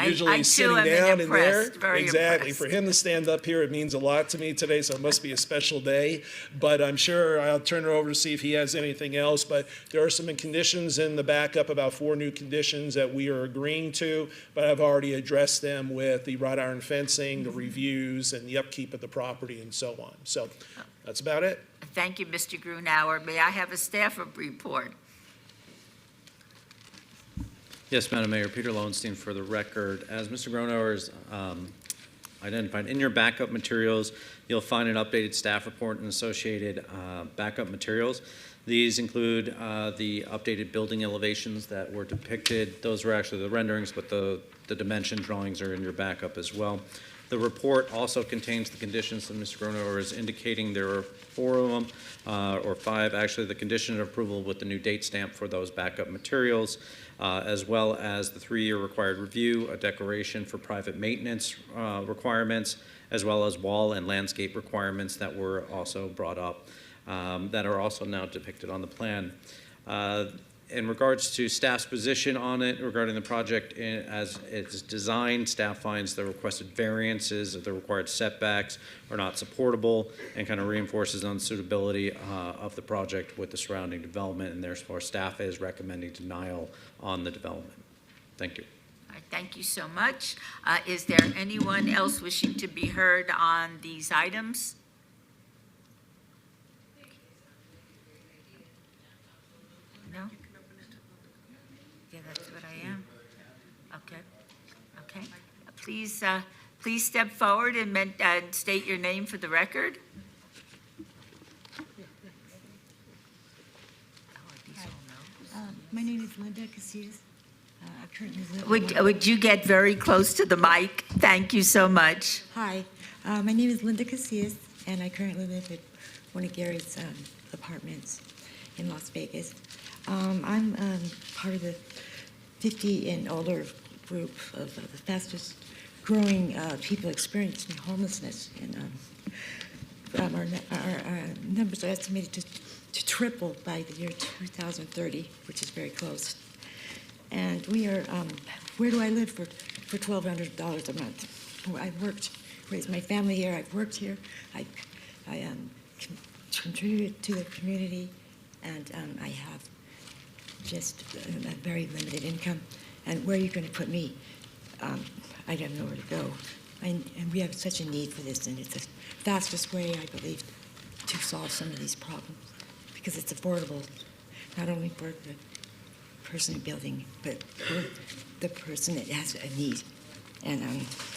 usually he's sitting down in there. Exactly. For him to stand up here, it means a lot to me today, so it must be a special day. But I'm sure I'll turn it over to see if he has anything else. But there are some conditions in the backup, about 4 new conditions that we are agreeing to, but I've already addressed them with the wrought iron fencing, the reviews, and the upkeep of the property and so on. So that's about it. Thank you, Mr. Grunauer. May I have a staff report? Yes, Madam Mayor, Peter Lowenstein for the record. As Mr. Grunauer has identified, in your backup materials, you'll find an updated staff report and associated backup materials. These include the updated building elevations that were depicted. Those were actually the renderings, but the dimension drawings are in your backup as well. The report also contains the conditions that Mr. Grunauer is indicating. There are 4 of them, or 5 actually, the condition of approval with the new date stamp for those backup materials, as well as the 3-year required review, a declaration for private maintenance requirements, as well as wall and landscape requirements that were also brought up, that are also now depicted on the plan. In regards to staff's position on it regarding the project as it's designed, staff finds the requested variances of the required setbacks are not supportable and kind of reinforces unsuitability of the project with the surrounding development, and therefore staff is recommending denial on the development. Thank you. All right, thank you so much. Is there anyone else wishing to be heard on these items? No? Yeah, that's what I am. Okay. Okay. Please step forward and state your name for the record. My name is Linda Casillas. I currently live. Would you get very close to the mic? Thank you so much. Hi, my name is Linda Casillas, and I currently live at one of Gary's apartments in Las Vegas. I'm part of the 50 and older group of the fastest growing people experiencing homelessness. And our numbers are estimated to triple by the year 2030, which is very close. And we are, where do I live for $1,200 a month? I've worked, raised my family here, I've worked here, I contributed to the community, and I have just a very limited income. And where are you going to put me? I don't know where to go. And we have such a need for this, and it's the fastest way, I believe, to solve some of these problems, because it's affordable, not only for the person building, but for the person that has a need. And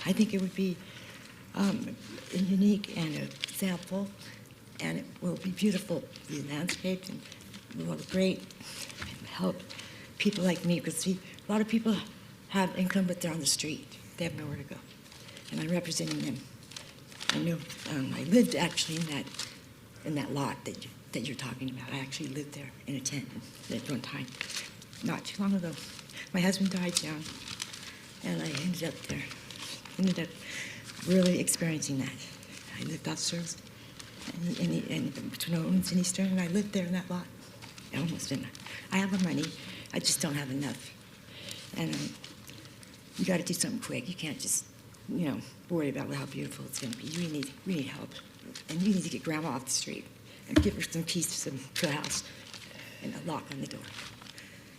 I think it would be unique and a sample, and it will be beautiful, the landscapes, and it will great help people like me, because see, a lot of people have income, but they're on the street. They have nowhere to go. And I'm representing them. I know I lived actually in that lot that you're talking about. I actually lived there in a tent at one time, not too long ago. My husband died young, and I ended up there. Ended up really experiencing that. I lived off Searles and between Owens and Eastern, and I lived there in that lot. I almost didn't. I have the money, I just don't have enough. And you got to do something quick. You can't just, worry about how beautiful it's going to be. We need help, and you need to get Grandma off the street and give her some keys to the house and a lock on the door.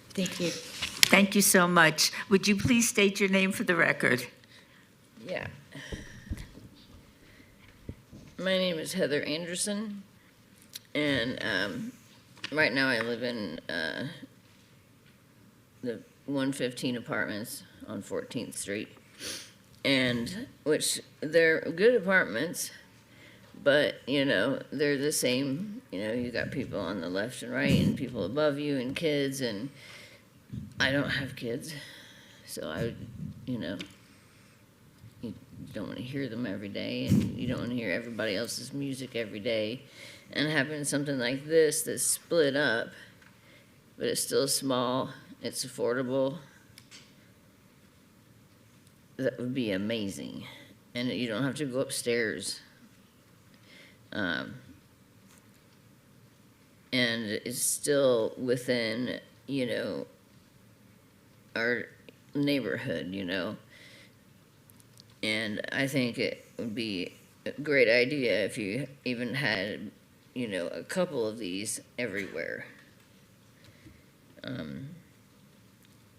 Thank you. Thank you so much. Would you please state your name for the record? Yeah. My name is Heather Anderson, and right now I live in the 115 apartments on 14th Street, and which they're good apartments, but you know they're the same. You know, you got people on the left and right, and people above you, and kids, and I don't have kids, so I would, you know. You don't want to hear them every day, and you don't want to hear everybody else's music every day. And having something like this that's split up, but it's still small, it's affordable, that would be amazing. And you don't have to go upstairs. And it's still within, you know, our neighborhood, you know. And I think it would be a great idea if you even had, you know, a couple of these everywhere. And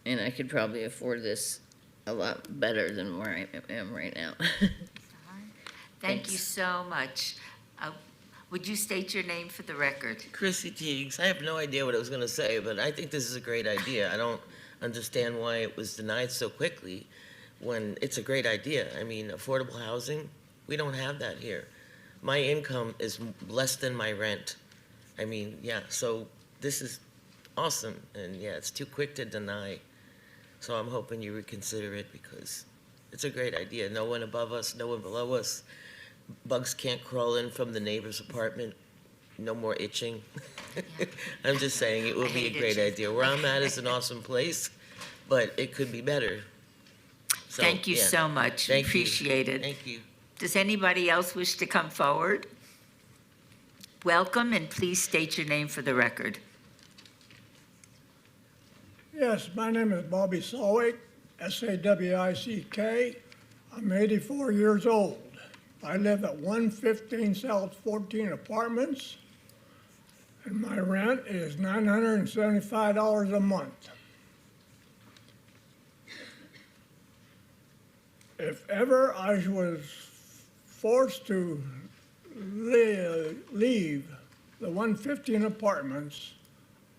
I could probably afford this a lot better than where I am right now. Thank you so much. Would you state your name for the record? Chrissy Teagues. I have no idea what I was going to say, but I think this is a great idea. I don't understand why it was denied so quickly when it's a great idea. I mean, affordable housing, we don't have that here. My income is less than my rent. I mean, yeah, so this is awesome. And yeah, it's too quick to deny. So I'm hoping you reconsider it because it's a great idea. No one above us, no one below us. Bugs can't crawl in from the neighbor's apartment. No more itching. I'm just saying it would be a great idea. Where I'm at is an awesome place, but it could be better. So, Thank you yeah. so much. Thank you. Appreciate it. Thank you. Does anybody else wish to come forward? Welcome, and please state your name for the record. Yes, my name is Bobby Sawick, S-A-W-I-C-K. I'm 84 years old. I live at 115 South 14 Apartments, and my rent is $975 a month. If ever I was forced to leave the 115 Apartments,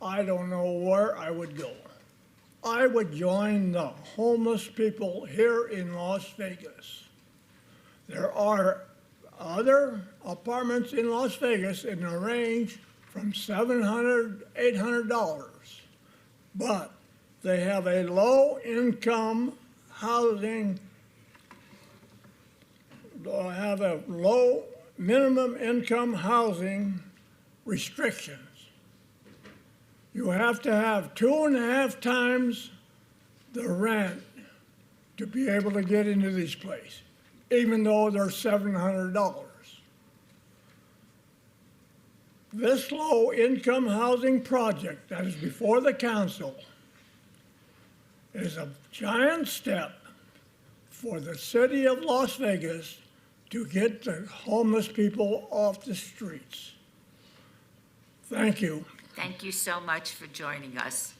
I don't know where I would go. I would join the homeless people here in Las Vegas. There are other apartments in Las Vegas in the range from $700, $800, but they have a low-income housing, have a low minimum income housing restrictions. You have to have 2.5 times the rent to be able to get into these places, even though they're $700. This low-income housing project that is before the council is a giant step for the city of Las Vegas to get the homeless people off the streets. Thank you. Thank you so much for joining us.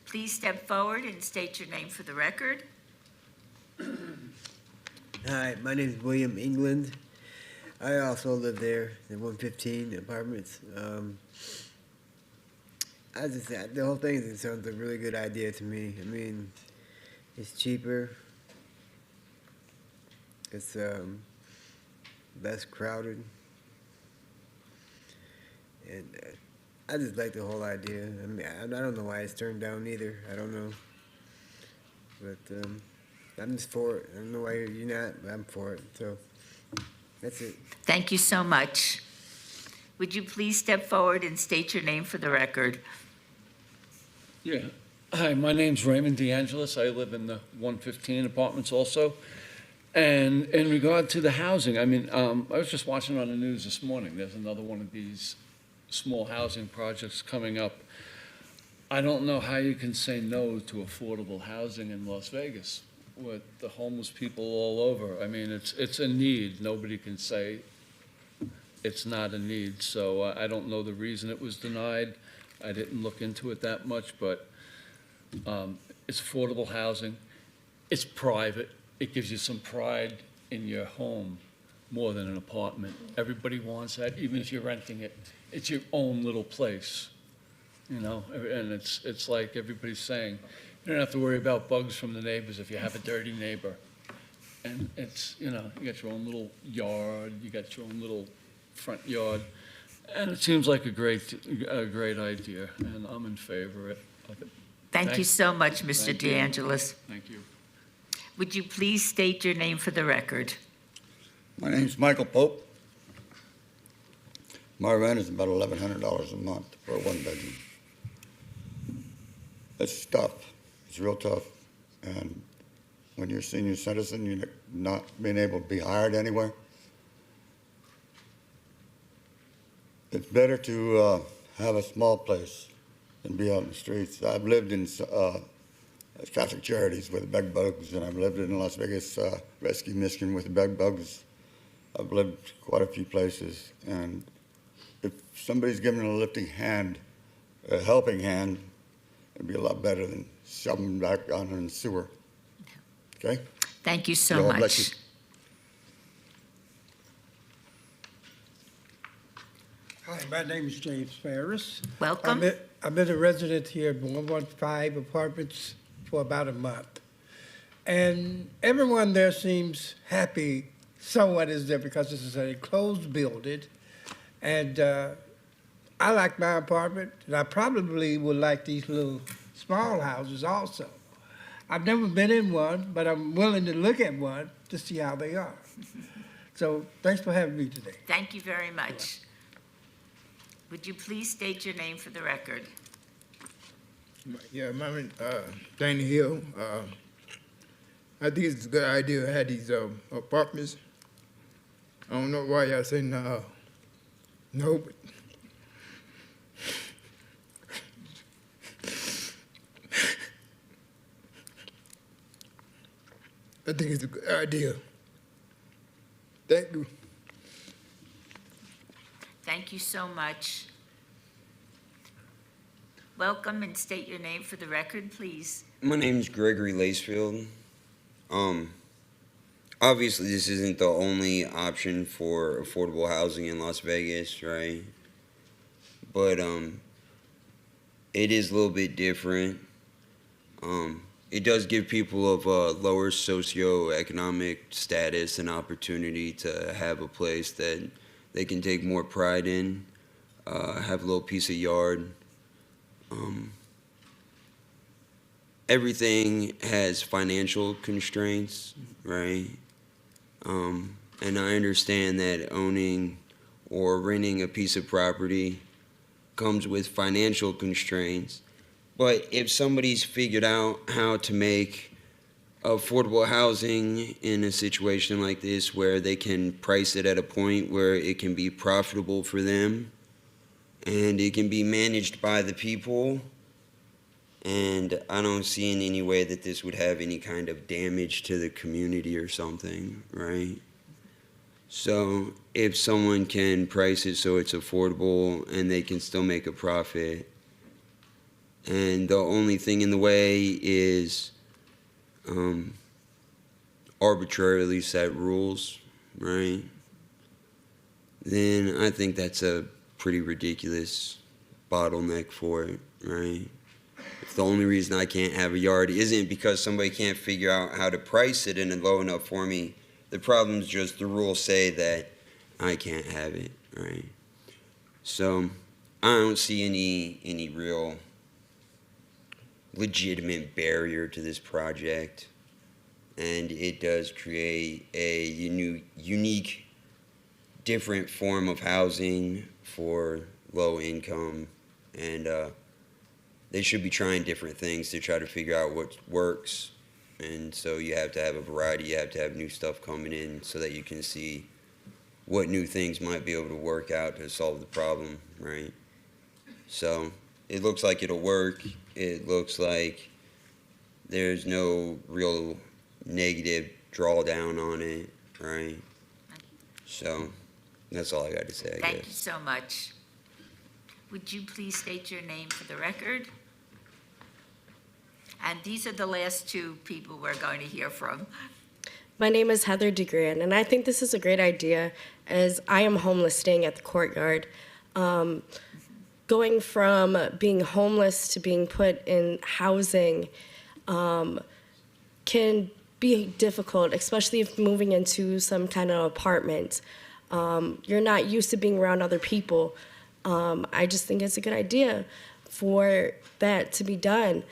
Please step forward and state your name for the record. Hi, my name is William England. I also live there in 115 Apartments. The whole thing sounds like a really good idea to me. I mean, it's cheaper. It's less crowded. And I just like the whole idea. I mean, I don't know why it's turned down either. I don't know. But I'm just for it. I don't know why you're not, but I'm for it. So that's it. Thank you so much. Would you please step forward and state your name for the record? Yeah. Hi, my name's Raymond DeAngelis. I live in the 115 Apartments also. And in regard to the housing, I mean, I was just watching on the news this morning. There's another one of these small housing projects coming up. I don't know how you can say no to affordable housing in Las Vegas with the homeless people all over. I mean, it's a need. Nobody can say it's not a need. So I don't know the reason it was denied. I didn't look into it that much, but it's affordable housing. It's private. It gives you some pride in your home more than an apartment. Everybody wants that, even if you're renting it. It's your own little place, you know? And it's like everybody's saying, you don't have to worry about bugs from the neighbors if you have a dirty neighbor. And it's, you know, you got your own little yard, you got your own little front yard. And it seems like a great idea, and I'm in favor of it. Thank you so much, Mr. Thank you. DeAngelis. Thank you. Would you please state your name for the record? My name's Michael Pope. My rent is about $1,100 a month for a one-bedroom. It's tough. It's real tough. And when you're a senior citizen, you're not being able to be hired anywhere. It's better to have a small place than be out in the streets. I've lived in Catholic Charities with bed bugs, and I've lived in Las Vegas Rescue Mission with bed bugs. I've lived quite a few places, and if somebody's giving a lifting hand, a helping hand, it'd be a lot better than shoving back down in the sewer. Okay? Thank you so God bless you. much. Hi, my name is James Ferris. Welcome. I've been a resident here at 115 Apartments for about a month. And everyone there seems happy someone is there because this is an enclosed building. And I like my apartment, and I probably would like these little small houses also. I've never been in one, but I'm willing to look at one to see how they are. So thanks for having me today. Thank you very much. Would you please state your name for the record? Yeah, my name Danny Hill. I think it's a good idea to have these apartments. I don't know why y'all say no. No, but I think it's a good idea. Thank you. Thank you so much. Welcome, and state your name for the record, please. My name's Gregory Lacefield. Obviously, this isn't the only option for affordable housing in Las Vegas, right? But it is a little bit different. It does give people of a lower socioeconomic status an opportunity to have a place that they can take more pride in, have a little piece of yard. Everything has financial constraints, right? And I understand that owning or renting a piece of property comes with financial constraints. But if somebody's figured out how to make affordable housing in a situation like this where they can price it at a point where it can be profitable for them and it can be managed by the people, and I don't see in any way that this would have any kind of damage to the community or something, right? So if someone can price it so it's affordable and they can still make a profit, and the only thing in the way is arbitrarily set rules, right? Then I think that's a pretty ridiculous bottleneck for it, right? If the only reason I can't have a yard isn't because somebody can't figure out how to price it and it's low enough for me, the problem's just the rules say that I can't have it, right? So I don't see any real legitimate barrier to this project, and it does create a unique, different form of housing for low income, and they should be trying different things to try to figure out what works. And so you have to have a variety, you have to have new stuff coming in so that you can see what new things might be able to work out to solve the problem, right? So it looks like it'll work. It looks like there's no real negative drawdown on it, right? So that's all I got to say, I guess. Thank you so much. Would you please state your name for the record? And these are the last two people we're going to hear from. My name is Heather DeGran, and I think this is a great idea as I am homeless staying at the courtyard. Going from being homeless to being put in housing can be difficult, especially if moving into some kind of apartment. You're not used to being around other people. I just think it's a good idea for that to be done.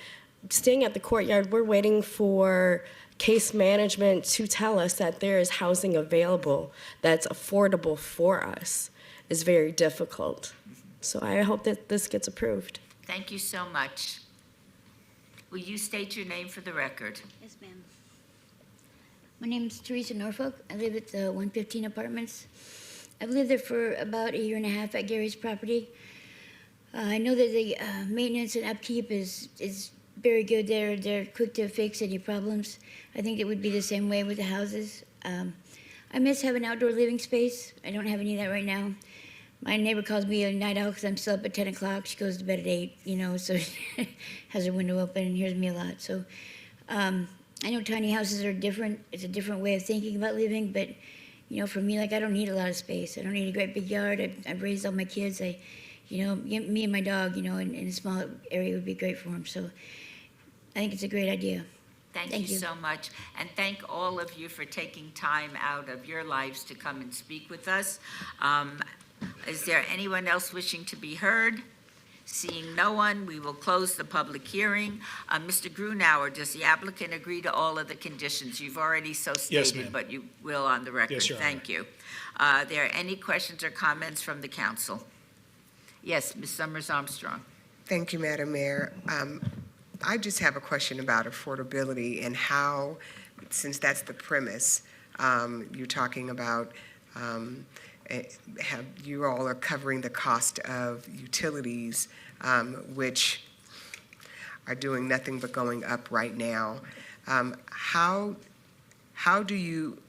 Staying at the courtyard, we're waiting for case management to tell us that there is housing available that's affordable for us. Is very difficult. So I hope that this gets approved. Thank you so much. Will you state your name for the record? Yes, ma'am. My name is Teresa Norfolk. I live at the 115 apartments. I've lived there for about 1.5 years at Gary's property. I know that the maintenance and upkeep is very good there. They're quick to fix any problems. I think it would be the same way with the houses. I miss having outdoor living space. I don't have any of that right now. My neighbor calls me a night owl because I'm still up at 10 o'clock. She goes to bed at 8, so she has her window open and hears me a lot. So I know tiny houses are different. It's a different way of thinking about living, but for me, I don't need a lot of space. I don't need a great big yard. I've raised all my kids. Me and my dog, in a small area would be great for them. So I think it's a great idea. Thank you so much. And thank all of you for taking time out of your lives to come and speak with us. Is there anyone else wishing to be heard? Seeing no one, we will close the public hearing. Mr. Grunauer, does the applicant agree to all of the conditions? You've already so stated, Yes, ma'am. but you will on the record. Yes, Your Thank you. Are there any questions or comments from the council? Yes, Ms. Summers Armstrong. Thank you, Madam Mayor. I just have a question about affordability and how, since that's the premise, you're talking about you all are covering the cost of utilities, which are doing nothing but going up right now. How do you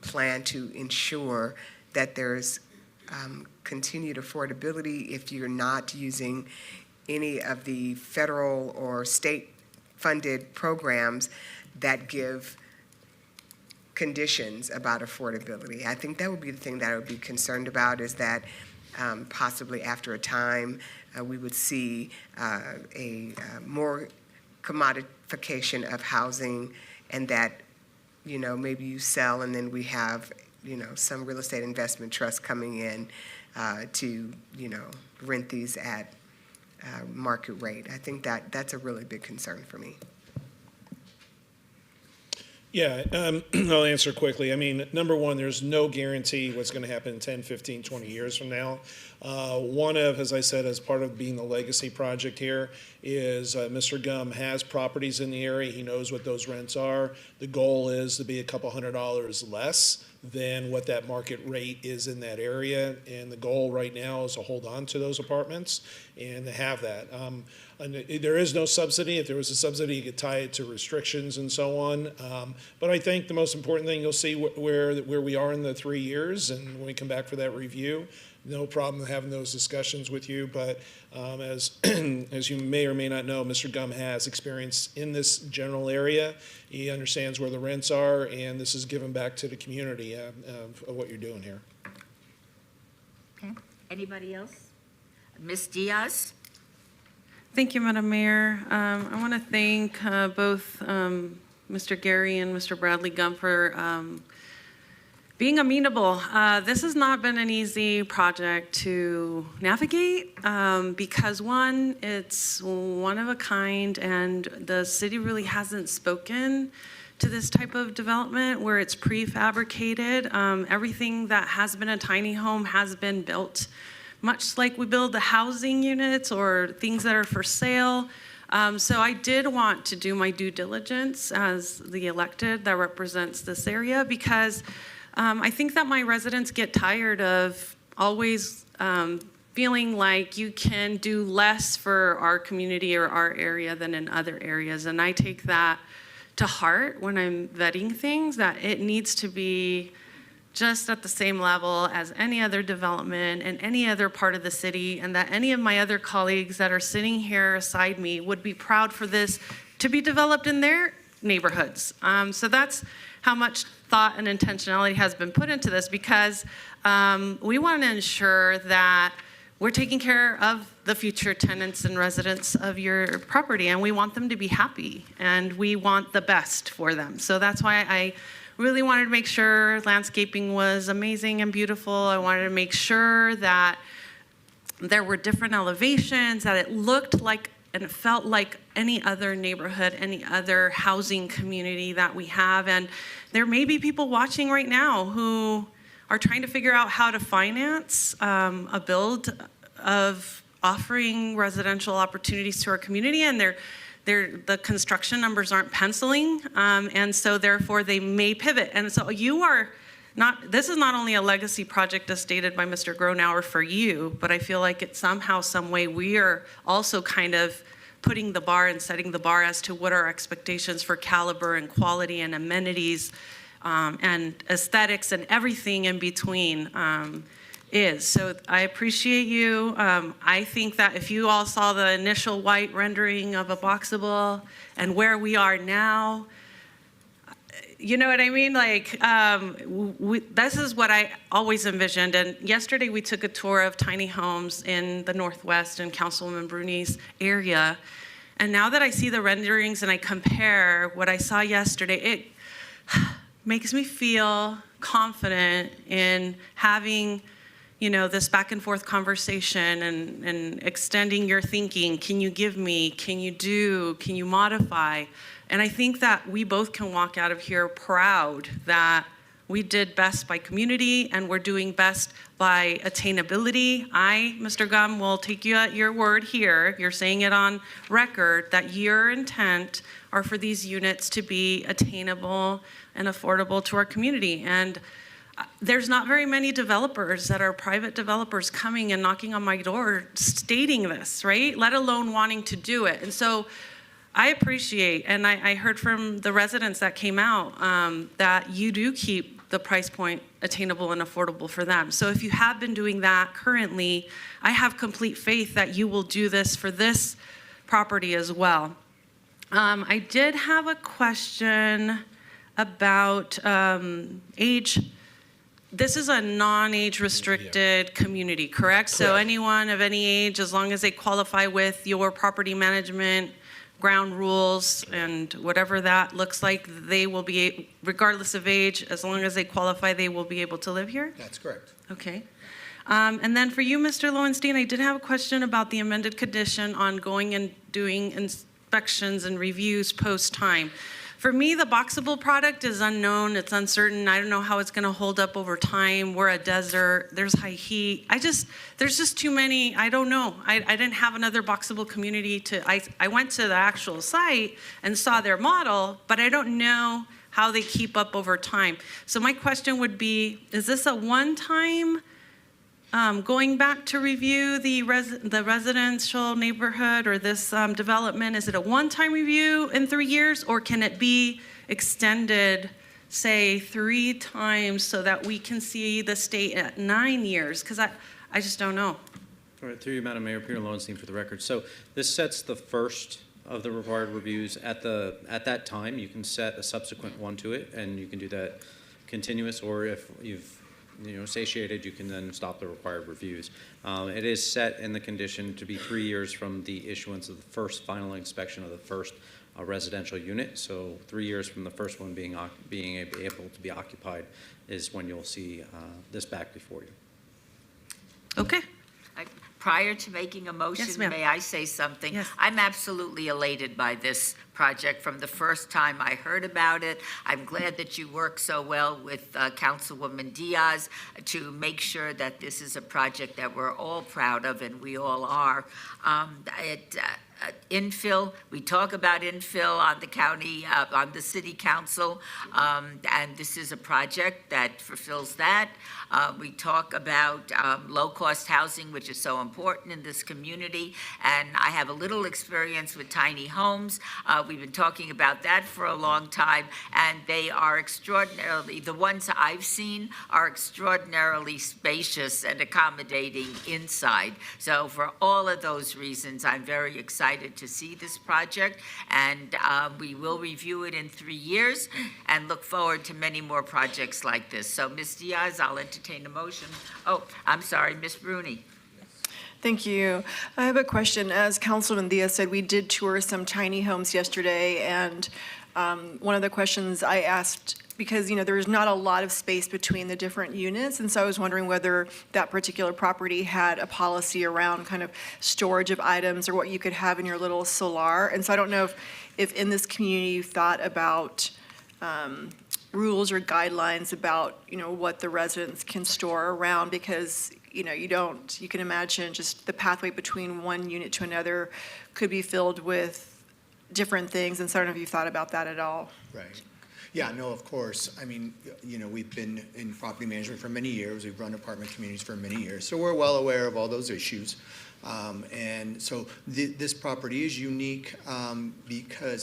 plan to ensure that there's continued affordability if you're not using any of the federal or state-funded programs that give conditions about affordability? I think that would be the thing that I would be concerned about, is that possibly after a time we would see a more commodification of housing, and that maybe you sell and then we have some real estate investment trust coming in to rent these at market rate. I think that that's a really big concern for me. Yeah, I'll answer quickly. I mean, number one, there's no guarantee what's going to happen in 10, 15, 20 years from now. One of, as I said, as part of being the legacy project here, is Mr. Gum has properties in the area. He knows what those rents are. The goal is to be a couple $100 less than what that market rate is in that area. And the goal right now is to hold on to those apartments and to have that. And there is no subsidy. If there was a subsidy, you could tie it to restrictions and so on. But I think the most important thing, you'll see where we are in the 3 years, and when we come back for that review, no problem having those discussions with you. But as you may or may not know, Mr. Gum has experience in this general area. He understands where the rents are, and this is given back to the community of what you're doing here. Okay. Anybody else? Ms. Diaz? Thank you, Madam Mayor. I want to thank both Mr. Gary and Mr. Bradley Gum for being amenable. This has not been an easy project to navigate because, one, it's one of a kind, and the city really hasn't spoken to this type of development where it's prefabricated. Everything that has been a tiny home has been built much like we build the housing units or things that are for sale. So I did want to do my due diligence as the elected that represents this area, because I think that my residents get tired of always feeling like you can do less for our community or our area than in other areas. And I take that to heart when I'm vetting things, that it needs to be just at the same level as any other development in any other part of the city, and that any of my other colleagues that are sitting here beside me would be proud for this to be developed in their neighborhoods. So that's how much thought and intentionality has been put into this, because we want to ensure that we're taking care of the future tenants and residents of your property, and we want them to be happy, and we want the best for them. So that's why I really wanted to make sure landscaping was amazing and beautiful. I wanted to make sure that there were different elevations, that it looked like and it felt like any other neighborhood, any other housing community that we have. And there may be people watching right now who are trying to figure out how to finance a build of offering residential opportunities to our community, and the construction numbers aren't penciling, and so therefore they may pivot. And so this is not only a legacy project as stated by Mr. Gronauer for you, but I feel like it's somehow, some way, we are also kind of putting the bar and setting the bar as to what our expectations for caliber and quality and amenities and aesthetics and everything in between is. So I appreciate you. I think that if you all saw the initial white rendering of a boxable and where we are now, you know what I mean? Like, this is what I always envisioned. And yesterday we took a tour of tiny homes in the Northwest in Councilwoman Bruni's area. And now that I see the renderings and I compare what I saw yesterday, it makes me feel confident in having, you know, this back and forth conversation and extending your thinking. Can you give me? Can you do? Can you modify? And I think that we both can walk out of here proud that we did best by community and we're doing best by attainability. Mr. Gum, will take you at your word here. You're saying it on record that your intent are for these units to be attainable and affordable to our community. And there's not very many developers that are private developers coming and knocking on my door stating this, right? Let alone wanting to do it. And so I appreciate, and I heard from the residents that came out that you do keep the price point attainable and affordable for them. So if you have been doing that currently, I have complete faith that you will do this for this property as well. I did have a question about age. This is a non-age restricted community, correct? So anyone of any age, as long as they qualify with your property management ground rules and whatever that looks like, they will be, regardless of age, as long as they qualify, they will be able to live here? That's correct. Okay. And then for you, Mr. Lowenstein, I did have a question about the amended condition on going and doing inspections and reviews post-time. For me, the boxable product is unknown, it's uncertain. I don't know how it's gonna hold up over time. We're a desert, there's high heat. There's just too many, I don't know. I didn't have another boxable community I went to the actual site and saw their model, but I don't know how they keep up over time. So my question would be, is this a one-time going back to review the residential neighborhood or this development? Is it a one-time review in 3 years, or can it be extended, say, 3 times so that we can see the state at 9 years? Because I just don't know. All right, through you, Madam Mayor, Peter Lowenstein for the record. So this sets the first of the required reviews. At that time, you can set a subsequent one to it, and you can do that continuous, or if you've satiated, you can then stop the required reviews. It is set in the condition to be 3 years from the issuance of the first final inspection of the first residential unit. So 3 years from the first one being able to be occupied is when you'll see this back before you. Okay. Prior to making a motion, Yes, ma'am. may I say something? Yes. I'm absolutely elated by this project from the first time I heard about it. I'm glad that you worked so well with Councilwoman Diaz to make sure that this is a project that we're all proud of, and we all are. Infill, we talk about infill on the county, on the city council, and this is a project that fulfills that. We talk about low-cost housing, which is so important in this community, and I have a little experience with tiny homes. We've been talking about that for a long time, and they are extraordinarily, the ones I've seen are extraordinarily spacious and accommodating inside. So for all of those reasons, I'm very excited excited to see this project, and we will review it in 3 years and look forward to many more projects like this. So, Ms. Diaz, I'll entertain a motion. Oh, I'm sorry, Ms. Bruni. Thank you. I have a question. As Councilman Diaz said, we did tour some tiny homes yesterday, and one of the questions I asked, because, you know, there's not a lot of space between the different units, and so I was wondering whether that particular property had a policy around kind of storage of items or what you could have in your little solar. And so I don't know if in this community you thought about rules or guidelines about, you know, what the residents can store around, because, you know, you can imagine just the pathway between one unit to another could be filled with different things, and so I don't know if you've thought about that at all. Right. Yeah, no, of course. I mean, you know, we've been in property management for many years. We've run apartment communities for many years, so we're well aware of all those issues. And so this property is unique and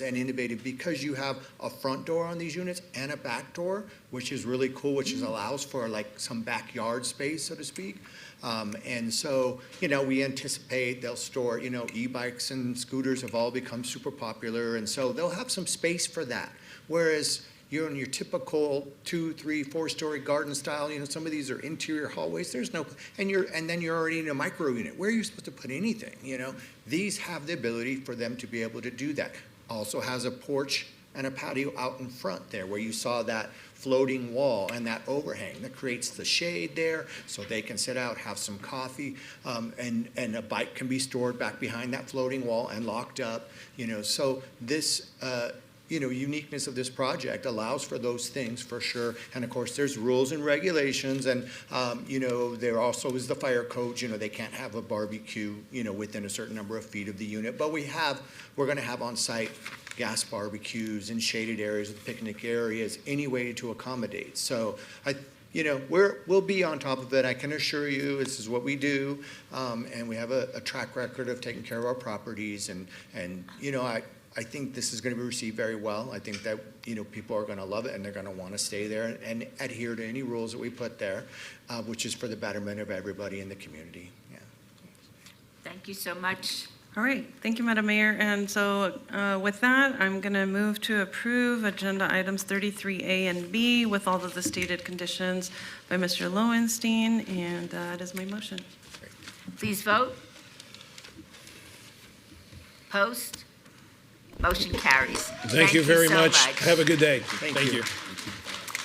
innovative because you have a front door on these units and a back door, which is really cool, which allows for like some backyard space, so to speak. And so, you know, we anticipate they'll store, you know, e-bikes and scooters have all become super popular, and so they'll have some space for that. Whereas you're in your typical 2, 3, 4-story garden style, you know, some of these are interior hallways, there's no, and then you're already in a micro unit. Where are you supposed to put anything, you know? These have the ability for them to be able to do that. Also has a porch and a patio out in front there where you saw that floating wall and that overhang that creates the shade there so they can sit out, have some coffee, and a bike can be stored back behind that floating wall and locked up, you know. So this, you know, uniqueness of this project allows for those things for sure. And of course, there's rules and regulations, and you know, there also is the fire code. You know, they can't have a barbecue, you know, within a certain number of feet of the unit. But we're going to have on site gas barbecues in shaded areas with picnic areas, any way to accommodate. So you know, we'll be on top of it. I can assure you, this is what we do, and we have a track record of taking care of our properties. And you know, I think this is going to be received very well. I think that, you know, people are going to love it, and they're going to want to stay there and adhere to any rules that we put there, which is for the betterment of everybody in the community. Yeah. Thank you so much. All right, thank you, Madam Mayor. And so with that, I'm going to move to approve agenda items 33A and B with all of the stated conditions by Mr. Lowenstein, and that is my motion. Please vote. Post. Motion carries. Thank you very so much. Have a good day. Thank you.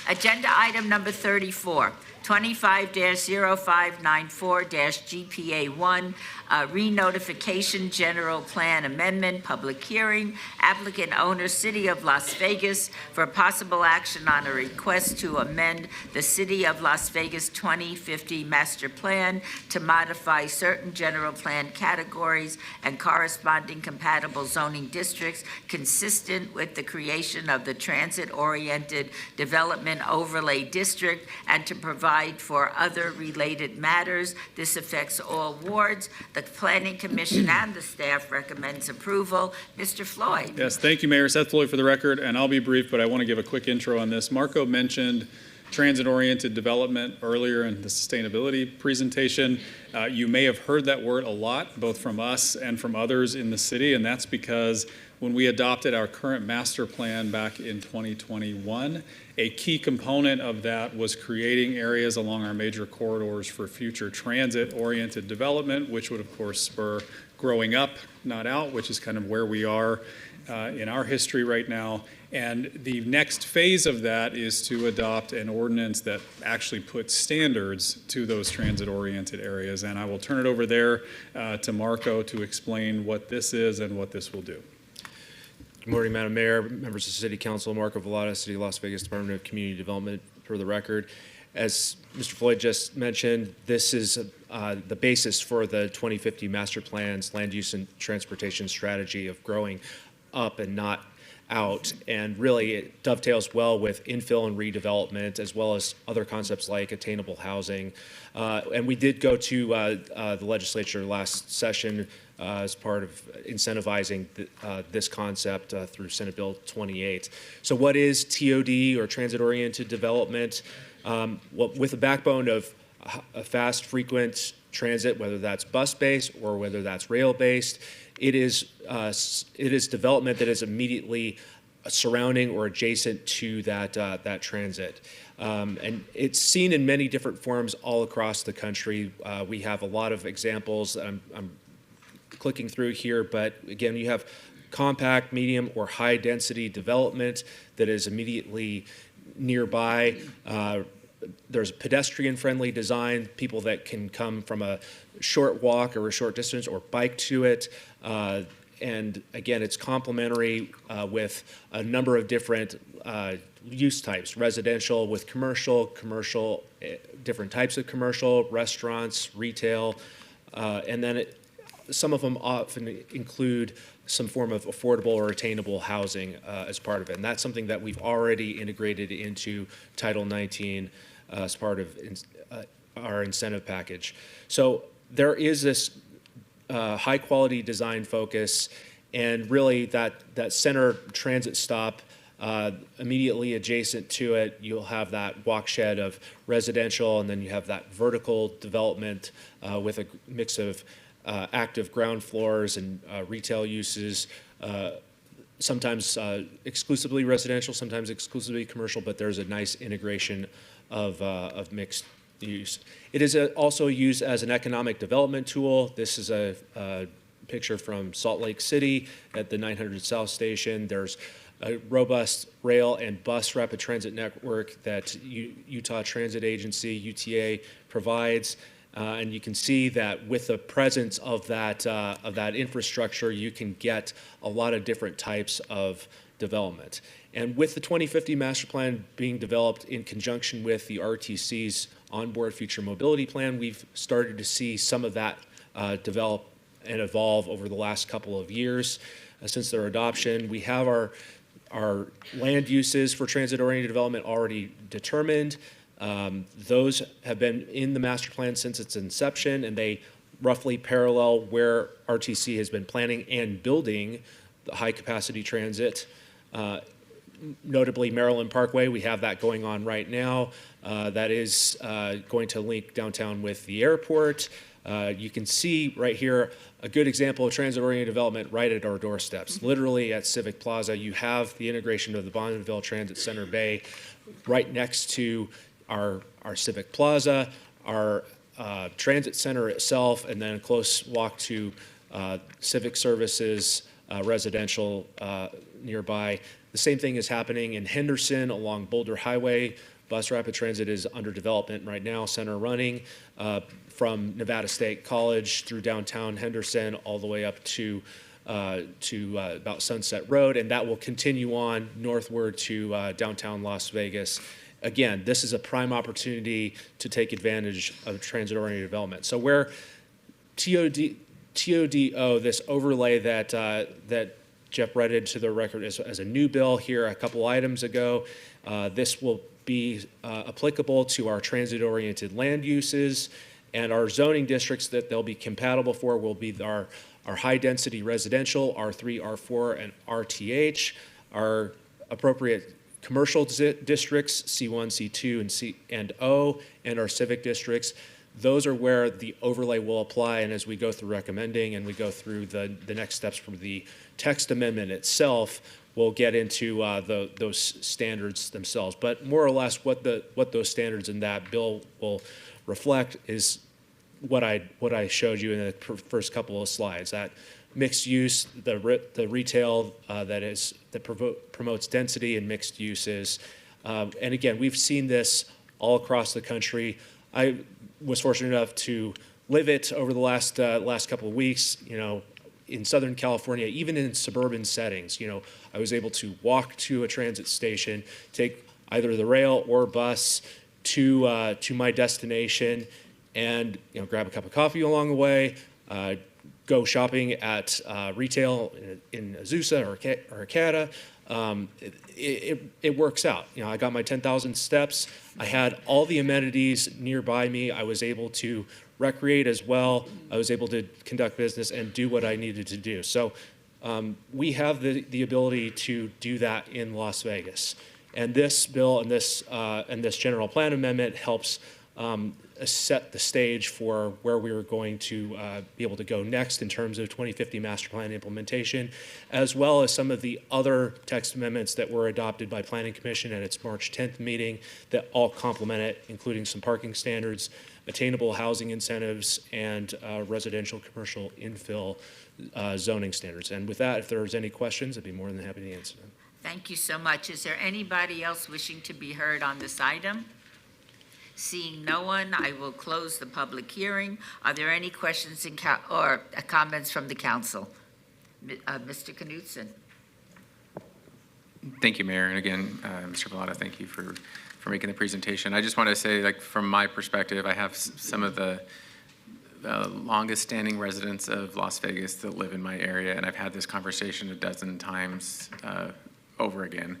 Agenda item number 34, 25-0594-GPA1, re-notification general plan amendment, public hearing, applicant owner, City of Las Vegas, for possible action on a request to amend the City of Las Vegas 2050 master plan to modify certain general plan categories and corresponding compatible zoning districts consistent with the creation of the transit-oriented development overlay district, and to provide for other related matters. This affects all wards. The Planning Commission and the staff recommends approval. Mr. Floyd. Yes, thank you, Mayor. Seth Floyd for the record, and I'll be brief, but I want to give a quick intro on this. Marco mentioned transit-oriented development earlier in the sustainability presentation. You may have heard that word a lot, both from us and from others in the city, and that's because when we adopted our current master plan back in 2021, a key component of that was creating areas along our major corridors for future transit-oriented development, which would, of course, spur growing up, not out, which is kind of where we are in our history right now. And the next phase of that is to adopt an ordinance that actually puts standards to those transit-oriented areas. And I will turn it over there to Marco to explain what this is and what this will do. Good morning, Madam Mayor, members of the City Council. Marco Vallada, City of Las Vegas Department of Community Development, for the record. As Mr. Floyd just mentioned, this is the basis for the 2050 Master Plan's land use and transportation strategy of growing up and not out, and really it dovetails well with infill and redevelopment, as well as other concepts like attainable housing. And we did go to the legislature last session as part of incentivizing this concept through Senate Bill 28. So what is TOD, or transit-oriented development? Well, with a backbone of a fast, frequent transit, whether that's bus-based or whether that's rail-based, it is development that is immediately surrounding or adjacent to that transit. And it's seen in many different forms all across the country. We have a lot of examples. I'm clicking through here, but again, you have compact, medium, or high density development that is immediately nearby. There's pedestrian-friendly design, people that can come from a short walk or a short distance or bike to it. And again, it's complementary with a number of different use types, residential with commercial, different types of commercial, restaurants, retail, and then some of them often include some form of affordable or attainable housing as part of it. And that's something that we've already integrated into Title 19 as part of our incentive package. So there is this high quality design focus, and really that center transit stop immediately adjacent to it, you'll have that walk shed of residential, and then you have that vertical development with a mix of active ground floors and retail uses, sometimes exclusively residential, sometimes exclusively commercial, but there's a nice integration of mixed use. It is also used as an economic development tool. This is a picture from Salt Lake City at the 900 South Station. There's a robust rail and bus rapid transit network that Utah Transit Agency, UTA, provides. And you can see that with the presence of that infrastructure, you can get a lot of different types of development. And with the 2050 master plan being developed in conjunction with the RTC's onboard future mobility plan, we've started to see some of that develop and evolve over the last couple of years since their adoption. We have our land uses for transit-oriented development already determined. Those have been in the master plan since its inception, and they roughly parallel where RTC has been planning and building the high-capacity transit. Notably, Maryland Parkway, we have that going on right now. That is going to link downtown with the airport. You can see right here a good example of transit-oriented development right at our doorsteps. Literally at Civic Plaza, you have the integration of the Bonneville Transit Center Bay right next to our Civic Plaza, our transit center itself, and then a close walk to civic services, residential nearby. The same thing is happening in Henderson along Boulder Highway. Bus rapid transit is under development right now, center running from Nevada State College through downtown Henderson all the way up to about Sunset Road, and that will continue on northward to downtown Las Vegas. Again, this is a prime opportunity to take advantage of transit-oriented development. So where TODO, this overlay that Jeff read into the record as a new bill here a couple items ago, this will be applicable to our transit-oriented land uses, and our zoning districts that they'll be compatible for will be our high-density residential, R3, R4, and RTH, our appropriate commercial districts, C1, C2, and O, and our civic districts. Those are where the overlay will apply, and as we go through recommending and we go through the next steps for the text amendment itself, we'll get into those standards themselves. But more or less what those standards in that bill will reflect is what I showed you in the first couple of slides. That mixed use, the retail that promotes density and mixed uses. And again, we've seen this all across the country. I was fortunate enough to live it over the last couple of weeks, in Southern California, even in suburban settings. I was able to walk to a transit station, take either the rail or bus to my destination, and grab a cup of coffee along the way, go shopping at retail in Azusa or Arcata. It works out. I got my 10,000 steps. I had all the amenities nearby me. I was able to recreate as well. I was able to conduct business and do what I needed to do. So we have the ability to do that in Las Vegas. And this bill and this general plan amendment helps set the stage for where we were going to be able to go next in terms of 2050 master plan implementation, as well as some of the other text amendments that were adopted by Planning Commission at its March 10th meeting that all complement it, including some parking standards, attainable housing incentives, and residential commercial infill zoning standards. And with that, if there's any questions, I'd be more than happy to answer them. Thank you so much. Is there anybody else wishing to be heard on this item? Seeing no one, I will close the public hearing. Are there any questions or comments from the council? Mr. Knutson. Thank you, Mayor. And again, Mr. Vallata, thank you for making the presentation. I just want to say, like, from my perspective, I have some of the longest standing residents of Las Vegas that live in my area, and I've had this conversation a dozen times over again.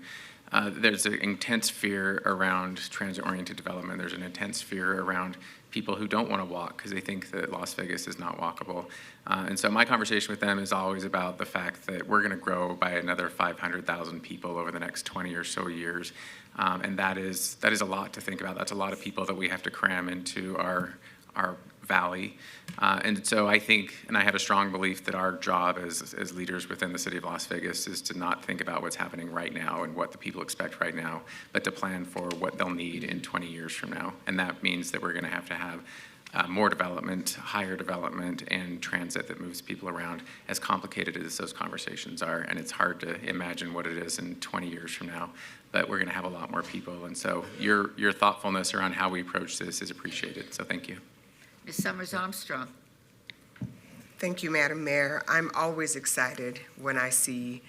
There's an intense fear around transit-oriented development. There's an intense fear around people who don't want to walk because they think that Las Vegas is not walkable. And so my conversation with them is always about the fact that we're going to grow by another 500,000 people over the next 20 or so years. And that is a lot to think about. That's a lot of people that we have to cram into our valley. And so I think, and I have a strong belief that our job as leaders within the city of Las Vegas is to not think about what's happening right now and what the people expect right now, but to plan for what they'll need in 20 years from now. And that means that we're going to have more development, higher development, and transit that moves people around, as complicated as those conversations are. And it's hard to imagine what it is in 20 years from now, but we're going to have a lot more people. And so your thoughtfulness around how we approach this is appreciated. So thank you. Ms. Summers Armstrong. Thank you, Madam Mayor. I'm always excited when I see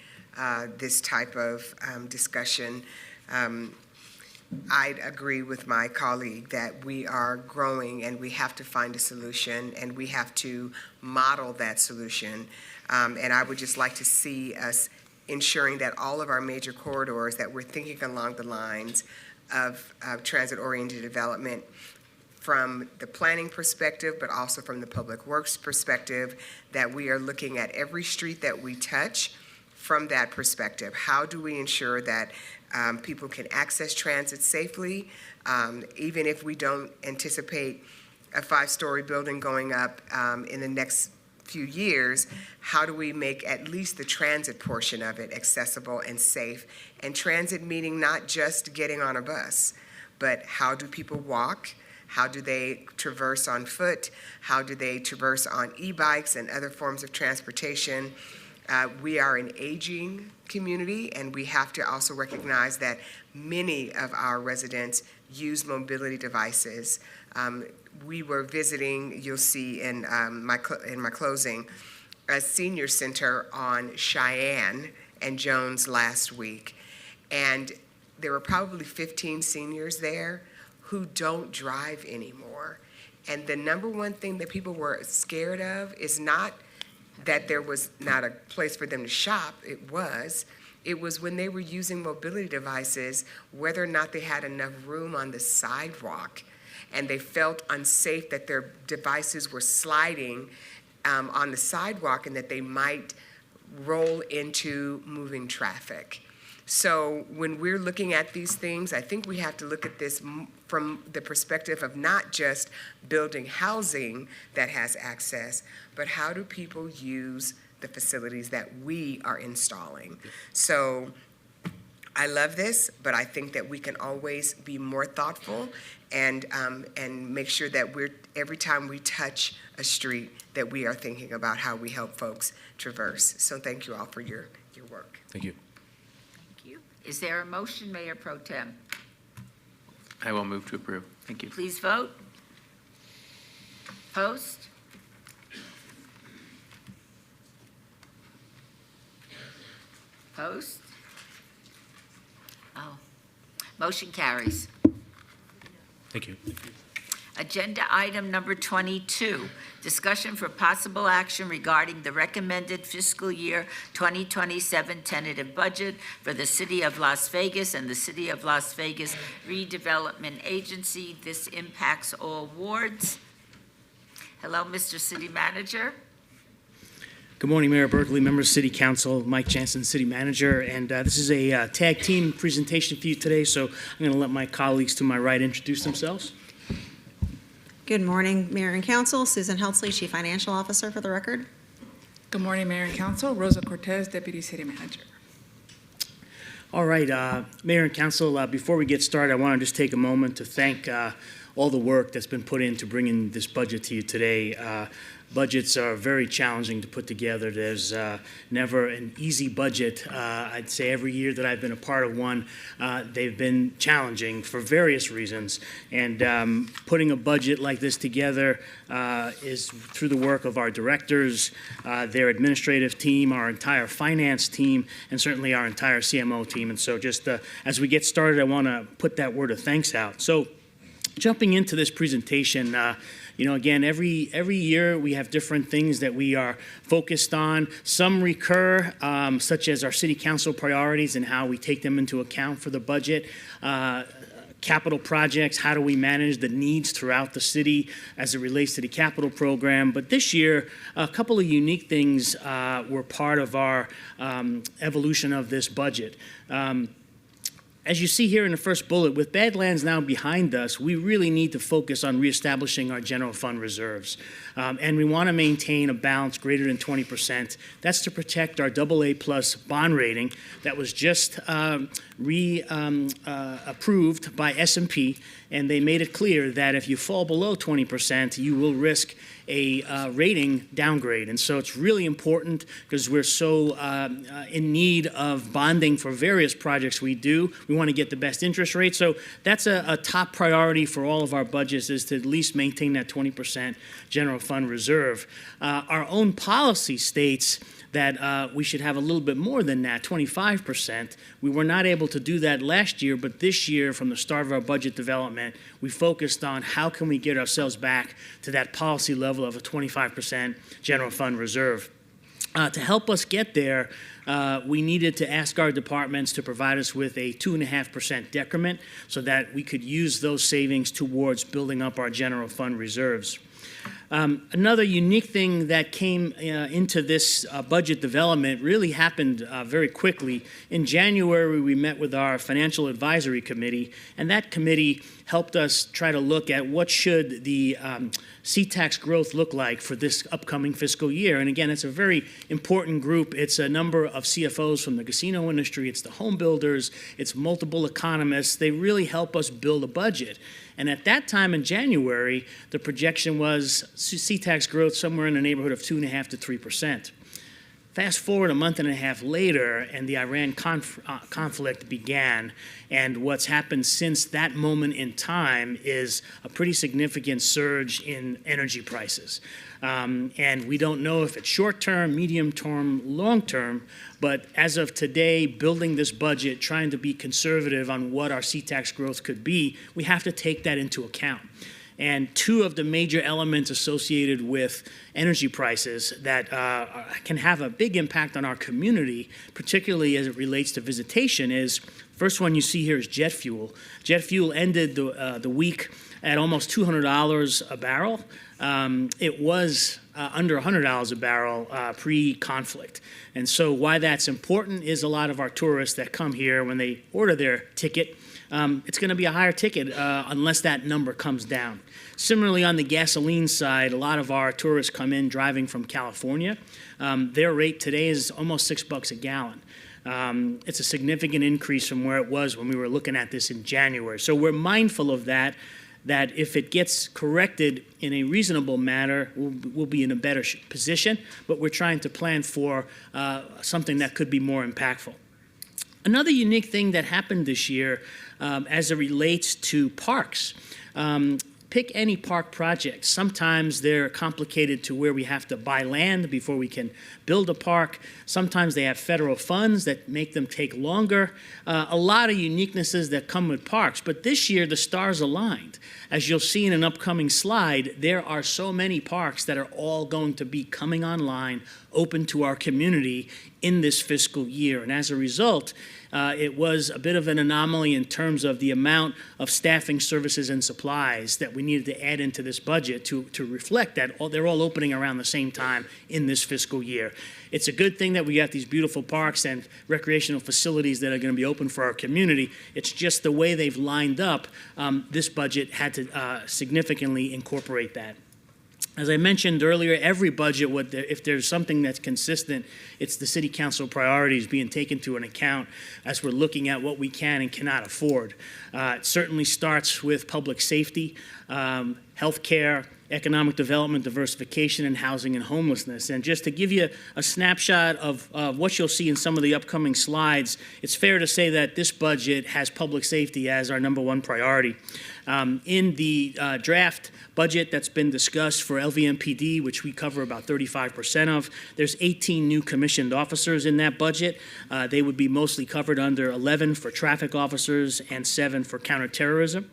this type of discussion. I'd agree with my colleague that we are growing and we have to find a solution and we have to model that solution. And I would just like to see us ensuring that all of our major corridors, that we're thinking along the lines of transit-oriented development, from the planning perspective, but also from the public works perspective, that we are looking at every street that we touch from that perspective. How do we ensure that people can access transit safely, even if we don't anticipate a 5-story building going up in the next few years? How do we make at least the transit portion of it accessible and safe? And transit meaning not just getting on a bus, but how do people walk? How do they traverse on foot? How do they traverse on e-bikes and other forms of transportation? We are an aging community, and we have to also recognize that many of our residents use mobility devices. We were visiting, you'll see in my closing, a senior center on Cheyenne and Jones last week. And there were probably 15 seniors there who don't drive anymore. And the number one thing that people were scared of is not that there was not a place for them to shop. It was when they were using mobility devices, whether or not they had enough room on the sidewalk, and they felt unsafe that their devices were sliding on the sidewalk and that they might roll into moving traffic. So when we're looking at these things, I think we have to look at this from the perspective of not just building housing that has access, but how do people use the facilities that we are installing? So I love this, but I think that we can always be more thoughtful and make sure that every time we touch a street, that we are thinking about how we help folks traverse. So thank you all for your work. Thank you. Is there a motion, Mayor Pro Tem? I will move to approve. Thank you. Please vote. Post. Post. Oh. Motion carries. Thank you. Agenda item number 22, discussion for possible action regarding the recommended fiscal year 2027 tentative budget for the City of Las Vegas and the City of Las Vegas Redevelopment Agency. This impacts all wards. Hello, Mr. City Manager. Good morning, Mayor Berkeley, members of City Council, Mike Jansen, City Manager, and this is a tag team presentation for you today, so I'm going to let my colleagues to my right introduce themselves. Good morning, Mayor and Council. Susan Heltzley, Chief Financial Officer for the record. Good morning, Mayor and Council. Rosa Cortez, Deputy City Manager. All right, Mayor and Council, before we get started, I want to just take a moment to thank all the work that's been put into bringing this budget to you today. Budgets are very challenging to put together. There's never an easy budget. I'd say every year that I've been a part of one, they've been challenging for various reasons. And putting a budget like this together is through the work of our directors, their administrative team, our entire finance team, and certainly our entire CMO team. And so just as we get started, I want to put that word of thanks out. So jumping into this presentation, again, every year we have different things that we are focused on. Some recur, such as our city council priorities and how we take them into account for the budget. Capital projects, how do we manage the needs throughout the city as it relates to the capital program. But this year, a couple of unique things were part of our evolution of this budget. As you see here in the first bullet, with Badlands now behind us, we really need to focus on reestablishing our general fund reserves. And we want to maintain a balance greater than 20%. That's to protect our AA+ bond rating that was just approved by S&P, and they made it clear that if you fall below 20%, you will risk a rating downgrade. And so it's really important because we're so in need of bonding for various projects we do. We want to get the best interest rate. So that's a top priority for all of our budgets, is to at least maintain that 20% general fund reserve. Our own policy states that we should have a little bit more than that, 25%. We were not able to do that last year, but this year, from the start of our budget development, we focused on how can we get ourselves back to that policy level of a 25% general fund reserve. To help us get there, we needed to ask our departments to provide us with a 2.5% decrement so that we could use those savings towards building up our general fund reserves. Another unique thing that came into this budget development really happened very quickly. In January, we met with our Financial Advisory Committee, and that committee helped us try to look at what should the C-tax growth look like for this upcoming fiscal year. And again, it's a very important group. It's a number of CFOs from the casino industry, it's the home builders, it's multiple economists. They really help us build a budget. And at that time in January, the projection was C-tax growth somewhere in the neighborhood of 2.5% to 3%. Fast forward a month and a half later, and the Iran conflict began. And what's happened since that moment in time is a pretty significant surge in energy prices. And we don't know if it's short-term, medium-term, long-term, but as of today, building this budget, trying to be conservative on what our C-tax growth could be, we have to take that into account. And two of the major elements associated with energy prices that can have a big impact on our community, particularly as it relates to visitation, is first one you see here is jet fuel. Jet fuel ended the week at almost $200 a barrel. It was under $100 a barrel pre-conflict. And so why that's important is a lot of our tourists that come here, when they order their ticket, it's going to be a higher ticket unless that number comes down. Similarly, on the gasoline side, a lot of our tourists come in driving from California. Their rate today is almost $6 a gallon. It's a significant increase from where it was when we were looking at this in January. So we're mindful of that if it gets corrected in a reasonable manner, we'll be in a better position, but we're trying to plan for something that could be more impactful. Another unique thing that happened this year as it relates to parks. Pick any park project. Sometimes they're complicated to where we have to buy land before we can build a park. Sometimes they have federal funds that make them take longer. A lot of uniquenesses that come with parks. But this year, the stars aligned. As you'll see in an upcoming slide, there are so many parks that are all going to be coming online, open to our community in this fiscal year. And as a result, it was a bit of an anomaly in terms of the amount of staffing services and supplies that we needed to add into this budget to reflect that they're all opening around the same time in this fiscal year. It's a good thing that we got these beautiful parks and recreational facilities that are going to be open for our community. It's just the way they've lined up. This budget had to significantly incorporate that. As I mentioned earlier, every budget, if there's something that's consistent, it's the city council priorities being taken into account as we're looking at what we can and cannot afford. It certainly starts with public safety, healthcare, economic development, diversification, and housing and homelessness. And just to give you a snapshot of what you'll see in some of the upcoming slides, it's fair to say that this budget has public safety as our #1 priority. In the draft budget that's been discussed for LVMPD, which we cover about 35% of, there's 18 new commissioned officers in that budget. They would be mostly covered under 11 for traffic officers and 7 for counterterrorism.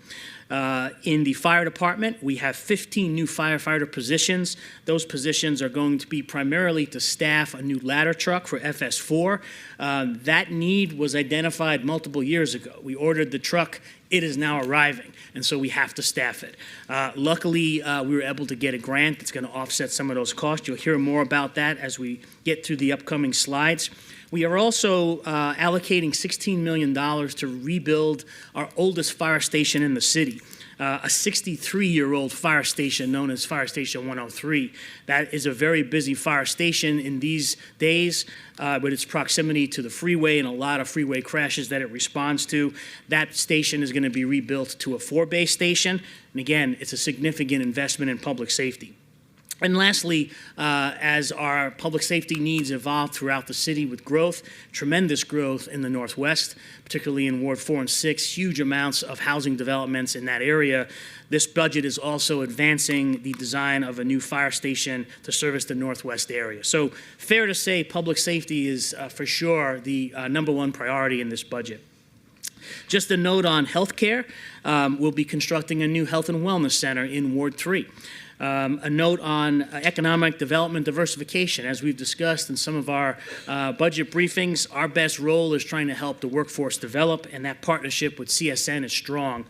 In the fire department, we have 15 new firefighter positions. Those positions are going to be primarily to staff a new ladder truck for FS4. That need was identified multiple years ago. We ordered the truck. It is now arriving, and so we have to staff it. Luckily, we were able to get a grant that's going to offset some of those costs. You'll hear more about that as we get through the upcoming slides. We are also allocating $16 million to rebuild our oldest fire station in the city, a 63-year-old fire station known as Fire Station 103. That is a very busy fire station in these days, with its proximity to the freeway and a lot of freeway crashes that it responds to. That station is going to be rebuilt to a 4-bay station. And again, it's a significant investment in public safety. And lastly, as our public safety needs evolve throughout the city with growth, tremendous growth in the Northwest, particularly in Ward 4 and 6, huge amounts of housing developments in that area. This budget is also advancing the design of a new fire station to service the Northwest area. So fair to say public safety is for sure the #1 priority in this budget. Just a note on healthcare, we'll be constructing a new health and wellness center in Ward 3. A note on economic development diversification. As we've discussed in some of our budget briefings, our best role is trying to help the workforce develop, and that partnership with CSN is strong.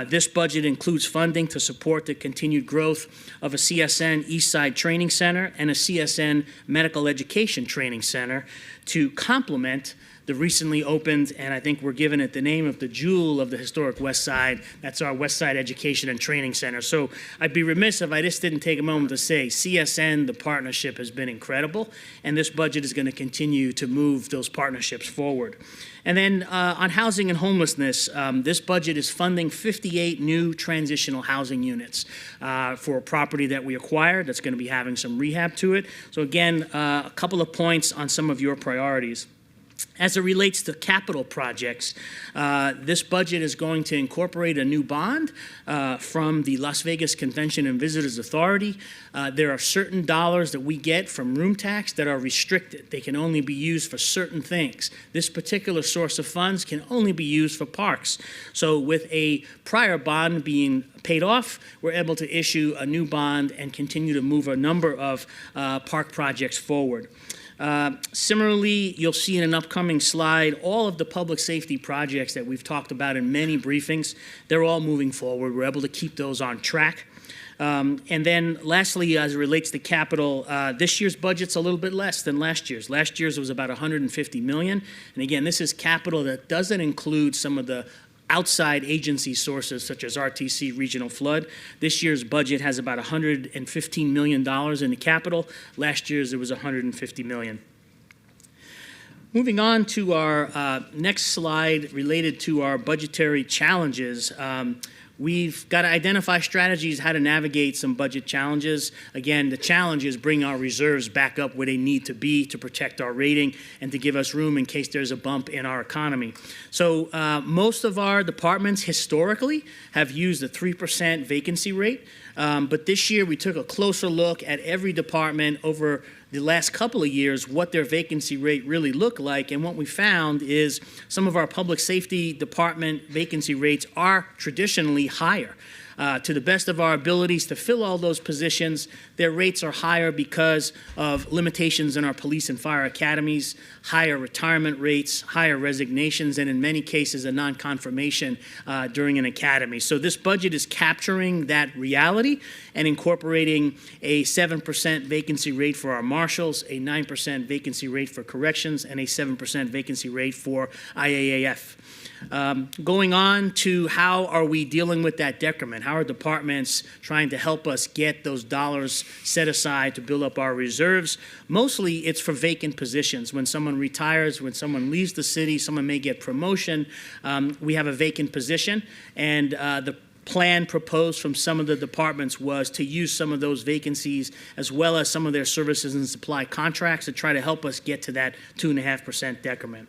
This budget includes funding to support the continued growth of a CSN Eastside Training Center and a CSN Medical Education Training Center to complement the recently opened, and I think we're giving it the name of the jewel of the historic West Side. That's our West Side Education and Training Center. So I'd be remiss if I just didn't take a moment to say CSN, the partnership has been incredible, and this budget is going to continue to move those partnerships forward. And then on housing and homelessness, this budget is funding 58 new transitional housing units for a property that we acquired that's going to be having some rehab to it. So again, a couple of points on some of your priorities. As it relates to capital projects, this budget is going to incorporate a new bond from the Las Vegas Convention and Visitors Authority. There are certain dollars that we get from room tax that are restricted. They can only be used for certain things. This particular source of funds can only be used for parks. So with a prior bond being paid off, we're able to issue a new bond and continue to move a number of park projects forward. Similarly, you'll see in an upcoming slide all of the public safety projects that we've talked about in many briefings. They're all moving forward. We're able to keep those on track. And then lastly, as it relates to capital, this year's budget's a little bit less than last year's. Last year's was about $150 million. And again, this is capital that doesn't include some of the outside agency sources such as RTC Regional Flood. This year's budget has about $115 million in the capital. Last year's there was $150 million. Moving on to our next slide related to our budgetary challenges. We've got to identify strategies how to navigate some budget challenges. Again, the challenge is bring our reserves back up where they need to be to protect our rating and to give us room in case there's a bump in our economy. So most of our departments historically have used a 3% vacancy rate. But this year we took a closer look at every department over the last couple of years, what their vacancy rate really looked like. And what we found is some of our public safety department vacancy rates are traditionally higher. to the best of our abilities to fill all those positions. Their rates are higher because of limitations in our police and fire academies, higher retirement rates, higher resignations, and in many cases a non-confirmation during an academy. So this budget is capturing that reality and incorporating a 7% vacancy rate for our marshals, a 9% vacancy rate for corrections, and a 7% vacancy rate for IAAF. Going on to how are we dealing with that decrement? How are departments trying to help us get those dollars set aside to build up our reserves? Mostly it's for vacant positions. When someone retires, when someone leaves the city, someone may get promotion, we have a vacant position, and the plan proposed from some of the departments was to use some of those vacancies as well as some of their services and supply contracts to try to help us get to that 2.5% decrement.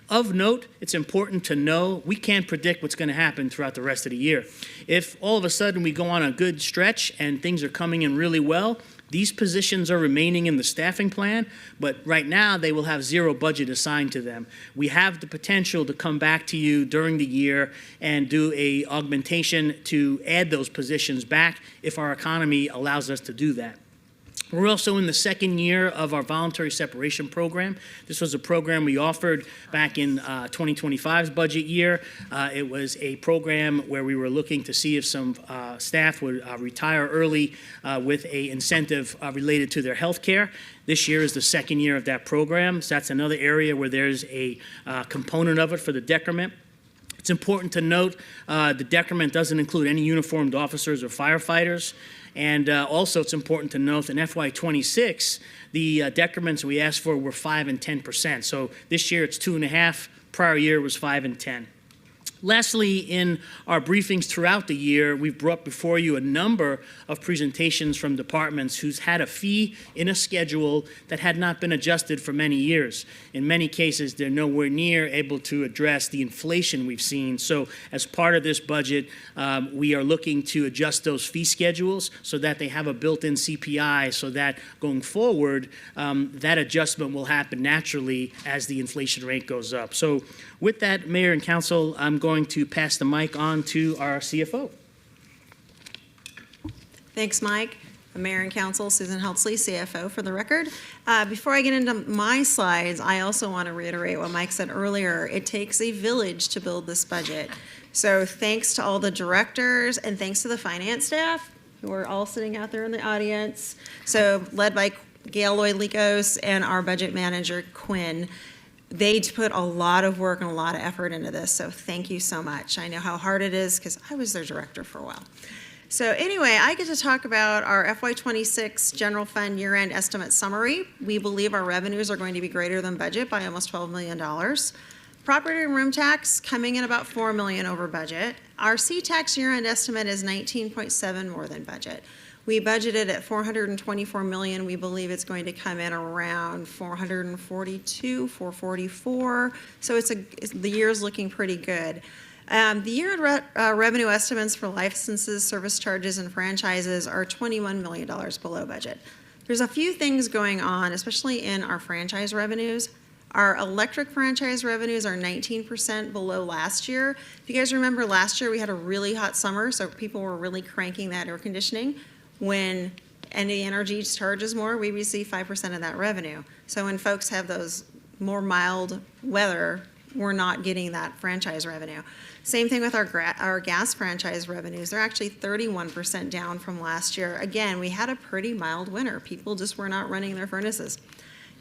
Of note, it's important to know we can't predict what's going to happen throughout the rest of the year. If all of a sudden we go on a good stretch and things are coming in really well, these positions are remaining in the staffing plan, but right now they will have zero budget assigned to them. We have the potential to come back to you during the year and do a augmentation to add those positions back if our economy allows us to do that. We're also in the second year of our voluntary separation program. This was a program we offered back in 2025's budget year. It was a program where we were looking to see if some staff would retire early with an incentive related to their health care. This year is the second year of that program, so that's another area where there's a component of it for the decrement. It's important to note the decrement doesn't include any uniformed officers or firefighters. And also, it's important to note that in FY26, the decrements we asked for were 5% and 10%. So this year it's 2.5%. Prior year was 5% and 10%. Lastly, in our briefings throughout the year, we've brought before you a number of presentations from departments who's had a fee in a schedule that had not been adjusted for many years. In many cases, they're nowhere near able to address the inflation we've seen. So as part of this budget, we are looking to adjust those fee schedules so that they have a built-in CPI so that going forward, that adjustment will happen naturally as the inflation rate goes up. So with that, Mayor and Council, I'm going to pass the mic on to our CFO. Thanks, Mike. Mayor and Council, Susan Heltsley, CFO for the record. Before I get into my slides, I also want to reiterate what Mike said earlier. It takes a village to build this budget. So thanks to all the directors and thanks to the finance staff who are all sitting out there in the audience. So led by Gail Lloyd-Likos and our budget manager, Quinn. They put a lot of work and a lot of effort into this, so thank you so much. I know how hard it is because I was their director for a while. So anyway, I get to talk about our FY26 general fund year-end estimate summary. We believe our revenues are going to be greater than budget by almost $12 million. Property and room tax coming in about $4 million over budget. Our C-tax year-end estimate is 19.7 more than budget. We budgeted at $424 million. We believe it's going to come in around 442, 444. So the year's looking pretty good. The year-end revenue estimates for licenses, service charges, and franchises are $21 million below budget. There's a few things going on, especially in our franchise revenues. Our electric franchise revenues are 19% below last year. If you guys remember last year, we had a really hot summer, so people were really cranking that air conditioning. When NV Energy charges more, we receive 5% of that revenue. So when folks have those more mild weather, we're not getting that franchise revenue. Same thing with our gas franchise revenues. They're actually 31% down from last year. Again, we had a pretty mild winter. People just were not running their furnaces.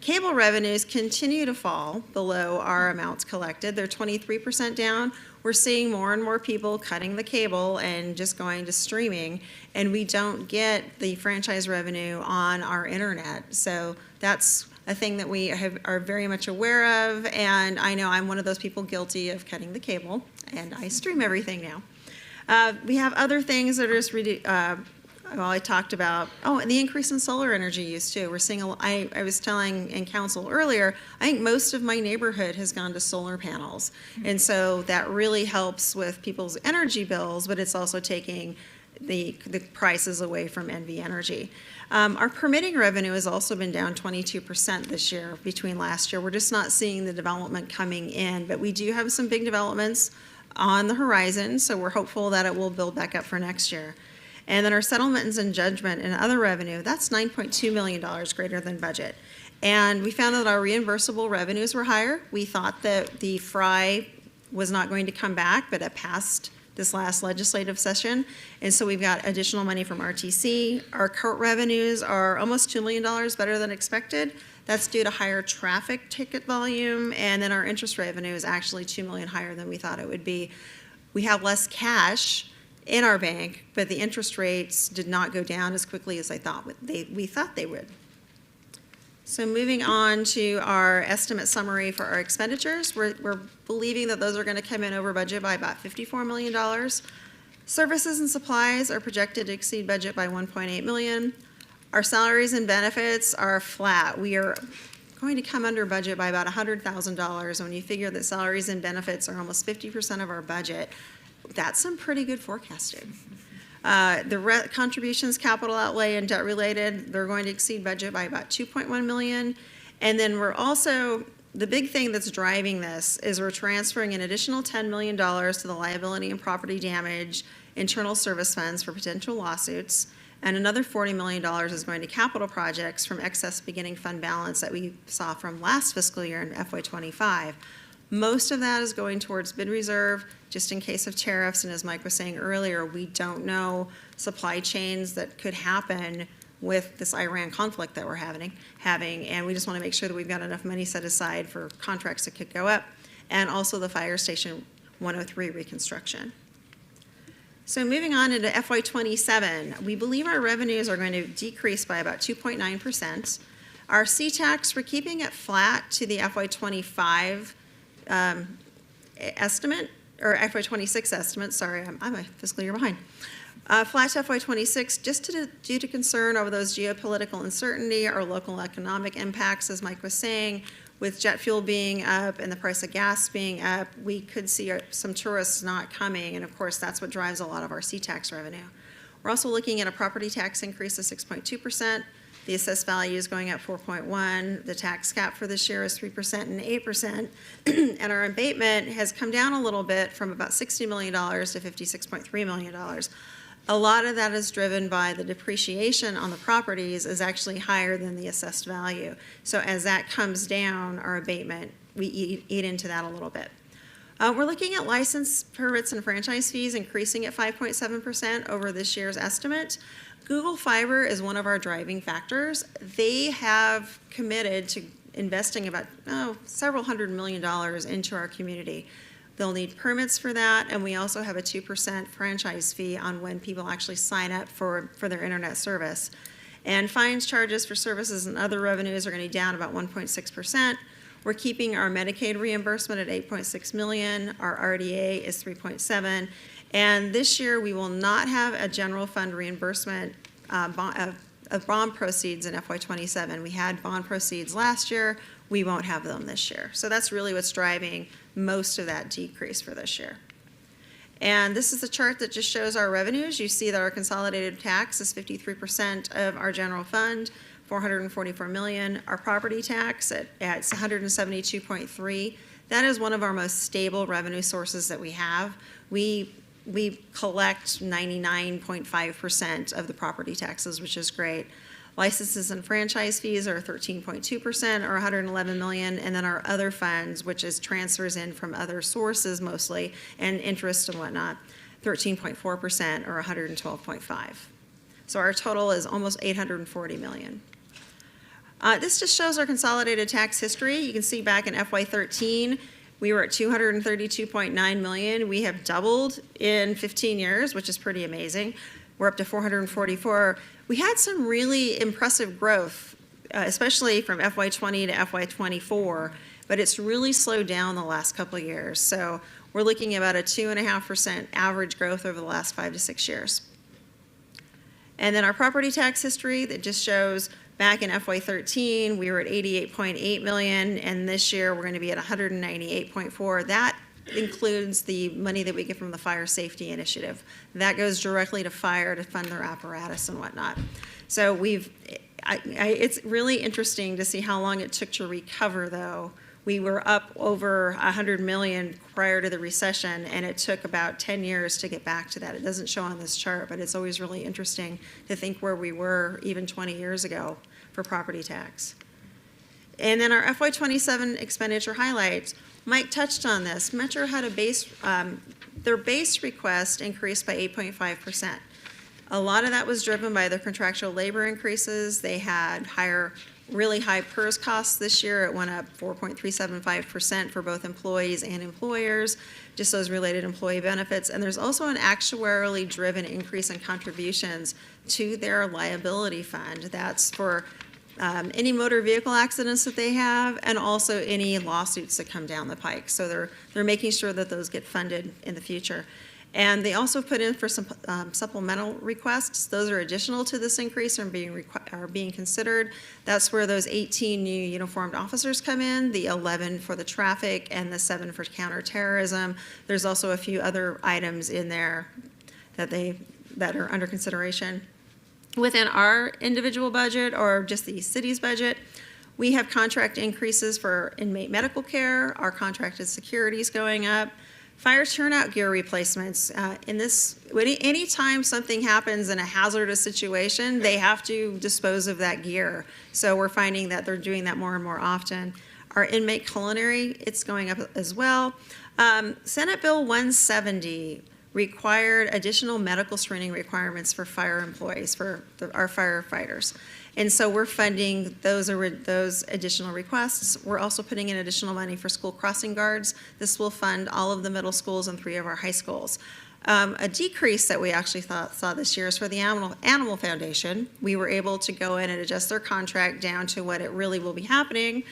Cable revenues continue to fall below our amounts collected. They're 23% down. We're seeing more and more people cutting the cable and just going to streaming, and we don't get the franchise revenue on our internet. So that's a thing that we are very much aware of, and I know I'm one of those people guilty of cutting the cable, and I stream everything now. We have other things that are just really, I talked about, and the increase in solar energy use too. We're seeing, I was telling in council earlier, I think most of my neighborhood has gone to solar panels. And so that really helps with people's energy bills, but it's also taking the prices away from NV Energy. Our permitting revenue has also been down 22% this year between last year. We're just not seeing the development coming in, but we do have some big developments on the horizon, so we're hopeful that it will build back up for next year. And then our settlements and judgment and other revenue, that's $9.2 million greater than budget. And we found that our reimbursable revenues were higher. We thought that the FRI was not going to come back, but it passed this last legislative session. And so we've got additional money from RTC. Our court revenues are almost $2 million better than expected. That's due to higher traffic ticket volume. And then our interest revenue is actually $2 million higher than we thought it would be. We have less cash in our bank, but the interest rates did not go down as quickly as we thought they would. So moving on to our estimate summary for our expenditures, we're believing that those are going to come in over budget by about $54 million. Services and supplies are projected to exceed budget by $1.8 million. Our salaries and benefits are flat. We are going to come under budget by about $100,000. When you figure that salaries and benefits are almost 50% of our budget, that's some pretty good forecasting. The contributions, capital outlay, and debt related, they're going to exceed budget by about $2.1 million. And then we're also, the big thing that's driving this is we're transferring an additional $10 million to the liability and property damage internal service funds for potential lawsuits. And another $40 million is going to capital projects from excess beginning fund balance that we saw from last fiscal year in FY25. Most of that is going towards bid reserve, just in case of tariffs. And as Mike was saying earlier, we don't know supply chains that could happen with this Iran conflict that we're having. And we just want to make sure that we've got enough money set aside for contracts that could go up, and also the Fire Station 103 reconstruction. So moving on into FY27, we believe our revenues are going to decrease by about 2.9%. Our C-Tax, we're keeping it flat to the FY25 estimate, or FY26 estimate, sorry, I'm a fiscal year behind. Flat to FY26, just due to concern over those geopolitical uncertainty or local economic impacts, as Mike was saying, with jet fuel being up and the price of gas being up, we could see some tourists not coming, and of course that's what drives a lot of our C-Tax revenue. We're also looking at a property tax increase of 6.2%. The assessed value is going up 4.1%. The tax cap for this year is 3% and 8%. And our abatement has come down a little bit from about $60 million to $56.3 million. A lot of that is driven by the depreciation on the properties is actually higher than the assessed value. So as that comes down, our abatement, we eat into that a little bit. We're looking at license permits and franchise fees increasing at 5.7% over this year's estimate. Google Fiber is one of our driving factors. They have committed to investing about several $100 million into our community. They'll need permits for that, and we also have a 2% franchise fee on when people actually sign up for their internet service. And fines, charges for services and other revenues are going to be down about 1.6%. We're keeping our Medicaid reimbursement at $8.6 million. Our RDA is $3.7. And this year, we will not have a general fund reimbursement of bond proceeds in FY27. We had bond proceeds last year. We won't have them this year. So that's really what's driving most of that decrease for this year. And this is a chart that just shows our revenues. You see that our consolidated tax is 53% of our general fund, $444 million. Our property tax at 172.3. That is one of our most stable revenue sources that we have. We collect 99.5% of the property taxes, which is great. Licenses and franchise fees are 13.2%, or $111 million, and then our other funds, which is transfers in from other sources mostly, and interest and whatnot, 13.4%, or $112.5. So our total is almost $840 million. This just shows our consolidated tax history. You can see back in FY13, we were at $232.9 million. We have doubled in 15 years, which is pretty amazing. We're up to 444. We had some really impressive growth, especially from FY20 to FY24, but it's really slowed down the last couple of years. So we're looking at about a 2.5% average growth over the last 5 to 6 years. And then our property tax history that just shows back in FY13, we were at $88.8 million, and this year we're going to be at $198.4. That includes the money that we get from the Fire Safety Initiative. That goes directly to fire to fund their apparatus and whatnot. So it's really interesting to see how long it took to recover, though. We were up over 100 million prior to the recession, and it took about 10 years to get back to that. It doesn't show on this chart, but it's always really interesting to think where we were even 20 years ago for property tax. And then our FY27 expenditure highlights, Mike touched on this. Metro had their base request increased by 8.5%. A lot of that was driven by their contractual labor increases. They had really high PERS costs this year. It went up 4.375% for both employees and employers, just those related employee benefits. And there's also an actuarially driven increase in contributions to their liability fund. That's for any motor vehicle accidents that they have, and also any lawsuits that come down the pike. So they're making sure that those get funded in the future. And they also put in for some supplemental requests. Those are additional to this increase and are being considered. That's where those 18 new uniformed officers come in, the 11 for the traffic, and the 7 for counterterrorism. There's also a few other items in there that are under consideration. Within our individual budget, or just the city's budget, we have contract increases for inmate medical care. Our contracted security is going up. Fire turnout gear replacements. Anytime something happens in a hazardous situation, they have to dispose of that gear. So we're finding that they're doing that more and more often. Our inmate culinary, it's going up as well. Senate Bill 170 required additional medical screening requirements for fire employees, for our firefighters. And so we're funding those additional requests. We're also putting in additional money for school crossing guards. This will fund all of the middle schools and 3 of our high schools. A decrease that we actually saw this year is for the Animal Foundation. We were able to go in and adjust their contract down to what it really will be happening.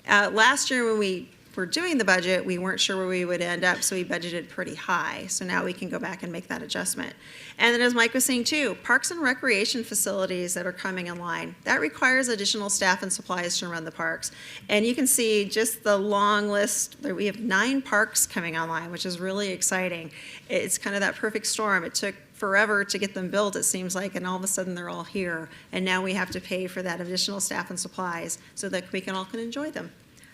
Last year when we were doing the budget, we weren't sure where we would end up, so we budgeted pretty high. So now we can go back and make that adjustment. And then as Mike was saying too, parks and recreation facilities that are coming online, that requires additional staff and supplies to run the parks. And you can see just the long list. We have 9 parks coming online, which is really exciting. It's kind of that perfect storm. It took forever to get them built, it seems like, and all of a sudden they're all here. And now we have to pay for that additional staff and supplies so that we can all enjoy them.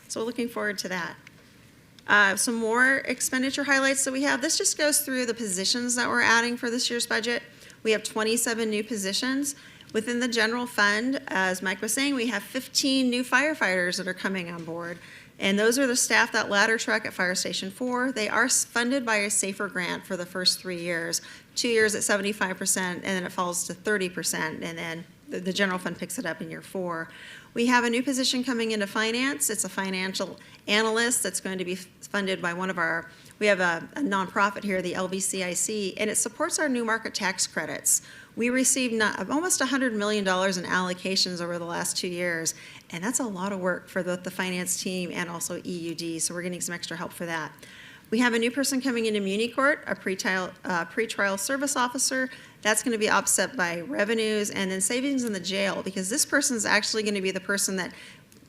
So we're looking forward to that. Some more expenditure highlights that we have. This just goes through the positions that we're adding for this year's budget. We have 27 new positions. Within the general fund, as Mike was saying, we have 15 new firefighters that are coming on board. And those are the staff, that ladder truck at Fire Station 4. They are funded by a SAFER grant for the first 3 years. 2 years at 75%, and then it falls to 30%, and then the general fund picks it up in year 4. We have a new position coming into finance. It's a financial analyst that's going to be funded by we have a nonprofit here, the LVCIC, and it supports our new market tax credits. We received almost $100 million in allocations over the last 2 years, and that's a lot of work for both the finance team and also EUD, so we're getting some extra help for that. We have a new person coming into Muni Court, a pretrial service officer. That's going to be offset by revenues and then savings in the jail, because this person is actually going to be the person that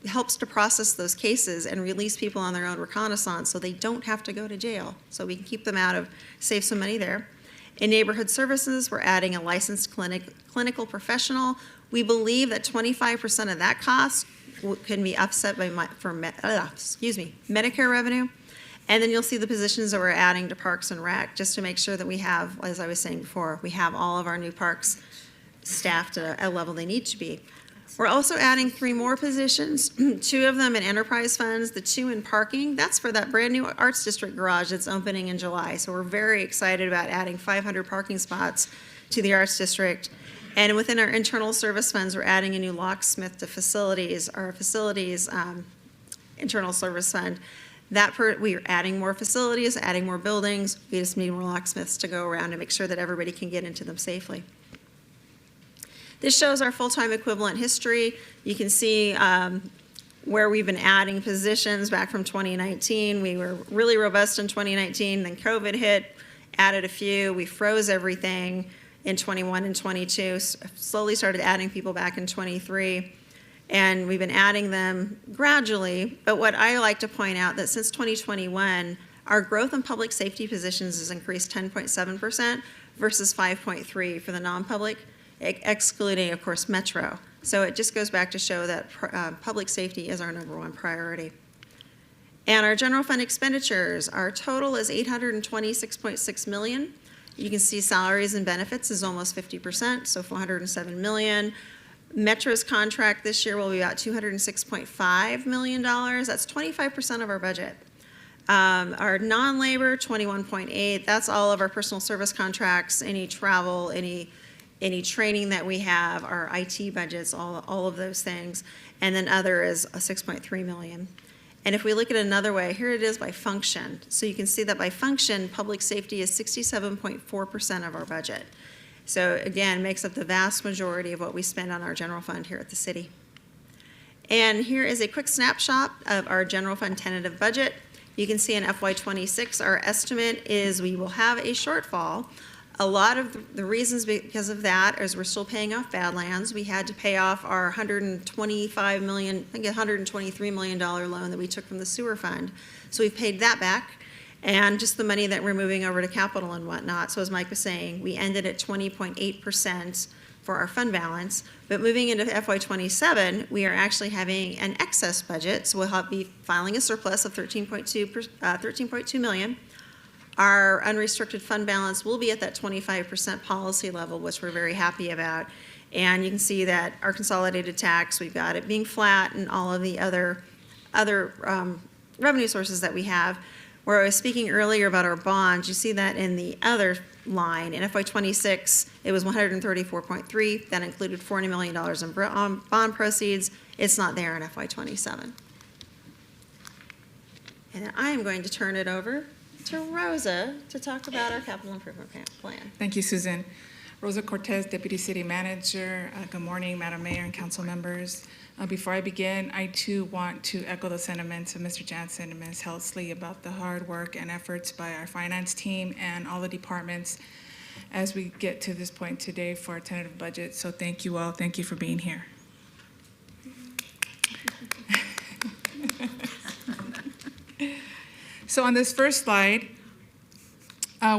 helps to process those cases and release people on their own reconnaissance so they don't have to go to jail. So we can keep them save some money there. In neighborhood services, we're adding a licensed clinical professional. We believe that 25% of that cost can be offset by Medicare revenue. And then you'll see the positions that we're adding to Parks and Rec, just to make sure that we have, as I was saying before, we have all of our new parks staffed at a level they need to be. We're also adding 3 more positions, 2 of them in enterprise funds, the 2 in parking. That's for that brand new Arts District garage that's opening in July. So we're very excited about adding 500 parking spots to the Arts District. And within our internal service funds, we're adding a new locksmith to facilities, our facilities internal service fund. We are adding more facilities, adding more buildings. We just need more locksmiths to go around and make sure that everybody can get into them safely. This shows our full-time equivalent history. You can see where we've been adding positions back from 2019. We were really robust in 2019, then COVID hit, added a few. We froze everything in 21 and 22, slowly started adding people back in 23. And we've been adding them gradually, but what I like to point out that since 2021, our growth in public safety positions has increased 10.7% versus 5.3% for the non-public, excluding, of course, Metro. So it just goes back to show that public safety is our #1 priority. And our general fund expenditures, our total is $826.6 million. You can see salaries and benefits is almost 50%, so $407 million. Metro's contract this year will be about $206.5 million. That's 25% of our budget. Our non-labor, 21.8. That's all of our personal service contracts, any travel, any training that we have, our IT budgets, all of those things. And then other is a 6.3 million. And if we look at it another way, here it is by function. So you can see that by function, public safety is 67.4% of our budget. So again, makes up the vast majority of what we spend on our general fund here at the city. And here is a quick snapshot of our general fund tentative budget. You can see in FY26, our estimate is we will have a shortfall. A lot of the reasons because of that is we're still paying off Badlands. We had to pay off our $125 million, I think $123 million loan that we took from the sewer fund. So we've paid that back. And just the money that we're moving over to capital and whatnot. So as Mike was saying, we ended at 20.8% for our fund balance. But moving into FY27, we are actually having an excess budget. So we'll be filing a surplus of 13.2 million. Our unrestricted fund balance will be at that 25% policy level, which we're very happy about. And you can see that our consolidated tax, we've got it being flat and all of the other revenue sources that we have. Where I was speaking earlier about our bonds, you see that in the other line. In FY26, it was 134.3. That included $40 million in bond proceeds. It's not there in FY27. And then I am going to turn it over to Rosa to talk about our capital improvement plan. Thank you, Susan. Rosa Cortez, Deputy City Manager. Good morning, Madam Mayor and council members. Before I begin, I too want to echo the sentiments of Mr. Jansen and Ms. Helsley about the hard work and efforts by our finance team and all the departments as we get to this point today for our tentative budget. So thank you all. Thank you for being here. So on this first slide,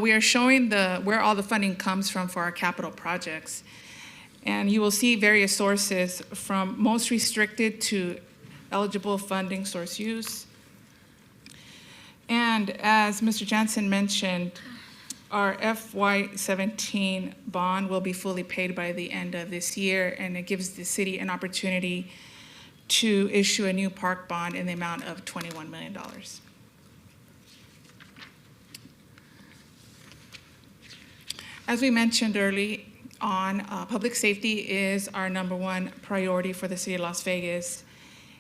we are showing where all the funding comes from for our capital projects. And you will see various sources from most restricted to eligible funding source use. And as Mr. Jansen mentioned, our FY17 bond will be fully paid by the end of this year, and it gives the city an opportunity to issue a new park bond in the amount of $21 million. As we mentioned early on, public safety is our #1 priority for the city of Las Vegas.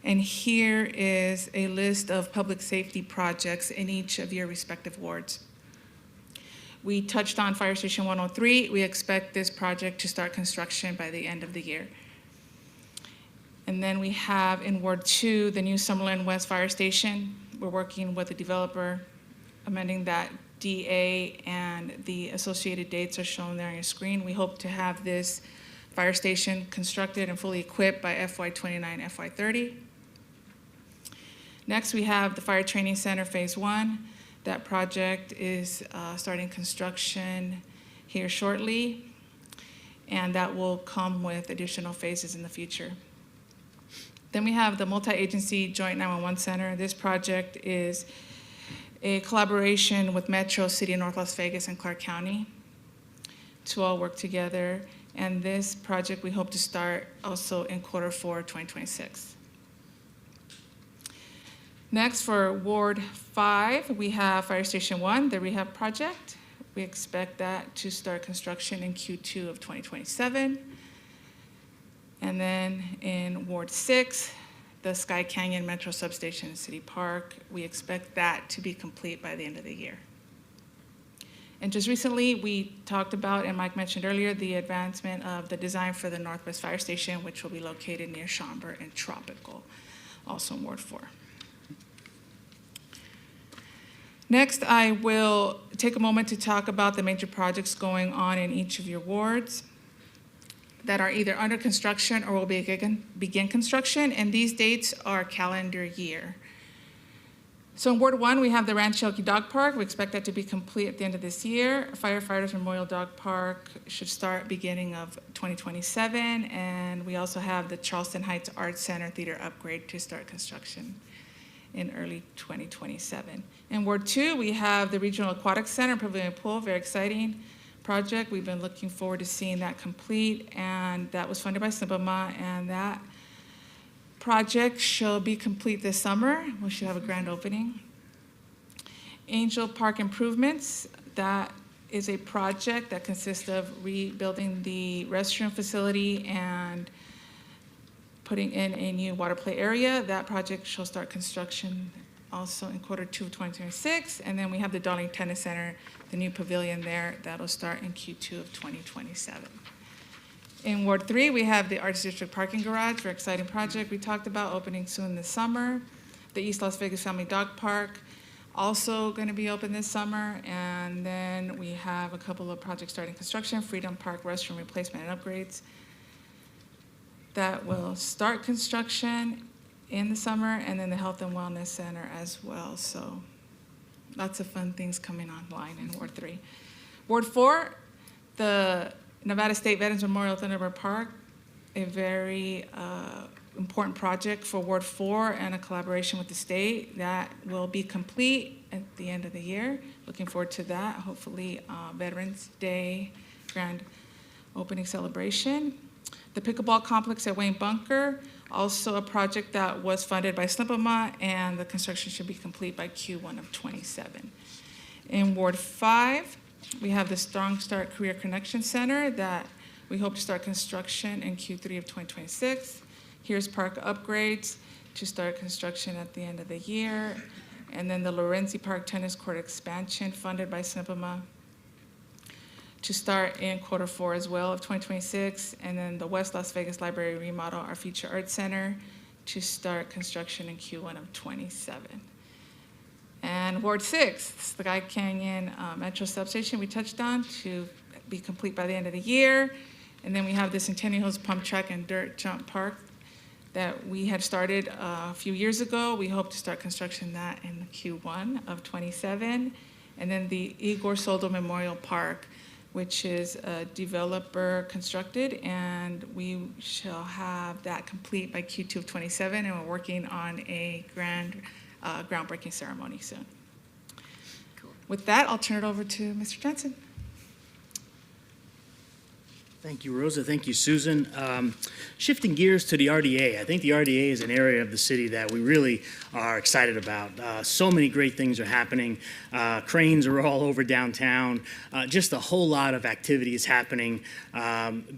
And here is a list of public safety projects in each of your respective wards. We touched on Fire Station 103. We expect this project to start construction by the end of the year. And then we have in Ward 2, the new Summerlin West Fire Station. We're working with the developer, amending that DA, and the associated dates are shown there on your screen. We hope to have this fire station constructed and fully equipped by FY29, FY30. Next, we have the Fire Training Center Phase 1. That project is starting construction here shortly, and that will come with additional phases in the future. Then we have the Multi-Agency Joint 911 Center. This project is a collaboration with Metro, City of North Las Vegas, and Clark County to all work together. And this project we hope to start also in Q4 2026. Next, for Ward 5, we have Fire Station 1, the rehab project. We expect that to start construction in Q2 of 2027. And then in Ward 6, the Sky Canyon Metro Substation in City Park, we expect that to be complete by the end of the year. And just recently, we talked about, and Mike mentioned earlier, the advancement of the design for the Northwest Fire Station, which will be located near Schaumburg and Tropical, also in Ward 4. Next, I will take a moment to talk about the major projects going on in each of your wards that are either under construction or will begin construction, and these dates are calendar year. So in Ward 1, we have the Ranch Cherokee Dog Park. We expect that to be complete at the end of this year. Firefighters Memorial Dog Park should start beginning of 2027, and we also have the Charleston Heights Arts Center theater upgrade to start construction. in early 2027. In Ward 2, we have the Regional Aquatic Center, Pavilion Pool, very exciting project. We've been looking forward to seeing that complete, and that was funded by SBMA, and that project shall be complete this summer. We should have a grand opening. Angel Park Improvements, that is a project that consists of rebuilding the restroom facility and putting in a new water play area. That project shall start construction also in Q2 of 2026. And then we have the Darling Tennis Center, the new pavilion there, that'll start in Q2 of 2027. In Ward 3, we have the Arts District Parking Garage, very exciting project we talked about, opening soon this summer. The East Las Vegas Family Dog Park, also going to be open this summer. And then we have a couple of projects starting construction, Freedom Park restroom replacement and upgrades. That will start construction in the summer, and then the Health and Wellness Center as well. So lots of fun things coming online in Ward 3. Ward 4, the Nevada State Veterans Memorial Thunderbird Park, a very important project for Ward 4 and a collaboration with the state that will be complete at the end of the year. Looking forward to that. Hopefully Veterans Day grand opening celebration. The pickleball complex at Wayne Bunker, also a project that was funded by SBMA, and the construction should be complete by Q1 of 27. In Ward 5, we have the Strong Start Career Connection Center that we hope to start construction in Q3 of 2026. Here's park upgrades to start construction at the end of the year. And then the Lorenzi Park Tennis Court expansion funded by SBMA to start in Q4 as well of 2026. And then the West Las Vegas Library remodel, our Future Arts Center, to start construction in Q1 of 27. And Ward 6, the Guy Canyon Metro Substation we touched on, to be complete by the end of the year. And then we have the Centennial Hills Pump Track and Dirt Jump Park that we had started a few years ago. We hope to start construction that in Q1 of 27. And then the Igor Soldo Memorial Park, which is a developer constructed, and we shall have that complete by Q2 of 27, and we're working on a groundbreaking ceremony soon. Cool. With that, I'll turn it over to Mr. Johnson. Thank you, Rosa. Thank you, Susan. Shifting gears to the RDA, I think the RDA is an area of the city that we really are excited about. So many great things are happening. Cranes are all over downtown. Just a whole lot of activity is happening,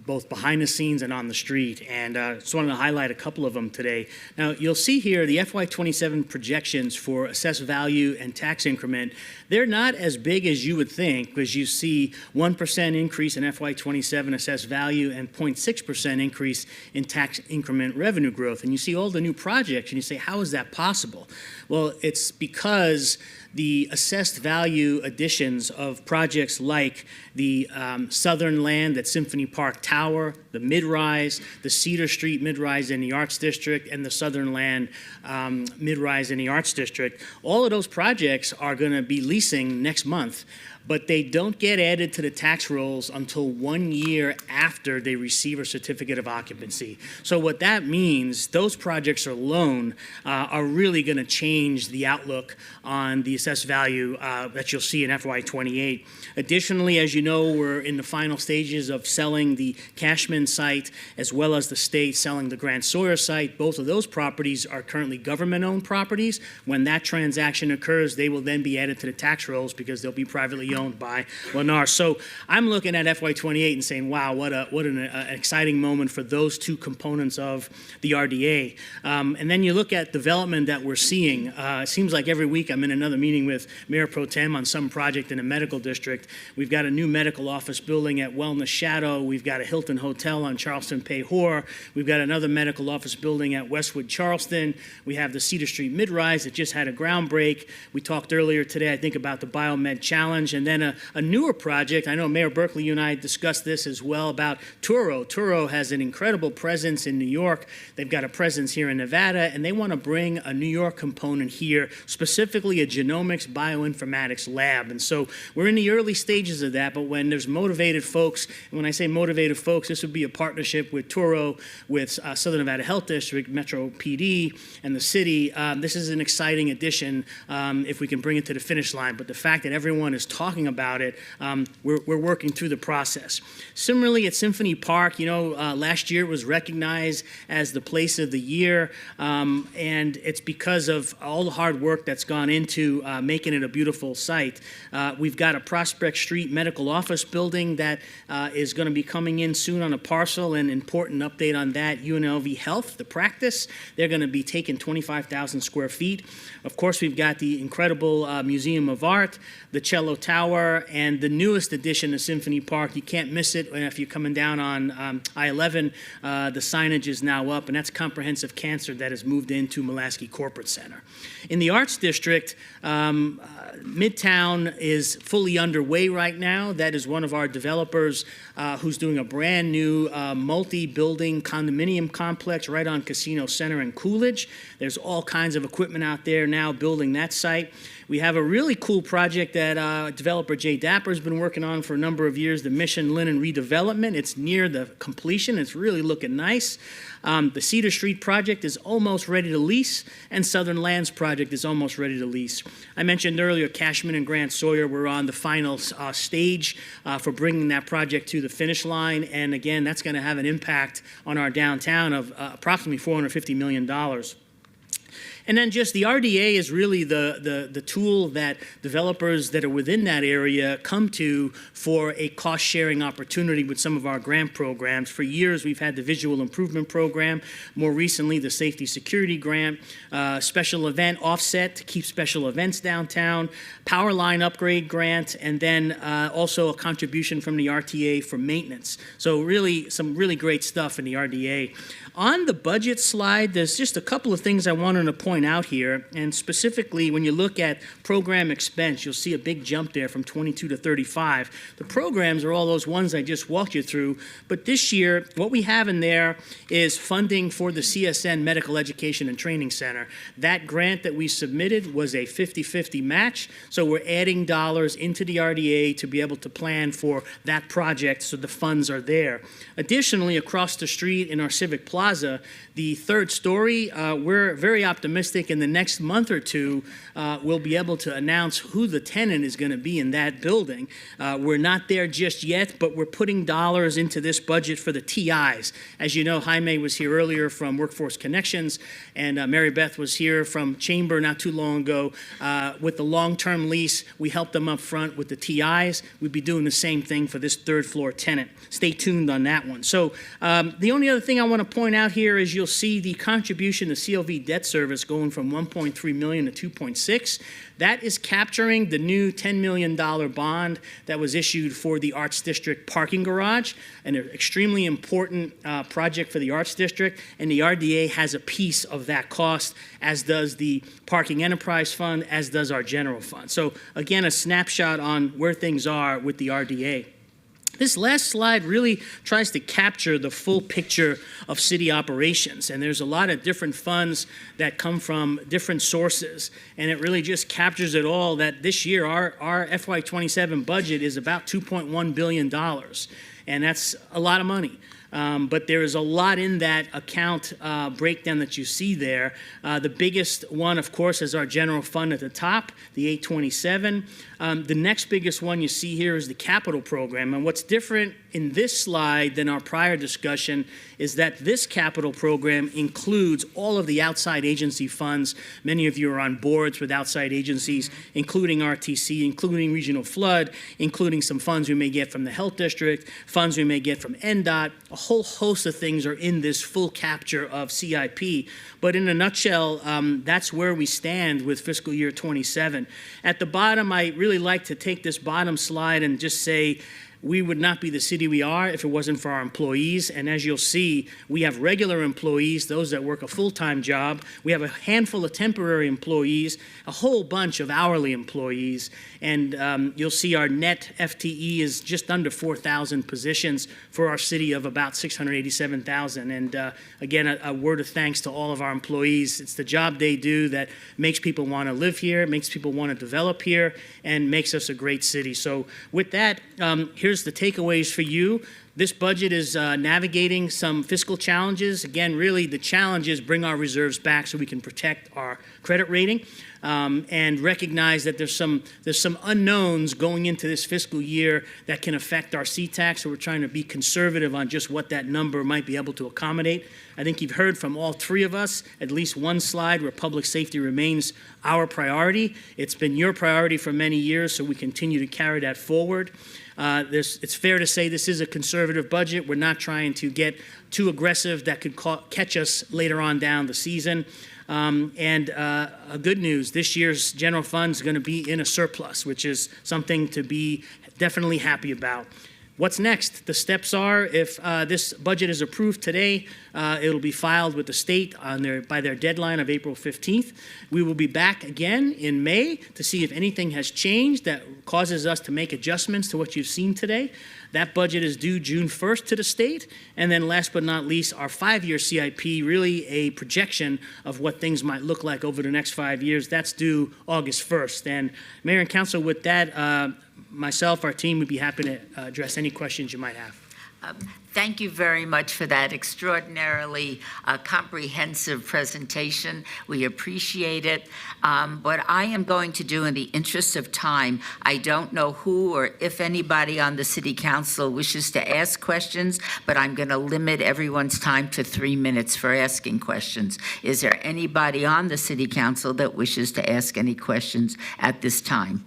both behind the scenes and on the street. And just wanted to highlight a couple of them today. Now, you'll see here the FY27 projections for assessed value and tax increment. They're not as big as you would think, because you see 1% increase in FY27 assessed value and 0.6% increase in tax increment revenue growth. And you see all the new projects, and you say, how is that possible? Well, it's because the assessed value additions of projects like the Southern Land at Symphony Park Tower, the mid-rise, the Cedar Street mid-rise in the Arts District, and the Southern Land mid-rise in the Arts District, all of those projects are going to be leasing next month, but they don't get added to the tax rolls until 1 year after they receive a certificate of occupancy. So what that means, those projects alone are really going to change the outlook on the assessed value that you'll see in FY28. Additionally, as you know, we're in the final stages of selling the Cashman site, as well as the state selling the Grant Sawyer site. Both of those properties are currently government-owned properties. When that transaction occurs, they will then be added to the tax rolls because they'll be privately owned by Lennar. So I'm looking at FY28 and saying, wow, what an exciting moment for those two components of the RDA. And then you look at development that we're seeing. It seems like every week I'm in another meeting with Mayor Pro Tem on some project in a medical district. We've got a new medical office building at Wellness Shadow. We've got a Hilton Hotel on Charleston Payhor. We've got another medical office building at Westwood Charleston. We have the Cedar Street Mid-Rise that just had a ground break. We talked earlier today, I think, about the Biomed Challenge, And then a newer project, I know Mayor Berkeley, you and I discussed this as well, about Turo. Turo has an incredible presence in New York. They've got a presence here in Nevada, and they want to bring a New York component here, specifically a genomics bioinformatics lab. And so we're in the early stages of that, but when there's motivated folks, and when I say motivated folks, this would be a partnership with Turo, with Southern Nevada Health District, Metro PD, and the city. This is an exciting addition if we can bring it to the finish line. But the fact that everyone is talking about it, we're working through the process. Similarly, at Symphony Park, last year it was recognized as the place of the year, and it's because of all the hard work that's gone into making it a beautiful site. We've got a Prospect Street medical office building that is going to be coming in soon on a parcel. An important update on that, UNLV Health, the practice, they're going to be taking 25,000 square feet. Of course, we've got the incredible Museum of Art, the Cello Tower, and the newest addition to Symphony Park. You can't miss it if you're coming down on I-11. The signage is now up, and that's comprehensive cancer that has moved into Mulaski Corporate Center. In the Arts District, Midtown is fully underway right now. That is one of our developers who's doing a brand new multi-building condominium complex right on Casino Center and Coolidge. There's all kinds of equipment out there now building that site. We have a really cool project that developer Jay Dapper has been working on for a number of years, the Mission Linen redevelopment. It's near the completion. It's really looking nice. The Cedar Street project is almost ready to lease, and Southern Lands project is almost ready to lease. I mentioned earlier Cashman and Grant Sawyer were on the final stage for bringing that project to the finish line, and again, that's going to have an impact on our downtown of approximately $450 million. And then just the RDA is really the tool that developers that are within that area come to for a cost-sharing opportunity with some of our grant programs. For years, we've had the Visual Improvement Program, more recently the Safety Security Grant, Special Event Offset to keep special events downtown, Power Line Upgrade Grant, and then also a contribution from the RTA for maintenance. So really, some really great stuff in the RDA. On the budget slide, there's just a couple of things I wanted to point out here, and specifically when you look at program expense, you'll see a big jump there from 22 to 35. The programs are all those ones I just walked you through, but this year, what we have in there is funding for the CSN Medical Education and Training Center. That grant that we submitted was a 50-50 match, so we're adding dollars into the RDA to be able to plan for that project, so the funds are there. Additionally, across the street in our Civic Plaza, the third story, we're very optimistic in the next month or two we'll be able to announce who the tenant is going to be in that building. We're not there just yet, but we're putting dollars into this budget for the TIs. As you know, Jaime was here earlier from Workforce Connections, and Mary Beth was here from Chamber not too long ago. With the long-term lease, we helped them up front with the TIs. We'd be doing the same thing for this third floor tenant. Stay tuned on that one. So the only other thing I want to point out here is you'll see the contribution to CLV debt service going from 1.3 million to 2.6. That is capturing the new $10 million bond that was issued for the Arts District parking garage, an extremely important project for the Arts District, and the RDA has a piece of that cost, as does the Parking Enterprise Fund, as does our general fund. So again, a snapshot on where things are with the RDA. This last slide really tries to capture the full picture of city operations, and there's a lot of different funds that come from different sources, and it really just captures it all that this year our FY27 budget is about $2.1 billion, and that's a lot of money. But there is a lot in that account breakdown that you see there. The biggest one, of course, is our general fund at the top, the 827. The next biggest one you see here is the capital program. And what's different in this slide than our prior discussion is that this capital program includes all of the outside agency funds. Many of you are on boards with outside agencies, including RTC, including Regional Flood, including some funds we may get from the Health District, funds we may get from NDOT. A whole host of things are in this full capture of CIP. But in a nutshell, that's where we stand with fiscal year 27. At the bottom, I really like to take this bottom slide and just say, we would not be the city we are if it wasn't for our employees. And as you'll see, we have regular employees, those that work a full-time job. We have a handful of temporary employees, a whole bunch of hourly employees. And you'll see our net FTE is just under 4,000 positions for our city of about 687,000. And again, a word of thanks to all of our employees. It's the job they do that makes people want to live here, makes people want to develop here, and makes us a great city. So with that, here's the takeaways for you. This budget is navigating some fiscal challenges. Again, really the challenge is bring our reserves back so we can protect our credit rating, and recognize that there's some unknowns going into this fiscal year that can affect our CTAC, so we're trying to be conservative on just what that number might be able to accommodate. I think you've heard from all three of us at least one slide where public safety remains our priority. It's been your priority for many years, so we continue to carry that forward. It's fair to say this is a conservative budget. We're not trying to get too aggressive that could catch us later on down the season. Good news, this year's general fund is going to be in a surplus, which is something to be definitely happy about. What's next? The steps are, if this budget is approved today, it'll be filed with the state by their deadline of April 15th. We will be back again in May to see if anything has changed that causes us to make adjustments to what you've seen today. That budget is due June 1st to the state. And then last but not least, our 5-year CIP, really a projection of what things might look like over the next 5 years. That's due August 1st. And Mayor and Council, with that, myself, our team would be happy to address any questions you might have. Thank you very much for that extraordinarily comprehensive presentation. We appreciate it. What I am going to do in the interest of time, I don't know who or if anybody on the City Council wishes to ask questions, but I'm going to limit everyone's time to 3 minutes for asking questions. Is there anybody on the City Council that wishes to ask any questions at this time?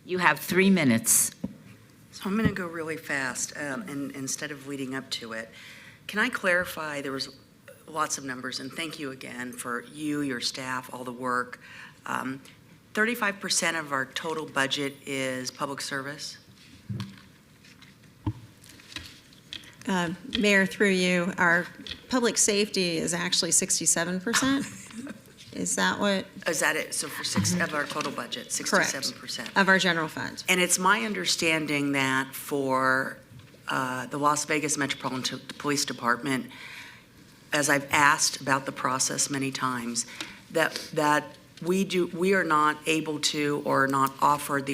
You have 3 minutes. So I'm going to go really fast, and instead of leading up to it, can I clarify, there was lots of numbers, and thank you again for you, your staff, all the work. 35% of our total budget is public service? Mayor, through you, our public safety is actually 67%. Is that what? Is that it? So for six of our total budget, 67%? Of our general fund. And it's my understanding that for the Las Vegas Metropolitan Police Department, as I've asked about the process many times, that we are not able to or not offered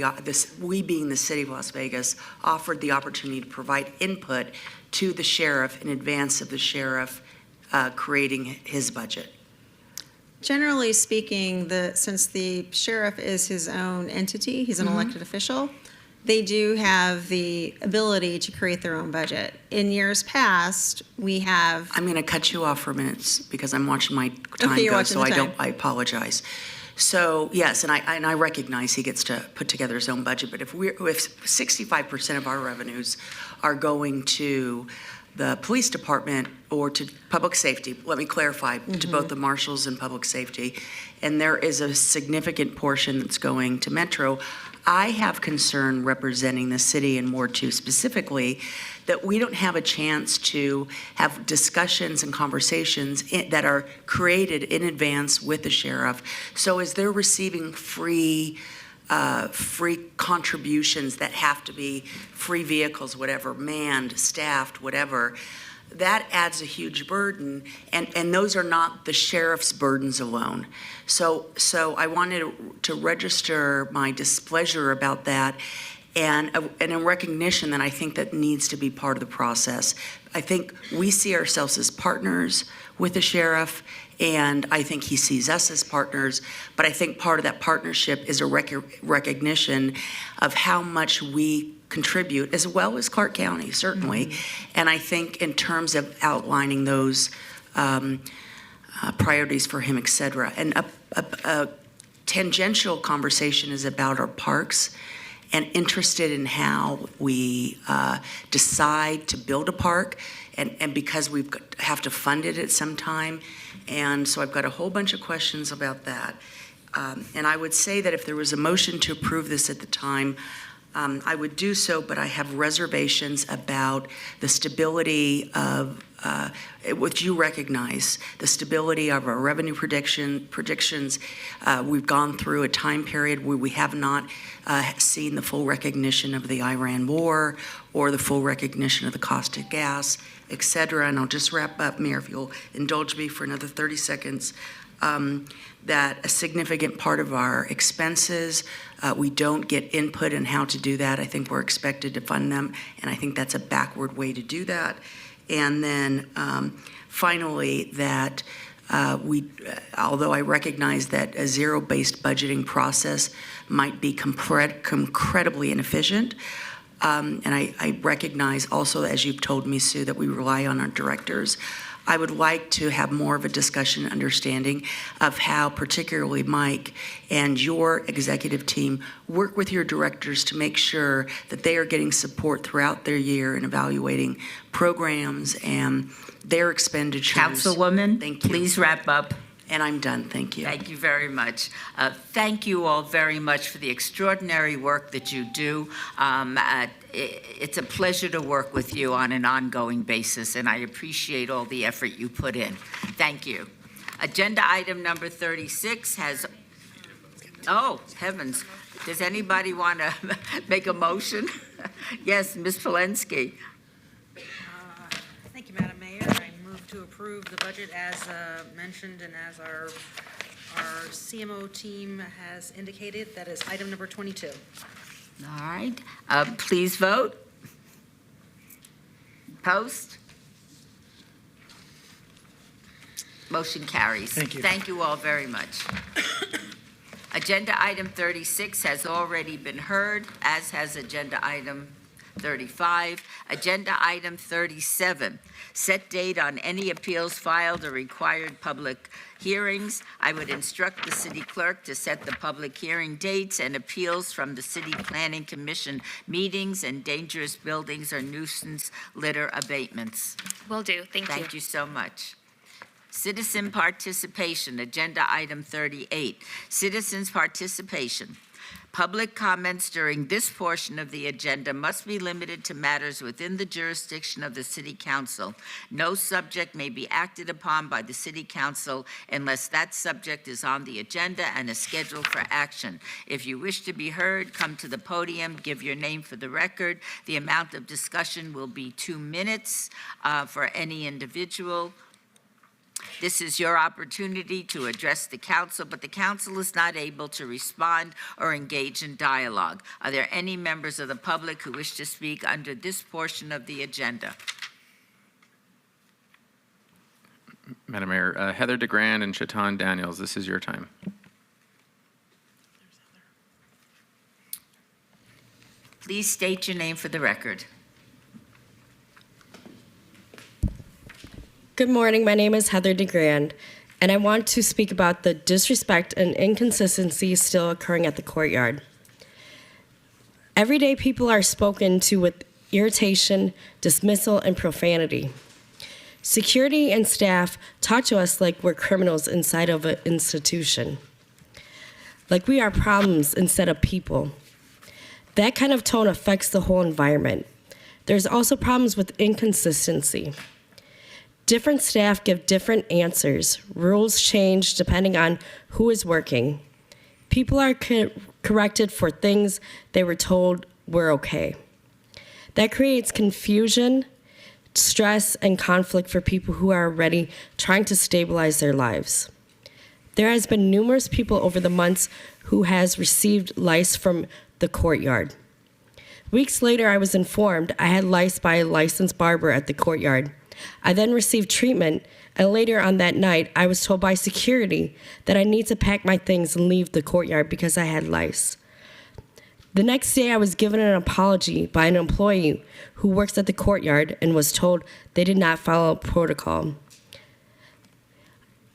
we being the city of Las Vegas, offered the opportunity to provide input to the sheriff in advance of the sheriff creating his budget. Generally speaking, since the sheriff is his own entity, he's an elected official, they do have the ability to create their own budget. In years past, I'm going to cut you off for a minute because I'm watching my time go, so I apologize. So yes, and I recognize he gets to put together his own budget, but if 65% of our revenues are going to the police department or to public safety, let me clarify, to both the marshals and public safety, and there is a significant portion that's going to Metro, I have concern representing the city and Ward 2 specifically that we don't have a chance to have discussions and conversations that are created in advance with the sheriff. So as they're receiving free contributions that have to be free vehicles, whatever, manned, staffed, whatever, that adds a huge burden, and those are not the sheriff's burdens alone. So I wanted to register my displeasure about that, and a recognition that I think that needs to be part of the process. I think we see ourselves as partners with the sheriff, and I think he sees us as partners, but I think part of that partnership is a recognition of how much we contribute, as well as Clark County, certainly. And I think in terms of outlining those priorities for him, et cetera. And a tangential conversation is about our parks, and interested in how we decide to build a park, and because we have to fund it at some time. And so I've got a whole bunch of questions about that. And I would say that if there was a motion to approve this at the time, I would do so, but I have reservations about the stability of, which you recognize, the stability of our revenue predictions. We've gone through a time period where we have not seen the full recognition of the Iran war or the full recognition of the cost of gas, et cetera. And I'll just wrap up, Mayor, if you'll indulge me for another 30 seconds. That a significant part of our expenses, we don't get input in how to do that. I think we're expected to fund them, and I think that's a backward way to do that. And then finally, that although I recognize that a zero-based budgeting process might be incredibly inefficient, and I recognize also, as you've told me, Sue, that we rely on our directors. I would like to have more of a discussion and understanding of how particularly Mike and your executive team work with your directors to make sure that they are getting support throughout their year in evaluating programs and their expenditures. Councilwoman, thank you. Please wrap up. And I'm done, thank you. Thank you very much. Thank you all very much for the extraordinary work that you do. It's a pleasure to work with you on an ongoing basis, and I appreciate all the effort you put in. Thank you. Agenda item number 36 has, oh, heavens. Does anybody want to make a motion? Yes, Ms. Polensky. Thank you, Madam Mayor. I move to approve the budget as mentioned and as our CMO team has indicated. That is item number 22. All right. Please vote. Post. Motion carries. Thank you. Thank you all very much. Agenda item 36 has already been heard, as has agenda item 35. Agenda item 37, set date on any appeals filed or required public hearings. I would instruct the city clerk to set the public hearing dates and appeals from the City Planning Commission meetings and dangerous buildings or nuisance litter abatements. Will do. Thank you. Thank you so much. Citizen participation, agenda item 38. Citizens participation. Public comments during this portion of the agenda must be limited to matters within the jurisdiction of the City Council. No subject may be acted upon by the City Council unless that subject is on the agenda and is scheduled for action. If you wish to be heard, come to the podium, give your name for the record. The amount of discussion will be 2 minutes for any individual. This is your opportunity to address the council, but the council is not able to respond or engage in dialogue. Are there any members of the public who wish to speak under this portion of the agenda? Madam Mayor, Heather DeGrand and Chetan Daniels, this is your time. Please state your name for the record. Good morning, my name is Heather DeGrand, and I want to speak about the disrespect and inconsistency still occurring at the courtyard. Everyday people are spoken to with irritation, dismissal, and profanity. Security and staff talk to us like we're criminals inside of an institution, like we are problems instead of people. That kind of tone affects the whole environment. There's also problems with inconsistency. Different staff give different answers. Rules change depending on who is working. People are corrected for things they were told were okay. That creates confusion, stress, and conflict for people who are already trying to stabilize their lives. There has been numerous people over the months who has received lice from the courtyard. Weeks later, I was informed I had lice by a licensed barber at the courtyard. I then received treatment, and later on that night, I was told by security that I need to pack my things and leave the courtyard because I had lice. The next day, I was given an apology by an employee who works at the courtyard and was told they did not follow protocol.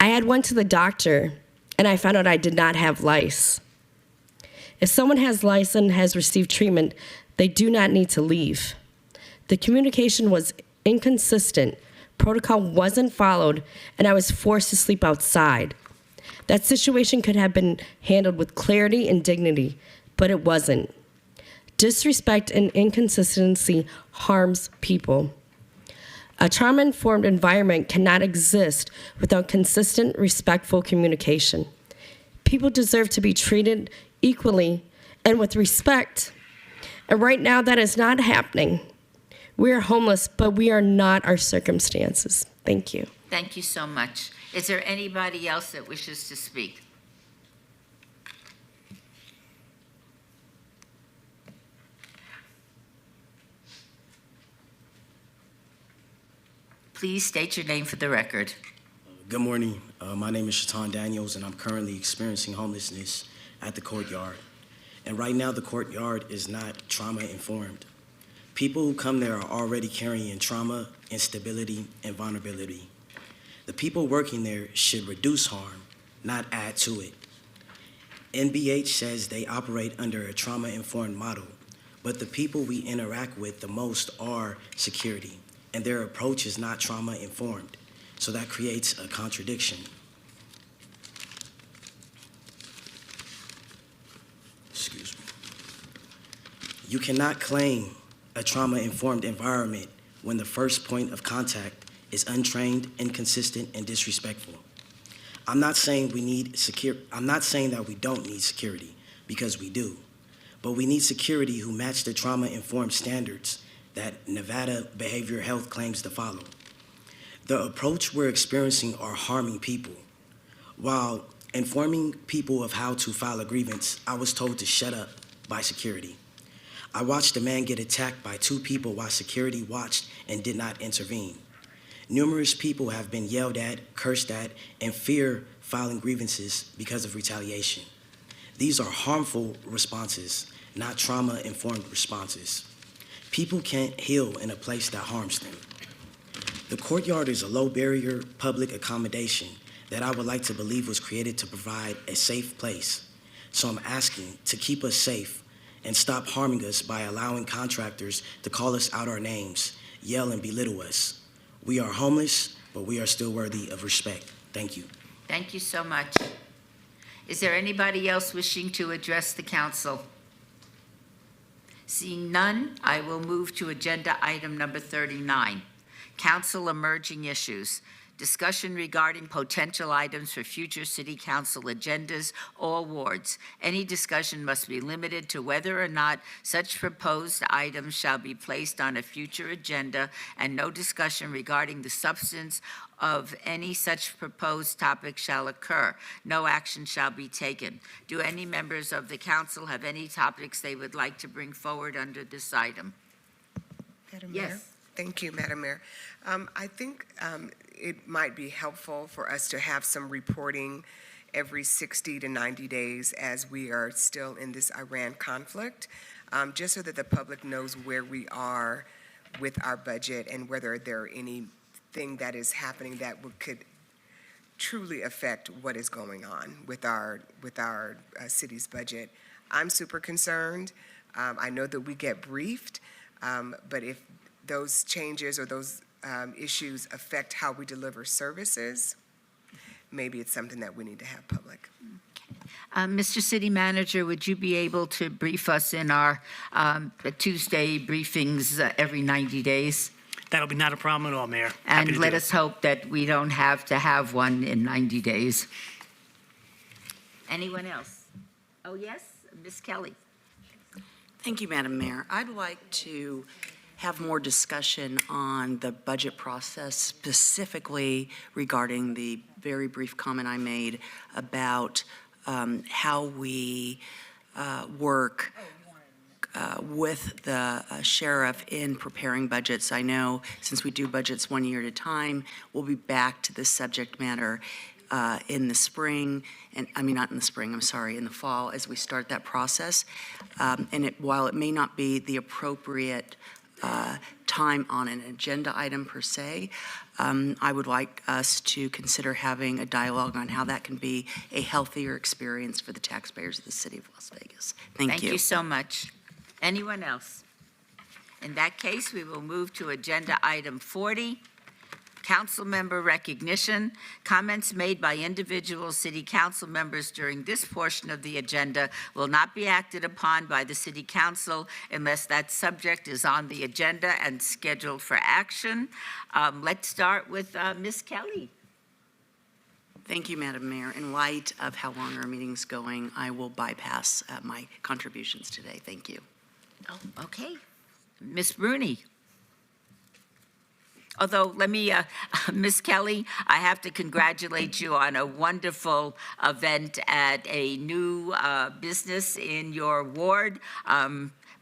I had went to the doctor, and I found out I did not have lice. If someone has lice and has received treatment, they do not need to leave. The communication was inconsistent, protocol wasn't followed, and I was forced to sleep outside. That situation could have been handled with clarity and dignity, but it wasn't. Disrespect and inconsistency harms people. A trauma-informed environment cannot exist without consistent, respectful communication. People deserve to be treated equally and with respect. And right now, that is not happening. We are homeless, but we are not our circumstances. Thank you. Thank you so much. Is there anybody else that wishes to speak? Please state your name for the record. Good morning. My name is Shatan Daniels, and I'm currently experiencing homelessness at the courtyard. And right now, the courtyard is not trauma-informed. People who come there are already carrying trauma, instability, and vulnerability. The people working there should reduce harm, not add to it. NBH says they operate under a trauma-informed model, but the people we interact with the most are security, and their approach is not trauma-informed. So that creates a contradiction. Excuse me. You cannot claim a trauma-informed environment when the first point of contact is untrained, inconsistent, and disrespectful. I'm not saying that we don't need security, because we do. But we need security who match the trauma-informed standards that Nevada Behavioral Health claims to follow. The approach we're experiencing are harming people. While informing people of how to file a grievance, I was told to shut up by security. I watched a man get attacked by 2 people while security watched and did not intervene. Numerous people have been yelled at, cursed at, and fear filing grievances because of retaliation. These are harmful responses, not trauma-informed responses. People can't heal in a place that harms them. The courtyard is a low-barrier public accommodation that I would like to believe was created to provide a safe place. So I'm asking to keep us safe and stop harming us by allowing contractors to call us out our names, yell and belittle us. We are homeless, but we are still worthy of respect. Thank you. Thank you so much. Is there anybody else wishing to address the council? Seeing none, I will move to agenda item number 39. Council emerging issues. Discussion regarding potential items for future city council agendas, all wards. Any discussion must be limited to whether or not such proposed items shall be placed on a future agenda, and no discussion regarding the substance of any such proposed topic shall occur. No action shall be taken. Do any members of the council have any topics they would like to bring forward under this item? Madam Mayor? Yes. Thank you, Madam Mayor. I think it might be helpful for us to have some reporting every 60 to 90 days as we are still in this Iran conflict, just so that the public knows where we are with our budget and whether there are anything that is happening that could truly affect what is going on with our city's budget. I'm super concerned. I know that we get briefed, but if those changes or those issues affect how we deliver services, maybe it's something that we need to have public. Mr. City Manager, would you be able to brief us in our Tuesday briefings every 90 days? That'll be not a problem at all, Mayor. Happy And to let do us hope that we don't have to have one in 90 days. Anyone else? Oh, yes, Ms. Kelly. Thank you, Madam Mayor. I'd like to have more discussion on the budget process, specifically regarding the very brief comment I made about how we work with the sheriff in preparing budgets. I know since we do budgets 1 year at a time, we'll be back to this subject matter in the spring, and I mean, not in the spring, I'm sorry, in the fall as we start that process. And while it may not be the appropriate time on an agenda item per se, I would like us to consider having a dialogue on how that can be a healthier experience for the taxpayers of the city of Las Vegas. Thank you. Thank you so much. Anyone else? In that case, we will move to agenda item 40, Council member recognition. Comments made by individual city council members during this portion of the agenda will not be acted upon by the city council unless that subject is on the agenda and scheduled for action. Let's start with Ms. Kelly. Thank you, Madam Mayor. In light of how long our meeting's going, I will bypass my contributions today. Thank you. Oh, okay. Ms. Bruni. Although, let me, Ms. Kelly, I have to congratulate you on a wonderful event at a new business in your ward,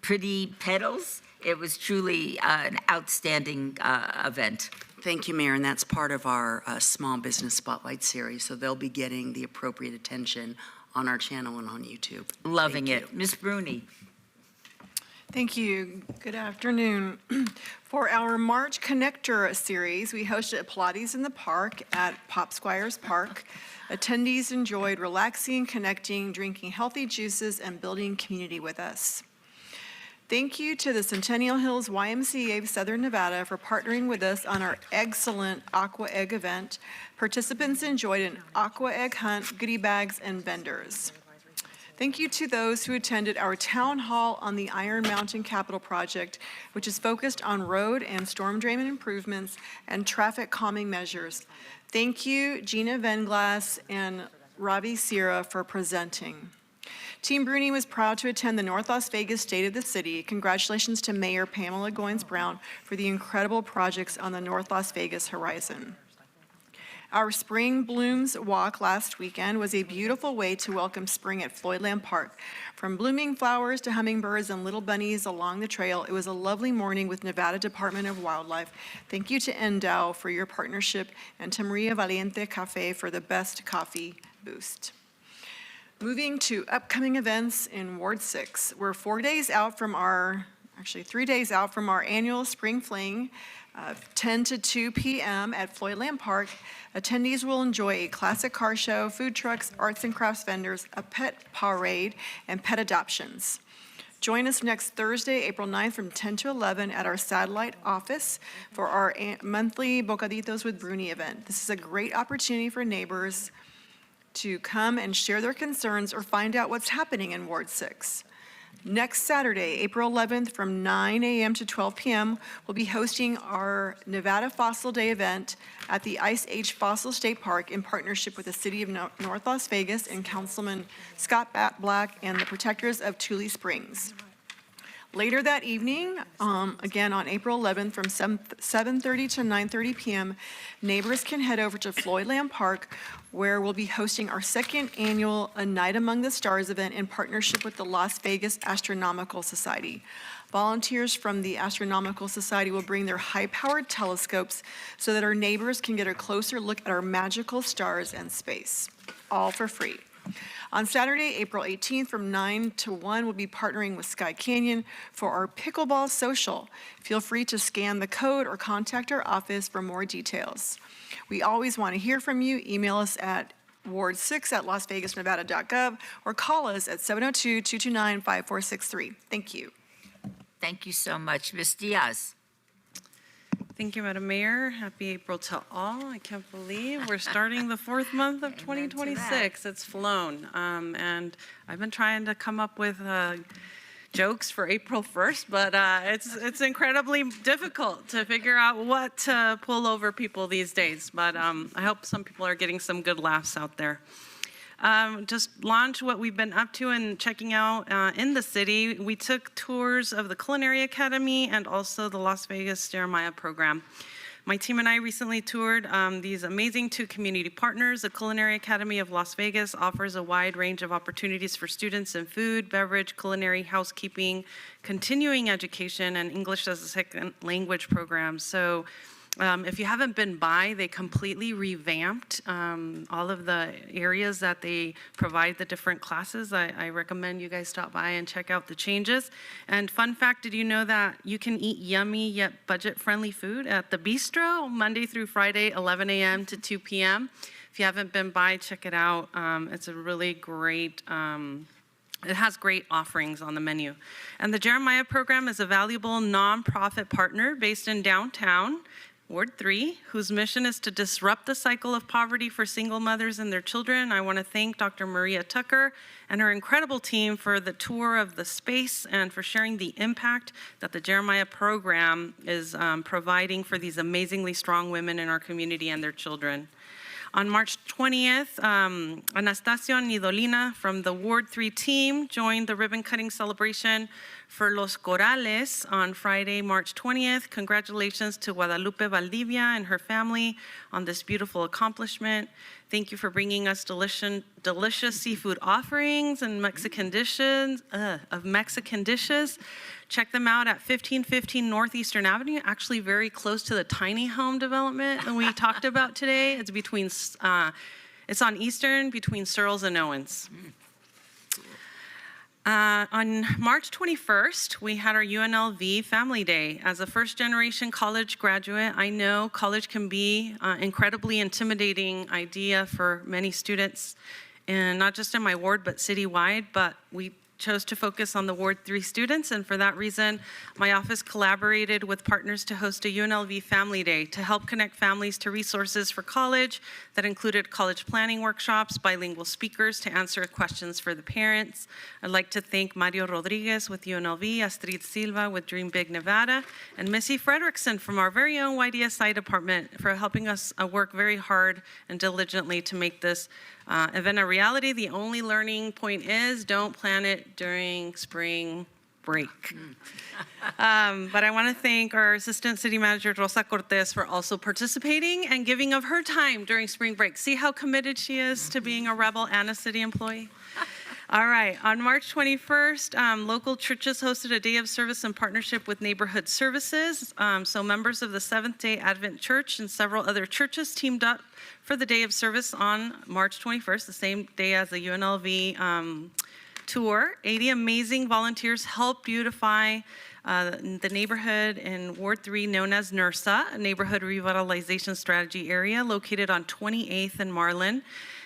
Pretty Petals. It was truly an outstanding event. Thank you, Mayor, and that's part of our Small Business Spotlight series, so they'll be getting the appropriate attention on our channel and on YouTube. Loving it. Ms. Bruni. Thank you. Good afternoon. For our March Connector series, we hosted Pilates in the Park at Pop Squires Park. Attendees enjoyed relaxing, connecting, drinking healthy juices, and building community with us. Thank you to the Centennial Hills YMCA of Southern Nevada for partnering with us on our excellent Aqua Egg event. Participants enjoyed an Aqua Egg hunt, goodie bags, and vendors. Thank you to those who attended our town hall on the Iron Mountain Capital Project, which is focused on road and storm drain improvements and traffic calming measures. Thank you, Gina Venglass and Ravi Sierra, for presenting. Team Bruni was proud to attend the North Las Vegas State of the City. Congratulations to Mayor Pamela Goins-Brown for the incredible projects on the North Las Vegas horizon. Our Spring Blooms Walk last weekend was a beautiful way to welcome spring at Floydland Park. From blooming flowers to hummingbirds and little bunnies along the trail, it was a lovely morning with Nevada Department of Wildlife. Thank you to Endow for your partnership and to Maria Valiente Cafe for the best coffee boost. Moving to upcoming events in Ward 6. We're 3 days out from our annual Spring Fling, 10 to 2 p.m. at Floydland Park. Attendees will enjoy a classic car show, food trucks, arts and crafts vendors, a pet parade, and pet adoptions. Join us next Thursday, April 9th from 10 to 11 at our satellite office for our monthly Bocaditos with Bruni event. This is a great opportunity for neighbors to come and share their concerns or find out what's happening in Ward 6. Next Saturday, April 11th from 9 a.m. to 12 p.m., we'll be hosting our Nevada Fossil Day event at the Ice Age Fossil State Park in partnership with the City of North Las Vegas and Councilman Scott Black and the Protectors of Tule Springs. Later that evening, again on April 11th from 7:30 to 9:30 p.m., neighbors can head over to Floydland Park, where we'll be hosting our second annual A Night Among the Stars event in partnership with the Las Vegas Astronomical Society. Volunteers from the Astronomical Society will bring their high-powered telescopes so that our neighbors can get a closer look at our magical stars and space, all for free. On Saturday, April 18th from 9 to 1, we'll be partnering with Sky Canyon for our Pickleball Social. Feel free to scan the code or contact our office for more details. We always want to hear from you. Email us at ward6@lasvegasnevada.gov or call us at 702-229-5463. Thank you. Thank you so much. Ms. Diaz. Thank you, Madam Mayor. Happy April to all. I can't believe we're starting the fourth month of 2026. It's flown. And I've been trying to come up with jokes for April 1st, but it's incredibly difficult to figure out what to pull over people these days. But I hope some people are getting some good laughs out there. Just launch what we've been up to and checking out in the city. We took tours of the Culinary Academy and also the Las Vegas Jeremiah program. My team and I recently toured these amazing two community partners. The Culinary Academy of Las Vegas offers a wide range of opportunities for students in food, beverage, culinary, housekeeping, continuing education, and English as a second language programs. So if you haven't been by, they completely revamped all of the areas that they provide the different classes. I recommend you guys stop by and check out the changes. And fun fact, did you know that you can eat yummy yet budget-friendly food at the Bistro Monday through Friday, 11 a.m. to 2 p.m.? If you haven't been by, check it out. It's a really great it has great offerings on the menu. And the Jeremiah program is a valuable nonprofit partner based in downtown. Ward 3, whose mission is to disrupt the cycle of poverty for single mothers and their children. I want to thank Dr. Maria Tucker and her incredible team for the tour of the space and for sharing the impact that the Jeremiah program is providing for these amazingly strong women in our community and their children. On March 20th, Anastacio Nidolina from the Ward 3 team joined the ribbon cutting celebration for Los Corrales on Friday, March 20th. Congratulations to Guadalupe Valdivia and her family on this beautiful accomplishment. Thank you for bringing us delicious seafood offerings and Mexican dishes. Check them out at 1515 Northeastern Avenue, actually very close to the tiny home development that we talked about today. It's between, it's on Eastern between Searles and Owens. On March 21st, we had our UNLV Family Day. As a first-generation college graduate, I know college can be an incredibly intimidating idea for many students, and not just in my ward, but citywide, but we chose to focus on the Ward 3 students, and for that reason, my office collaborated with partners to host a UNLV Family Day to help connect families to resources for college that included college planning workshops, bilingual speakers to answer questions for the parents. I'd like to thank Mario Rodriguez with UNLV, Astrid Silva with Dream Big Nevada, and Missy Frederickson from our very own YDSI department for helping us work very hard and diligently to make this event a reality. The only learning point is don't plan it during spring break. But I want to thank our Assistant City Manager, Rosa Cortez, for also participating and giving of her time during spring break. See how committed she is to being a rebel and a city employee? All right, on March 21st, local churches hosted a day of service in partnership with Neighborhood Services. So members of the Seventh-day Advent Church and several other churches teamed up for the day of service on March 21st, the same day as the UNLV tour. 80 amazing volunteers helped beautify the neighborhood in Ward 3 known as NERSA, a neighborhood revitalization strategy area located on 28th and Marlin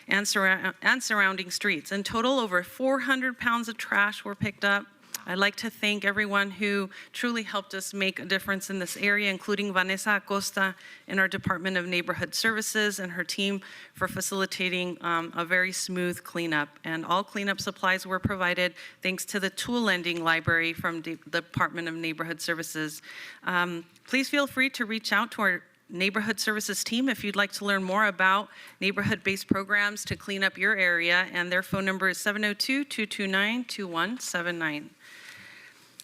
and surrounding streets. In total, over 400 pounds of trash were picked up. I'd like to thank everyone who truly helped us make a difference in this area, including Vanessa Acosta in our Department of Neighborhood Services and her team for facilitating a very smooth cleanup. And all cleanup supplies were provided thanks to the tool lending library from the Department of Neighborhood Services. Please feel free to reach out to our Neighborhood Services team if you'd like to learn more about neighborhood-based programs to clean up your area, and their phone number is 702-229-2179.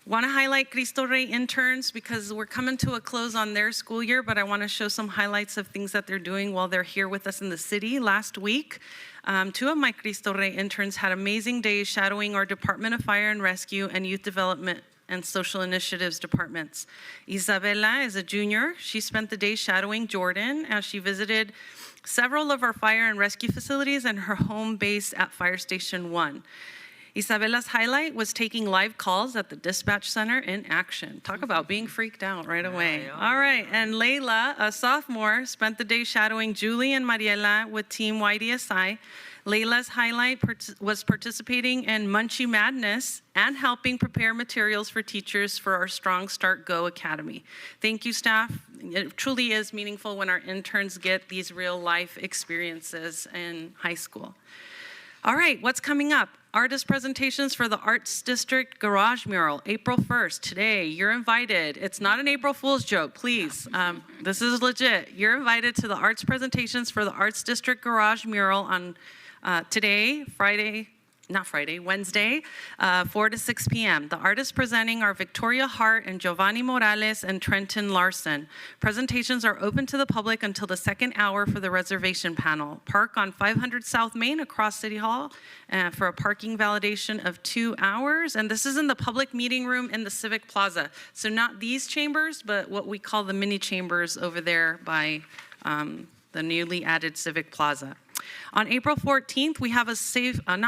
Want to highlight Cristo Rey interns because we're coming to a close on their school year, but I want to show some highlights of things that they're doing while they're here with us in the city. Last week, 2 of my Cristo Rey interns had amazing days shadowing our Department of Fire and Rescue and Youth Development and Social Initiatives departments. Isabella is a junior. She spent the day shadowing Jordan as she visited several of our fire and rescue facilities and her home base at Fire Station 1. Isabella's highlight was taking live calls at the dispatch center in action. Talk about being freaked out right away. All right, and Layla, a sophomore, spent the day shadowing Julie and Mariela with Team YDSI. Layla's highlight was participating in Munchie Madness and helping prepare materials for teachers for our Strong Start Go Academy. Thank you, staff. It truly is meaningful when our interns get these real life experiences in high school. All right, what's coming up? Artist presentations for the Arts District Garage Mural, April 1st, today. You're invited. It's not an April Fool's joke, please. This is legit. You're invited to the arts presentations for the Arts District Garage Mural on today, Wednesday, 4 to 6 p.m. The artists presenting are Victoria Hart and Giovanni Morales and Trenton Larson. Presentations are open to the public until the second hour for the reservation panel. Park on 500 South Main across City Hall for a parking validation of 2 hours. And this is in the public meeting room in the Civic Plaza. So not these chambers, but what we call the mini chambers over there by the newly added Civic Plaza. On April 14th, we have a on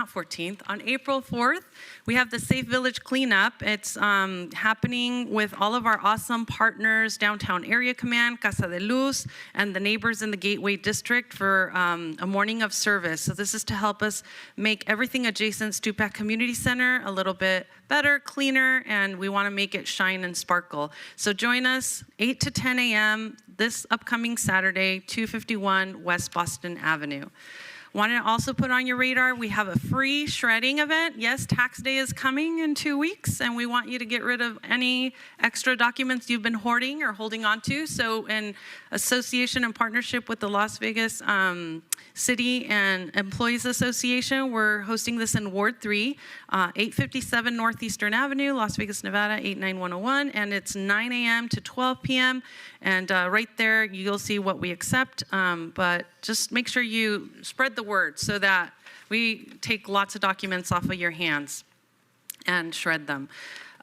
April 4th, we have the Safe Village Cleanup. It's happening with all of our awesome partners, Downtown Area Command, Casa de Luz, and the neighbors in the Gateway District for a morning of service. So this is to help us make everything adjacent Stupak Community Center a little bit better, cleaner, and we want to make it shine and sparkle. So join us 8 to 10 a.m. this upcoming Saturday, 251 West Boston Avenue. Wanted to also put on your radar, we have a free shredding event. Yes, tax day is coming in 2 weeks, and we want you to get rid of any extra documents you've been hoarding or holding on to. So in association and partnership with the Las Vegas City and Employees Association, we're hosting this in Ward 3, 857 Northeastern Avenue, Las Vegas, Nevada, 89101, and it's 9 a.m. to 12 p.m. And right there, you'll see what we accept, but just make sure you spread the word so that we take lots of documents off of your hands and shred them.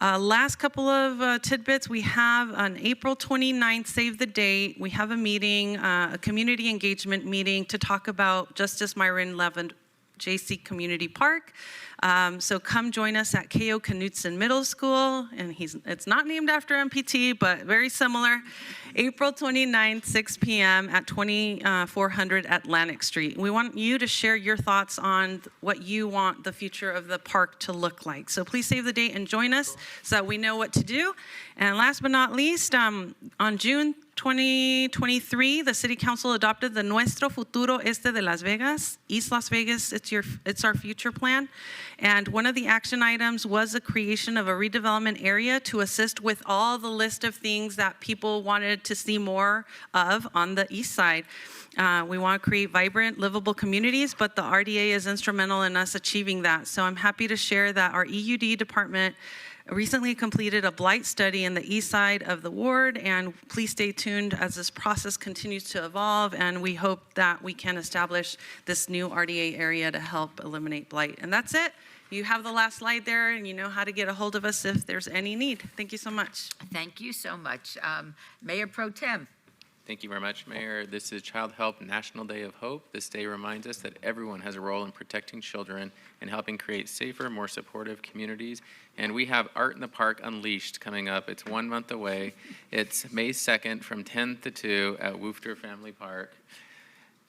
Last couple of tidbits, we have on April 29th, save the date, we have a meeting, a community engagement meeting to talk about Justice Myron Levin JC Community Park. So come join us at K.O. Knutson Middle School, and it's not named after MPT, but very similar. April 29th, 6 p.m. at 2400 Atlantic Street. We want you to share your thoughts on what you want the future of the park to look like. So please save the date and join us so that we know what to do. And last but not least, on June 2023, the City Council adopted the Nuestro Futuro Este de Las Vegas, East Las Vegas, it's our future plan. And one of the action items was the creation of a redevelopment area to assist with all the list of things that people wanted to see more of on the east side. We want to create vibrant, livable communities, but the RDA is instrumental in us achieving that. So I'm happy to share that our EUD department recently completed a blight study in the east side of the ward, and please stay tuned as this process continues to evolve, and we hope that we can establish this new RDA area to help eliminate blight. And that's it. You have the last slide there, and you know how to get a hold of us if there's any need. Thank you so much. Thank you so much. Mayor Pro Tem. Thank you very much, Mayor. This is Child Help National Day of Hope. This day reminds us that everyone has a role in protecting children and helping create safer, more supportive communities. And we have Art in the Park Unleashed coming up. It's 1 month away. It's May 2nd from 10 to 2 at Woofter Family Park.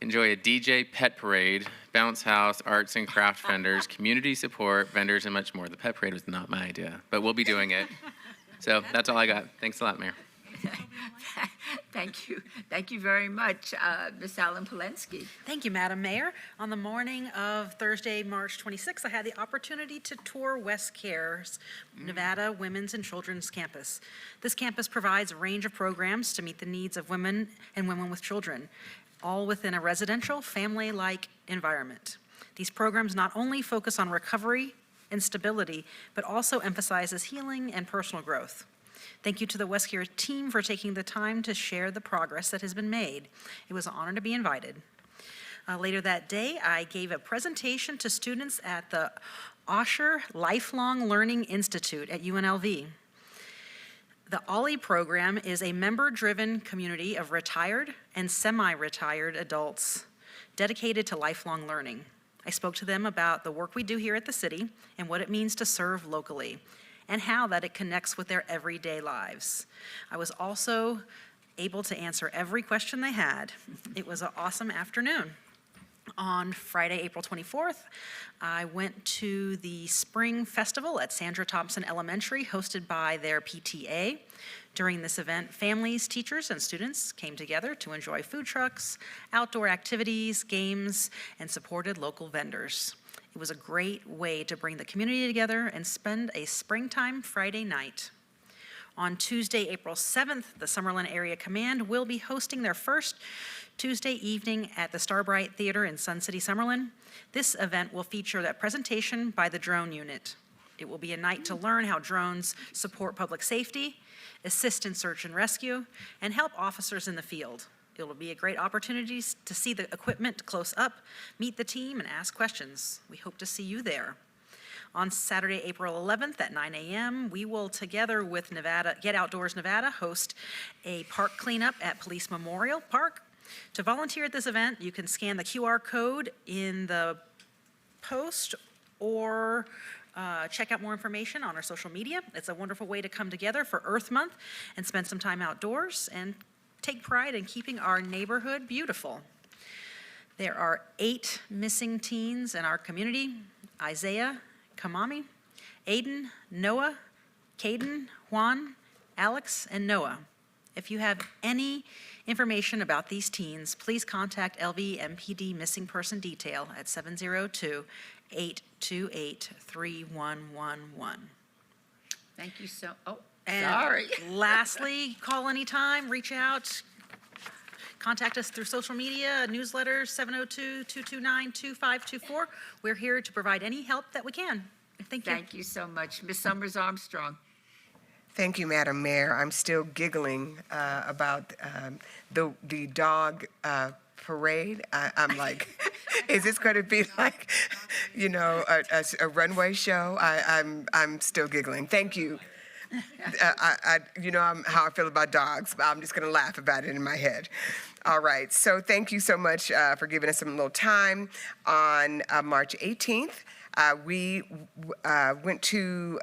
Enjoy a DJ pet parade, bounce house, arts and craft vendors, community support, vendors, and much more. The pet parade was not my idea, but we'll be doing it. So that's all I got. Thanks a lot, Mayor. Thank you. Thank you very much, Ms. Allen Polensky. Thank you, Madam Mayor. On the morning of Thursday, March 26th, I had the opportunity to tour West Care's Nevada Women's and Children's Campus. This campus provides a range of programs to meet the needs of women and women with children, all within a residential, family-like environment. These programs not only focus on recovery and stability, but also emphasizes healing and personal growth. Thank you to the West Care team for taking the time to share the progress that has been made. It was an honor to be invited. Later that day, I gave a presentation to students at the Osher Lifelong Learning Institute at UNLV. The OLLI program is a member-driven community of retired and semi-retired adults dedicated to lifelong learning. I spoke to them about the work we do here at the city and what it means to serve locally, and how that it connects with their everyday lives. I was also able to answer every question they had. It was an awesome afternoon. On Friday, April 24th, I went to the Spring Festival at Sandra Thompson Elementary, hosted by their PTA. During this event, families, teachers, and students came together to enjoy food trucks, outdoor activities, games, and supported local vendors. It was a great way to bring the community together and spend a springtime Friday night. On Tuesday, April 7th, the Summerlin Area Command will be hosting their first Tuesday evening at the Starbright Theater in Sun City, Summerlin. This event will feature that presentation by the drone unit. It will be a night to learn how drones support public safety, assist in search and rescue, and help officers in the field. It will be a great opportunity to see the equipment close up, meet the team, and ask questions. We hope to see you there. On Saturday, April 11th at 9 a.m., we will, together with Get Outdoors Nevada, host a park cleanup at Police Memorial Park. To volunteer at this event, you can scan the QR code in the post or check out more information on our social media. It's a wonderful way to come together for Earth Month and spend some time outdoors and take pride in keeping our neighborhood beautiful. There are 8 missing teens in our community: Isaiah, Kamami, Aiden, Noah, Caden, Juan, Alex, and Noah. If you have any information about these teens, please contact LV MPD Missing Person Detail at 702-828-3111. Thank you so, And sorry. lastly, call anytime, reach out, contact us through social media, newsletters, 702-229-2524. We're here to provide any help that we can. Thank you. Thank you so much. Ms. Summers Armstrong. Thank you, Madam Mayor. I'm still giggling about the dog parade. I'm like, is this going to be like, you know, a runway show? I'm still giggling. Thank you. You know how I feel about dogs, but I'm just going to laugh about it in my head. All right. So thank you so much for giving us some little time. On March 18th, we went to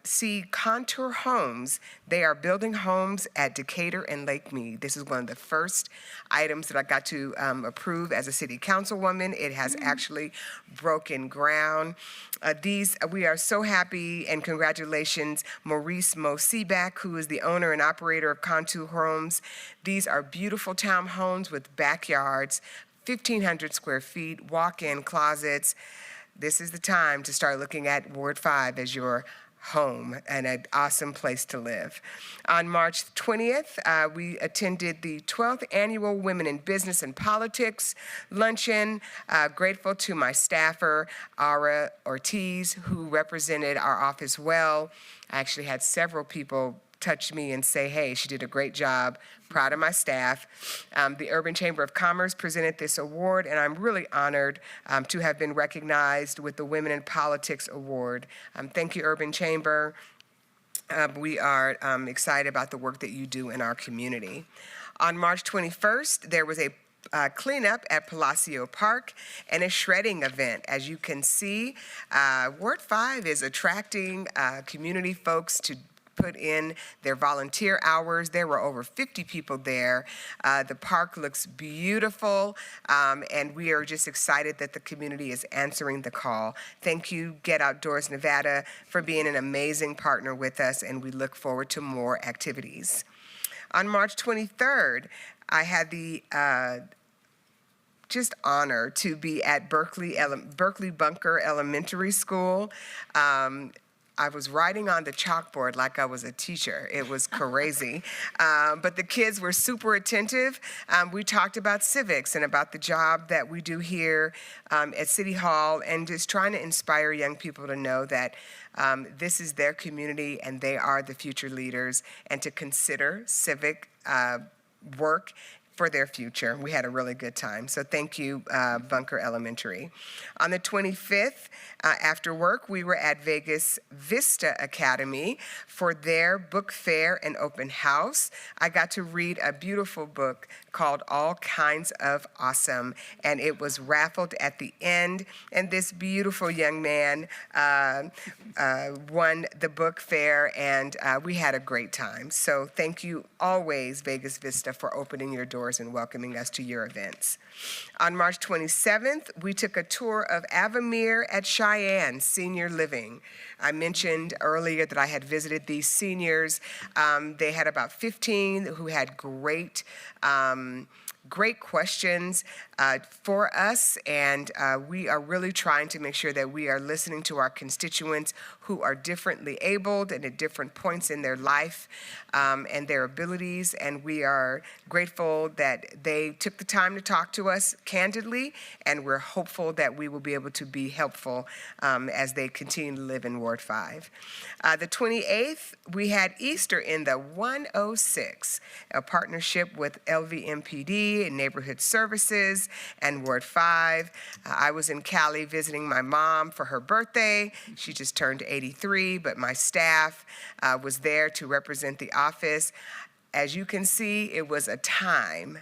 see Contour Homes. They are building homes at Decatur and Lake Mead. This is one of the first items that I got to approve as a city councilwoman. It has actually broken ground. We are so happy, and congratulations, Maurice Mo-Seaback, who is the owner and operator of Contour Homes. These are beautiful townhomes with backyards, 1,500 square feet, walk-in closets. This is the time to start looking at Ward 5 as your home and an awesome place to live. On March 20th, we attended the 12th Annual Women in Business and Politics Luncheon. Grateful to my staffer, Ara Ortiz, who represented our office well. I actually had several people touch me and say, hey, she did a great job. Proud of my staff. The Urban Chamber of Commerce presented this award, and I'm really honored to have been recognized with the Women in Politics Award. Thank you, Urban Chamber. We are excited about the work that you do in our community. On March 21st, there was a cleanup at Palacio Park and a shredding event. As you can see, Ward 5 is attracting community folks to put in their volunteer hours. There were over 50 people there. The park looks beautiful, and we are just excited that the community is answering the call. Thank you, Get Outdoors Nevada, for being an amazing partner with us, and we look forward to more activities. On March 23rd, I had the just honor to be at Berkeley Bunker Elementary School. I was writing on the chalkboard like I was a teacher. It was crazy. But the kids were super attentive. We talked about civics and about the job that we do here at City Hall, and just trying to inspire young people to know that this is their community and they are the future leaders, and to consider civic work for their future. We had a really good time. So thank you, Bunker Elementary. On the 25th, after work, we were at Vegas Vista Academy for their book fair and open house. I got to read a beautiful book called All Kinds of Awesome, and it was raffled at the end, and this beautiful young man won the book fair, and we had a great time. So thank you always, Vegas Vista, for opening your doors and welcoming us to your events. On March 27th, we took a tour of Avamere at Cheyenne Senior Living. I mentioned earlier that I had visited these seniors. They had about 15 who had great questions for us, and we are really trying to make sure that we are listening to our constituents who are differently abled and at different points in their life and their abilities, and we are grateful that they took the time to talk to us candidly, and we're hopeful that we will be able to be helpful as they continue to live in Ward 5. The 28th, we had Easter in the 106, a partnership with LVMPD and Neighborhood Services and Ward 5. I was in Cali visiting my mom for her birthday. She just turned 83, but my staff was there to represent the office. As you can see, it was a time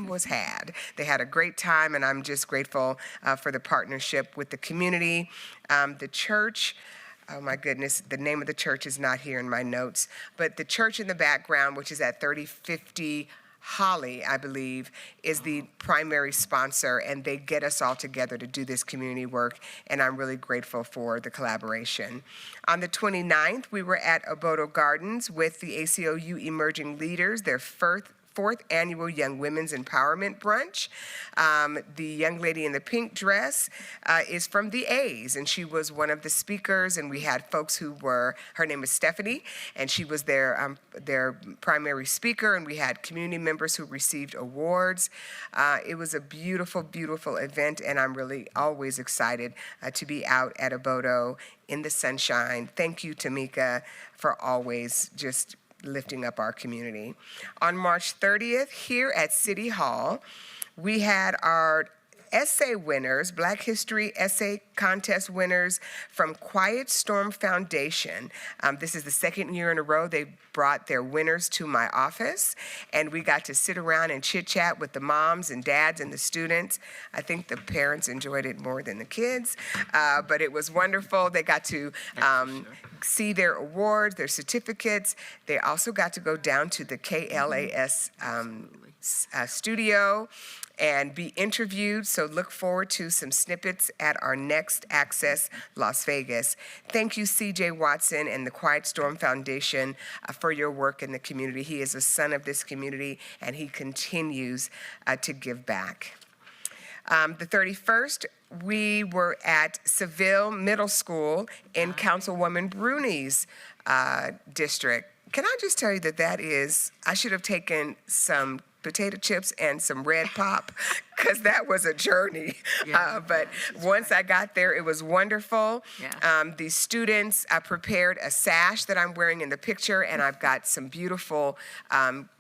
was had. They had a great time, and I'm just grateful for the partnership with the community. The church, oh my goodness, the name of the church is not here in my notes, but the church in the background, which is at 3050 Holly, I believe, is the primary sponsor, and they get us all together to do this community work, and I'm really grateful for the collaboration. On the 29th, we were at Oboto Gardens with the ACLU Emerging Leaders, their fourth annual Young Women's Empowerment Brunch. The young lady in the pink dress is from the A's, and she was one of the speakers, and we had folks who were, her name is Stephanie, and she was their primary speaker, and we had community members who received awards. It was a beautiful, beautiful event, and I'm really always excited to be out at Oboto in the sunshine. Thank you, Tamika, for always just lifting up our community. On March 30th, here at City Hall, we had our essay winners, Black History Essay Contest winners from Quiet Storm Foundation. This is the second year in a row they brought their winners to my office, and we got to sit around and chit-chat with the moms and dads and the students. I think the parents enjoyed it more than the kids, but it was wonderful. They got to see their awards, their certificates. They also got to go down to the KLAS studio and be interviewed, so look forward to some snippets at our next Access Las Vegas. Thank you, C.J. Watson and the Quiet Storm Foundation for your work in the community. He is a son of this community, and he continues to give back. The 31st, we were at Seville Middle School in Councilwoman Bruni's district. Can I just tell you that is, I should have taken some potato chips and some red pop, because that was a journey. But once I got there, it was wonderful. The students prepared a sash that I'm wearing in the picture, and I've got some beautiful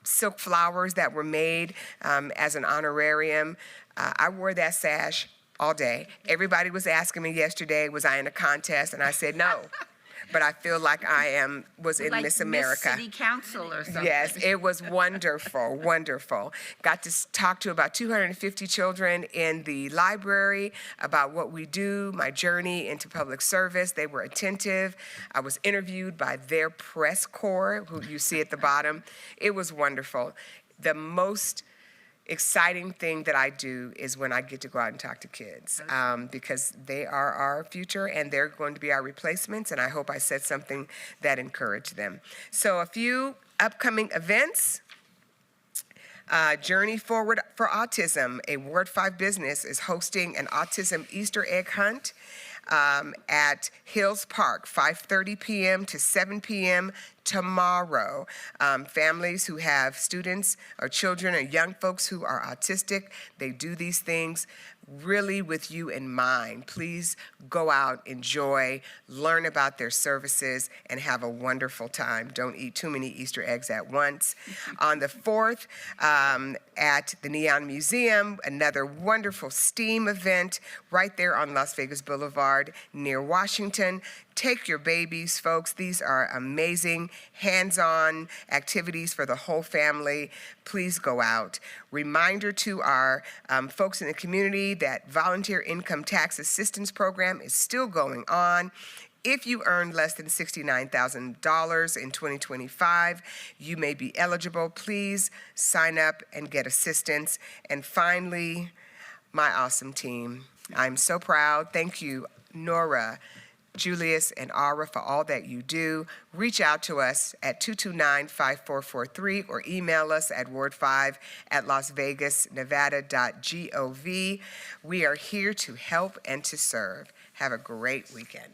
silk flowers that were made as an honorarium. I wore that sash all day. Everybody was asking me yesterday, was I in a contest? And I said no. But I feel like I was in like Miss America. Miss City Council or something. Yes, it was wonderful, wonderful. Got to talk to about 250 children in the library about what we do, my journey into public service. They were attentive. I was interviewed by their press corps, who you see at the bottom. It was wonderful. The most exciting thing that I do is when I get to go out and talk to kids, because they are our future and they're going to be our replacements, and I hope I said something that encouraged them. So a few upcoming events. Journey Forward for Autism, a Ward 5 business, is hosting an autism Easter egg hunt at Hills Park, 5:30 p.m. to 7 p.m. tomorrow. Families who have students or children or young folks who are autistic, they do these things really with you in mind. Please go out, enjoy, learn about their services, and have a wonderful time. Don't eat too many Easter eggs at once. On the 4th, at the Neon Museum, another wonderful STEAM event right there on Las Vegas Boulevard near Washington. Take your babies, folks. These are amazing hands-on activities for the whole family. Please go out. Reminder to our folks in the community that Volunteer Income Tax Assistance Program is still going on. If you earn less than $69,000 in 2025, you may be eligible. Please sign up and get assistance. And finally, my awesome team. I'm so proud. Thank you, Nora, Julius, and Ara, for all that you do. Reach out to us at 229-5443 or email us at ward5@lasvegasnevada.gov. We are here to help and to serve. Have a great weekend.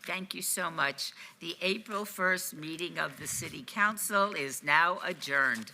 Thank you so much. The April 1st meeting of the City Council is now adjourned.